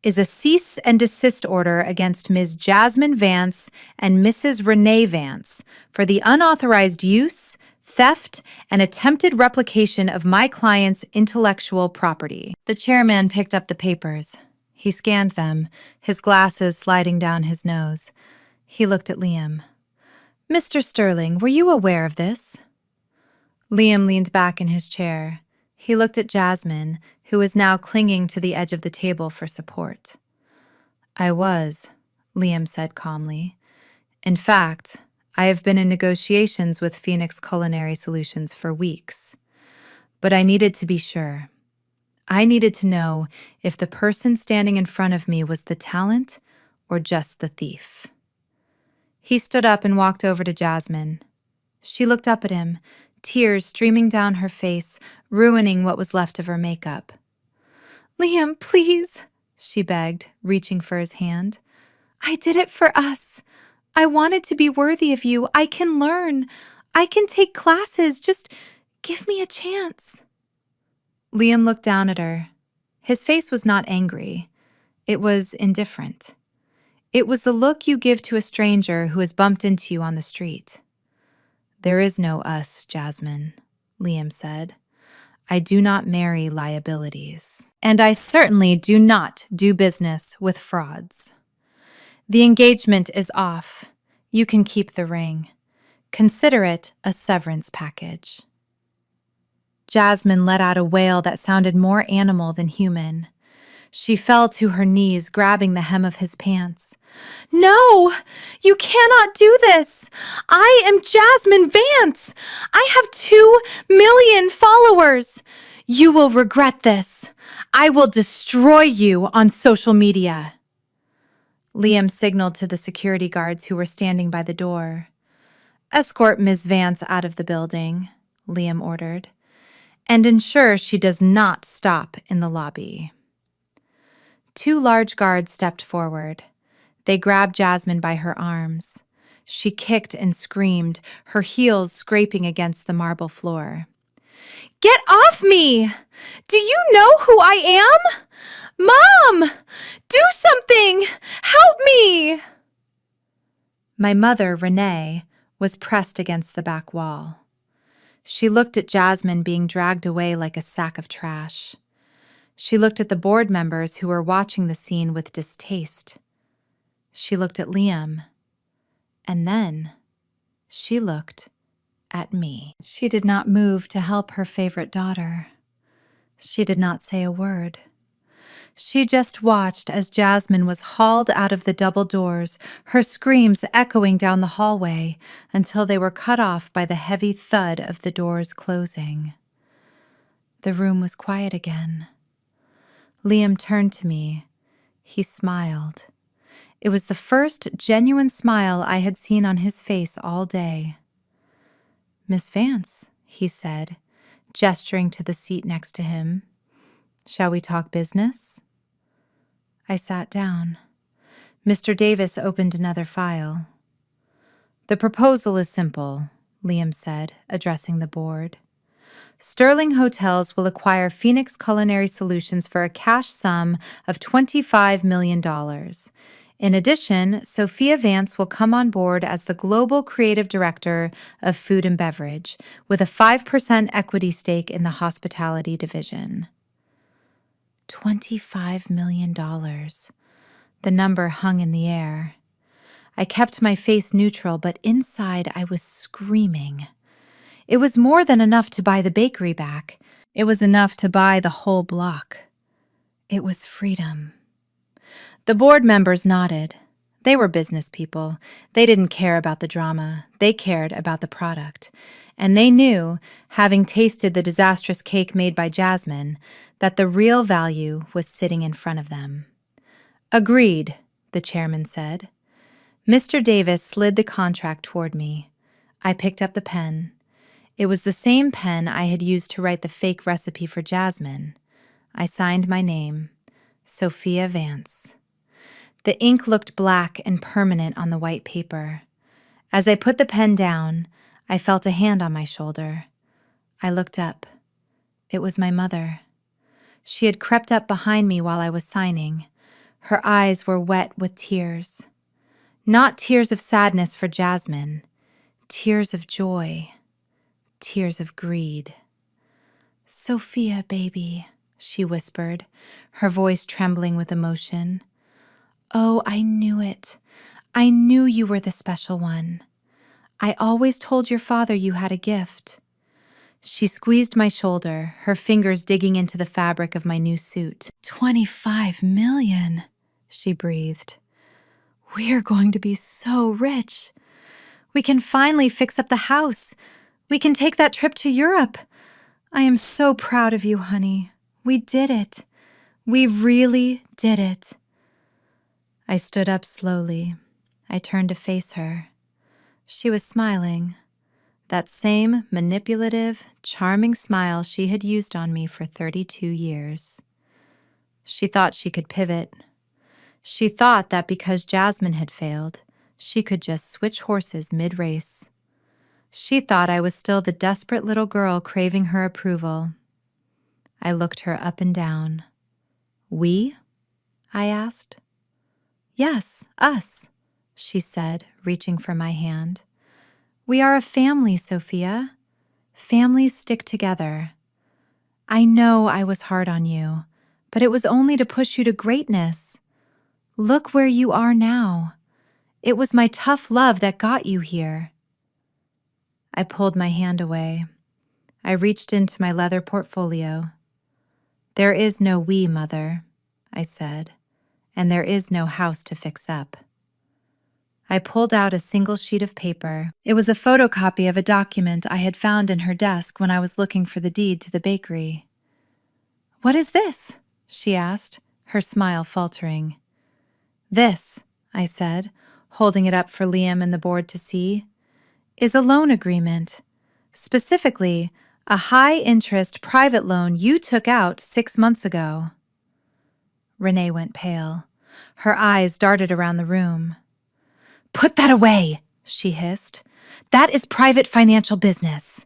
"is a cease and desist order against Ms. Jasmine Vance and Mrs. Renee Vance for the unauthorized use, theft, and attempted replication of my client's intellectual property." The chairman picked up the papers. He scanned them, his glasses sliding down his nose. He looked at Liam. "Mr. Sterling, were you aware of this?" Liam leaned back in his chair. He looked at Jasmine, who was now clinging to the edge of the table for support. "I was," Liam said calmly. "In fact, I have been in negotiations with Phoenix Culinary Solutions for weeks. But I needed to be sure. I needed to know if the person standing in front of me was the talent or just the thief." He stood up and walked over to Jasmine. She looked up at him, tears streaming down her face, ruining what was left of her makeup. "Liam, please," she begged, reaching for his hand. "I did it for us. I wanted to be worthy of you. I can learn. I can take classes. Just give me a chance." Liam looked down at her. His face was not angry. It was indifferent. It was the look you give to a stranger who has bumped into you on the street. "There is no us, Jasmine," Liam said. "I do not marry liabilities. And I certainly do not do business with frauds. The engagement is off. You can keep the ring. Consider it a severance package." Jasmine let out a wail that sounded more animal than human. She fell to her knees, grabbing the hem of his pants. No! You cannot do this! I am Jasmine Vance! I have 2 million followers! You will regret this. I will destroy you on social media. Liam signaled to the security guards who were standing by the door. Escort Ms. Vance out of the building, Liam ordered, and ensure she does not stop in the lobby. 2 large guards stepped forward. They grabbed Jasmine by her arms. She kicked and screamed, her heels scraping against the marble floor. Get off me! Do you know who I am? Mom! Do something! Help me! My mother, Renee, was pressed against the back wall. She looked at Jasmine being dragged away like a sack of trash. She looked at the board members who were watching the scene with distaste. She looked at Liam. And then she looked at me. She did not move to help her favorite daughter. She did not say a word. She just watched as Jasmine was hauled out of the double doors, her screams echoing down the hallway until they were cut off by the heavy thud of the doors closing. The room was quiet again. Liam turned to me. He smiled. It was the first genuine smile I had seen on his face all day. Miss Vance, he said, gesturing to the seat next to him. Shall we talk business? I sat down. Mr. Davis opened another file. The proposal is simple, Liam said, addressing the board. Sterling Hotels will acquire Phoenix Culinary Solutions for a cash sum of $25 million. In addition, Sophia Vance will come on board as the Global Creative Director of Food and Beverage, with a 5% equity stake in the hospitality division. $25 million. The number hung in the air. I kept my face neutral, but inside I was screaming. It was more than enough to buy the bakery back. It was enough to buy the whole block. It was freedom. The board members nodded. They were business people. They didn't care about the drama. They cared about the product. And they knew, having tasted the disastrous cake made by Jasmine, that the real value was sitting in front of them. Agreed, the chairman said. Mr. Davis slid the contract toward me. I picked up the pen. It was the same pen I had used to write the fake recipe for Jasmine. I signed my name, Sophia Vance. The ink looked black and permanent on the white paper. As I put the pen down, I felt a hand on my shoulder. I looked up. It was my mother. She had crept up behind me while I was signing. Her eyes were wet with tears. Not tears of sadness for Jasmine, tears of joy. Tears of greed. Sophia, baby, she whispered, her voice trembling with emotion. Oh, I knew it. I knew you were the special one. I always told your father you had a gift. She squeezed my shoulder, her fingers digging into the fabric of my new suit. 25 million, she breathed. We're going to be so rich. We can finally fix up the house. We can take that trip to Europe. I am so proud of you, honey. We did it. We really did it. I stood up slowly. I turned to face her. She was smiling. That same manipulative, charming smile she had used on me for 32 years. She thought she could pivot. She thought that because Jasmine had failed, she could just switch horses mid-race. She thought I was still the desperate little girl craving her approval. I looked her up and down. We? I asked. Yes, us, she said, reaching for my hand. We are a family, Sophia. Families stick together. I know I was hard on you, but it was only to push you to greatness. Look where you are now. It was my tough love that got you here. I pulled my hand away. I reached into my leather portfolio. "There is no we, Mother," I said, "and there is no house to fix up." I pulled out a single sheet of paper. It was a photocopy of a document I had found in her desk when I was looking for the deed to the bakery. "What is this?" she asked, her smile faltering. "This," I said, holding it up for Liam and the board to see, "is a loan agreement. Specifically, a high-interest private loan you took out 6 months ago." Renee went pale. Her eyes darted around the room. "Put that away," she hissed. "That is private financial business."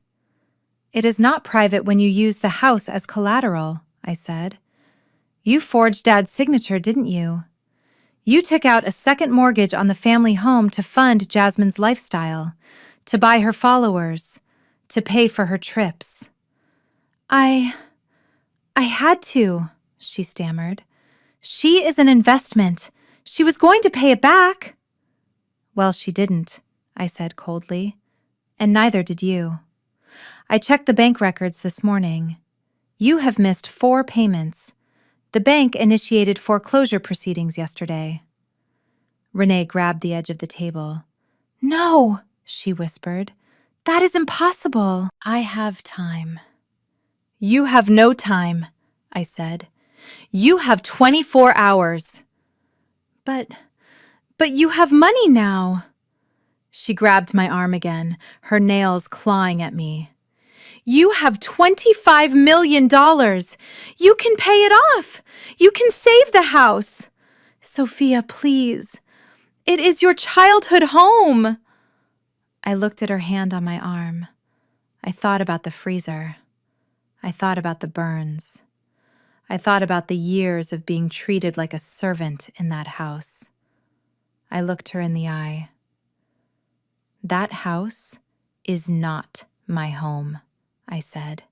"It is not private when you use the house as collateral," I said. "You forged Dad's signature, didn't you? You took out a second mortgage on the family home to fund Jasmine's lifestyle, to buy her followers, to pay for her trips." I had to," she stammered. "She is an investment. She was going to pay it back." "Well, she didn't," I said coldly, "and neither did you. I checked the bank records this morning. You have missed 4 payments. The bank initiated foreclosure proceedings yesterday." Renee grabbed the edge of the table. "No," she whispered. "That is impossible. I have time." "You have no time," I said. "You have 24 hours. But you have money now." She grabbed my arm again, her nails clawing at me. "You have $25 million. You can pay it off. You can save the house. Sophia, please. It is your childhood home." I looked at her hand on my arm. I thought about the freezer. I thought about the burns. I thought about the years of being treated like a servant in that house. I looked her in the eye. "That house is not my home," I said.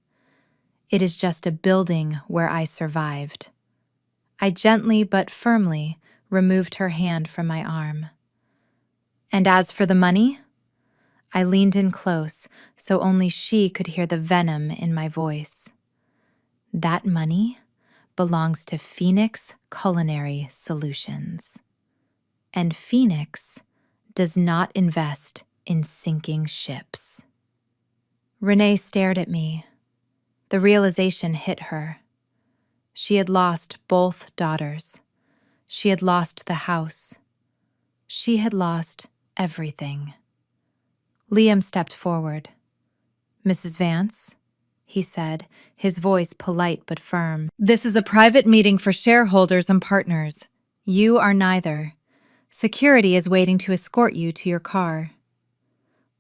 "It is just a building where I survived." I gently but firmly removed her hand from my arm. "And as for the money?" I leaned in close so only she could hear the venom in my voice. "That money belongs to Phoenix Culinary Solutions. And Phoenix does not invest in sinking ships." Renee stared at me. The realization hit her. She had lost both daughters. She had lost the house. She had lost everything. Liam stepped forward. "Mrs. Vance," he said, his voice polite but firm, "this is a private meeting for shareholders and partners. You are neither. Security is waiting to escort you to your car."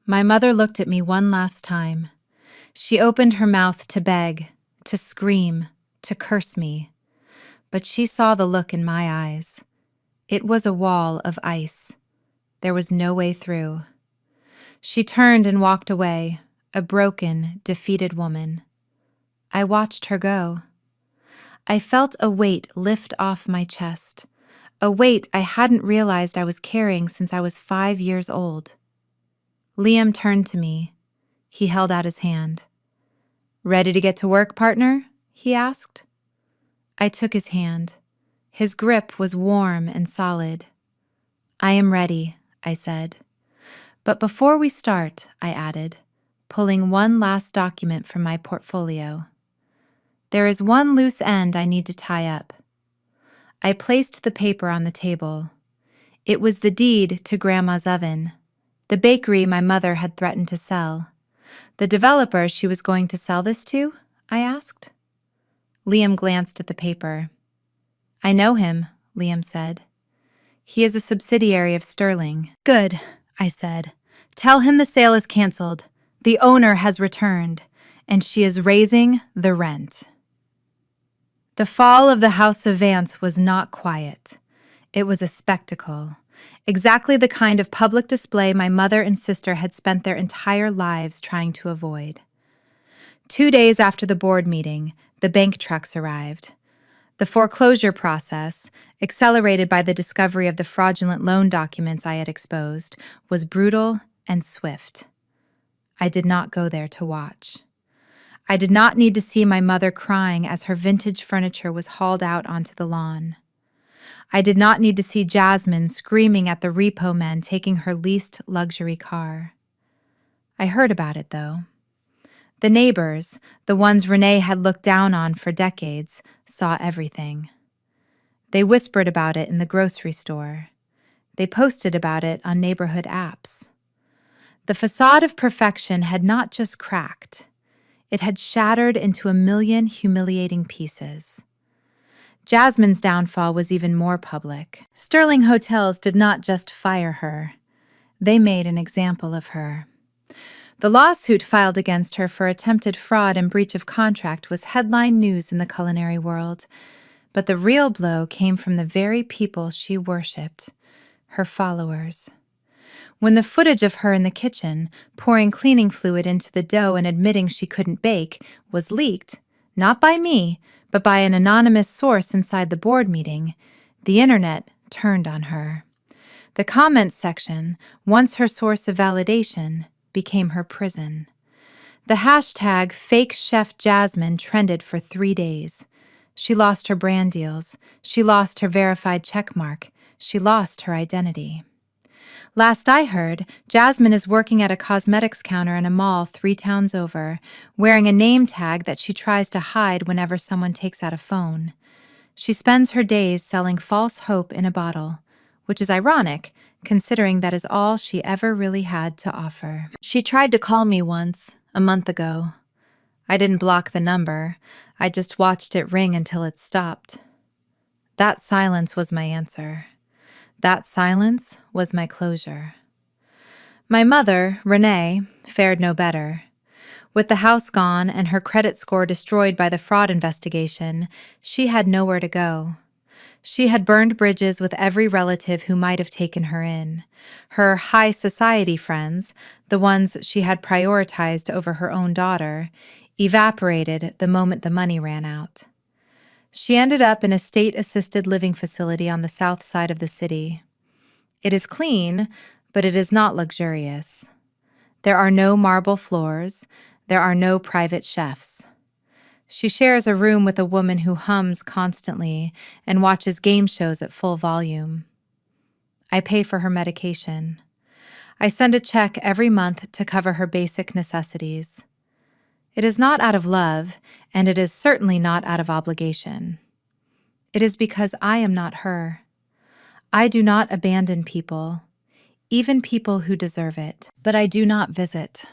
My mother looked at me one last time. She opened her mouth to beg, to scream, to curse me. But she saw the look in my eyes. It was a wall of ice. There was no way through. She turned and walked away, a broken, defeated woman. I watched her go. I felt a weight lift off my chest, a weight I hadn't realized I was carrying since I was 5 years old. Liam turned to me. He held out his hand. "Ready to get to work, partner?" he asked. I took his hand. His grip was warm and solid. "I am ready," I said. "But before we start," I added, pulling one last document from my portfolio, "there is one loose end I need to tie up." I placed the paper on the table. It was the deed to Grandma's oven, the bakery my mother had threatened to sell. "The developer she was going to sell this to?" I asked. Liam glanced at the paper. "I know him," Liam said. "He is a subsidiary of Sterling." "Good," I said. "Tell him the sale is canceled. The owner has returned, and she is raising the rent." The fall of the House of Vance was not quiet. It was a spectacle, exactly the kind of public display my mother and sister had spent their entire lives trying to avoid. 2 days after the board meeting, the bank trucks arrived. The foreclosure process, accelerated by the discovery of the fraudulent loan documents I had exposed, was brutal and swift. I did not go there to watch. I did not need to see my mother crying as her vintage furniture was hauled out onto the lawn. I did not need to see Jasmine screaming at the repo men taking her leased luxury car. I heard about it, though. The neighbors, the ones Renee had looked down on for decades, saw everything. They whispered about it in the grocery store. They posted about it on neighborhood apps. The facade of perfection had not just cracked. It had shattered into a million humiliating pieces. Jasmine's downfall was even more public. Sterling Hotels did not just fire her. They made an example of her. The lawsuit filed against her for attempted fraud and breach of contract was headline news in the culinary world. But the real blow came from the very people she worshipped, her followers. When the footage of her in the kitchen, pouring cleaning fluid into the dough and admitting she couldn't bake, was leaked, not by me, but by an anonymous source inside the board meeting, the internet turned on her. The comments section, once her source of validation, became her prison. The hashtag #FakeChefJasmine trended for 3 days. She lost her brand deals. She lost her verified checkmark. She lost her identity. Last I heard, Jasmine is working at a cosmetics counter in a mall 3 towns over, wearing a name tag that she tries to hide whenever someone takes out a phone. She spends her days selling false hope in a bottle, which is ironic, considering that is all she ever really had to offer. She tried to call me once, a month ago. I didn't block the number. I just watched it ring until it stopped. That silence was my answer. That silence was my closure. My mother, Renee, fared no better. With the house gone and her credit score destroyed by the fraud investigation, she had nowhere to go. She had burned bridges with every relative who might have taken her in. Her high society friends, the ones she had prioritized over her own daughter, evaporated the moment the money ran out. She ended up in a state-assisted living facility on the south side of the city. It is clean, but it is not luxurious. There are no marble floors. There are no private chefs. She shares a room with a woman who hums constantly and watches game shows at full volume. I pay for her medication. I send a check every month to cover her basic necessities. It is not out of love, and it is certainly not out of obligation. It is because I am not her. I do not abandon people, even people who deserve it. But I do not visit.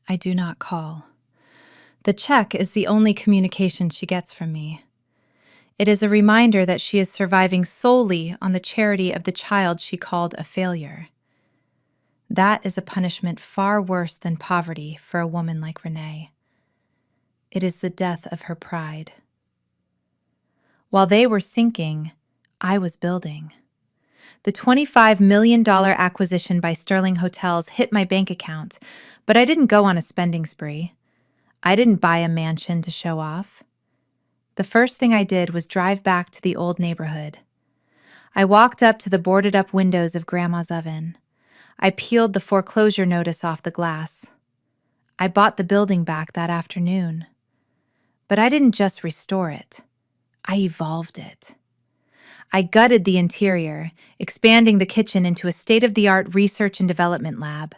I do not call. The check is the only communication she gets from me. It is a reminder that she is surviving solely on the charity of the child she called a failure. That is a punishment far worse than poverty for a woman like Renee. It is the death of her pride. While they were sinking, I was building. The $25 million acquisition by Sterling Hotels hit my bank account, but I didn't go on a spending spree. I didn't buy a mansion to show off. The first thing I did was drive back to the old neighborhood. I walked up to the boarded-up windows of Grandma's oven. I peeled the foreclosure notice off the glass. I bought the building back that afternoon. But I didn't just restore it. I evolved it. I gutted the interior, expanding the kitchen into a state-of-the-art research and development lab.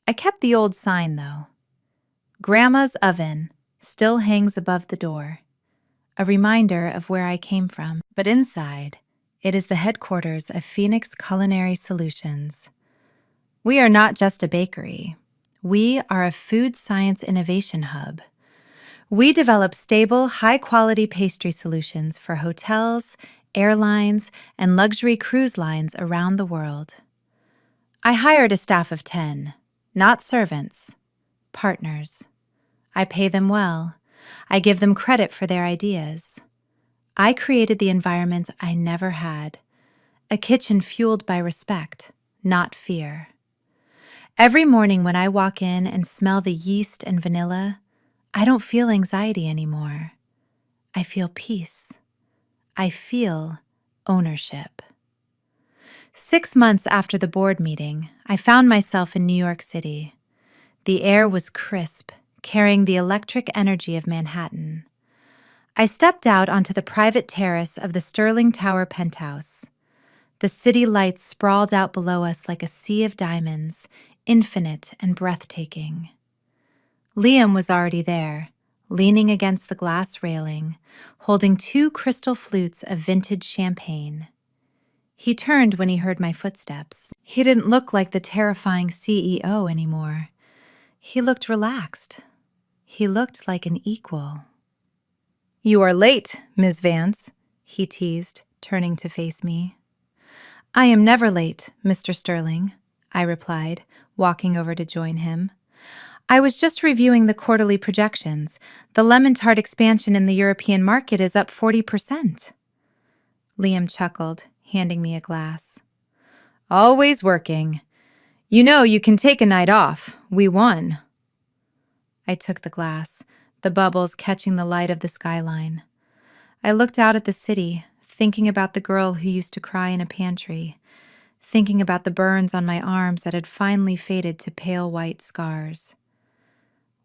I kept the old sign, though. Grandma's oven still hangs above the door, a reminder of where I came from. But inside, it is the headquarters of Phoenix Culinary Solutions. We are not just a bakery. We are a food science innovation hub. We develop stable, high-quality pastry solutions for hotels, airlines, and luxury cruise lines around the world. I hired a staff of 10, not servants, partners. I pay them well. I give them credit for their ideas. I created the environment I never had, a kitchen fueled by respect, not fear. Every morning when I walk in and smell the yeast and vanilla, I don't feel anxiety anymore. I feel peace. I feel ownership. 6 months after the board meeting, I found myself in New York City. The air was crisp, carrying the electric energy of Manhattan. I stepped out onto the private terrace of the Sterling Tower penthouse. The city lights sprawled out below us like a sea of diamonds, infinite and breathtaking. Liam was already there, leaning against the glass railing, holding 2 crystal flutes of vintage champagne. He turned when he heard my footsteps. He didn't look like the terrifying CEO anymore. He looked relaxed. He looked like an equal. "You are late, Ms. Vance," he teased, turning to face me. "I am never late, Mr. Sterling," I replied, walking over to join him. "I was just reviewing the quarterly projections. The lemon tart expansion in the European market is up 40%. Liam chuckled, handing me a glass. "Always working. You know you can take a night off. We won." I took the glass, the bubbles catching the light of the skyline. I looked out at the city, thinking about the girl who used to cry in a pantry, thinking about the burns on my arms that had finally faded to pale white scars.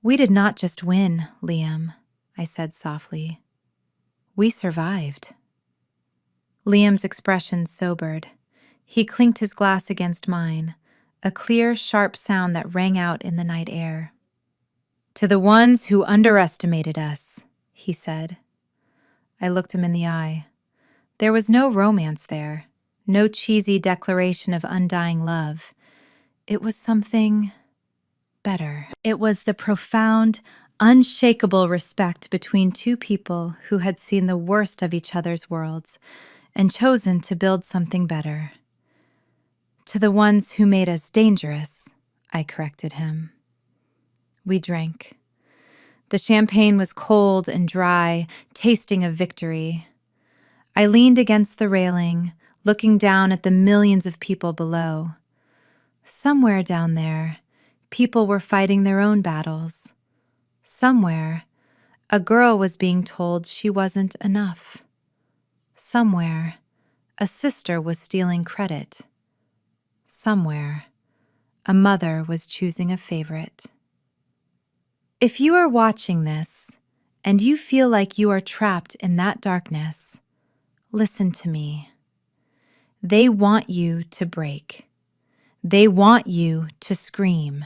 "We did not just win, Liam," I said softly. "We survived." Liam's expression sobered. He clinked his glass against mine, a clear, sharp sound that rang out in the night air. "To the ones who underestimated us," he said. I looked him in the eye. There was no romance there, no cheesy declaration of undying love. It was something better. It was the profound, unshakable respect between 2 people who had seen the worst of each other's worlds and chosen to build something better. "To the ones who made us dangerous," I corrected him. We drank. The champagne was cold and dry, tasting of victory. I leaned against the railing, looking down at the millions of people below. Somewhere down there, people were fighting their own battles. Somewhere, a girl was being told she wasn't enough. Somewhere, a sister was stealing credit. Somewhere, a mother was choosing a favorite. If you are watching this, and you feel like you are trapped in that darkness, listen to me. They want you to break. They want you to scream.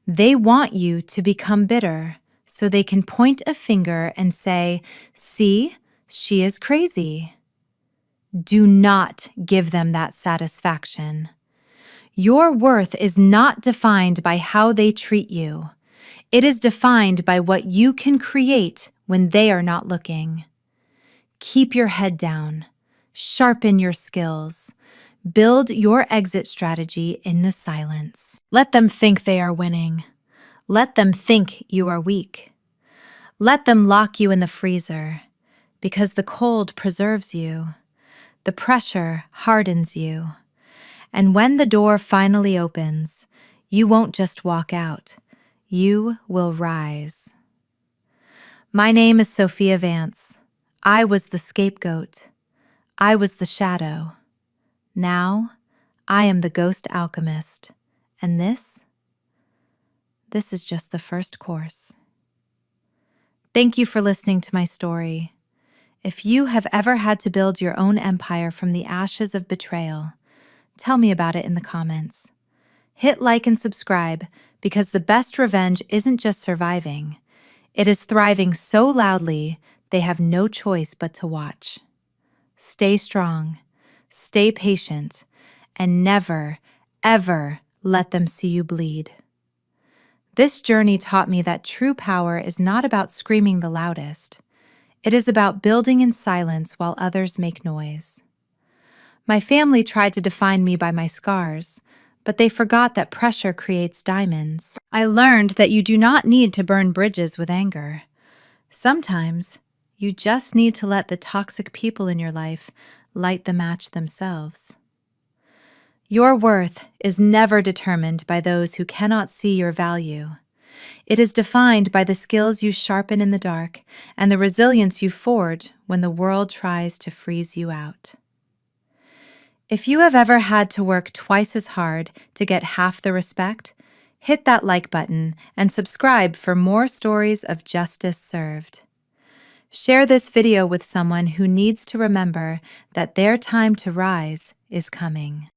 They want you to become bitter so they can point a finger and say, "See, she is crazy." Do not give them that satisfaction. Your worth is not defined by how they treat you. It is defined by what you can create when they are not looking. Keep your head down. Sharpen your skills. Build your exit strategy in the silence. Let them think they are winning. Let them think you are weak. Let them lock you in the freezer, because the cold preserves you. The pressure hardens you. And when the door finally opens, you won't just walk out. You will rise. My name is Sophia Vance. I was the scapegoat. I was the shadow. Now, I am the ghost alchemist. And this is just the first course. Thank you for listening to my story. If you have ever had to build your own empire from the ashes of betrayal, tell me about it in the comments. Hit like and subscribe, because the best revenge isn't just surviving. It is thriving so loudly they have no choice but to watch. Stay strong, stay patient, and never, ever let them see you bleed. This journey taught me that true power is not about screaming the loudest. It is about building in silence while others make noise. My family tried to define me by my scars, but they forgot that pressure creates diamonds. I learned that you do not need to burn bridges with anger. Sometimes, you just need to let the toxic people in your life light the match themselves. Your worth is never determined by those who cannot see your value. It is defined by the skills you sharpen in the dark and the resilience you forge when the world tries to freeze you out. If you have ever had to work twice as hard to get half the respect, hit that like button and subscribe for more stories of justice served. Share this video with someone who needs to remember that their time to rise is coming.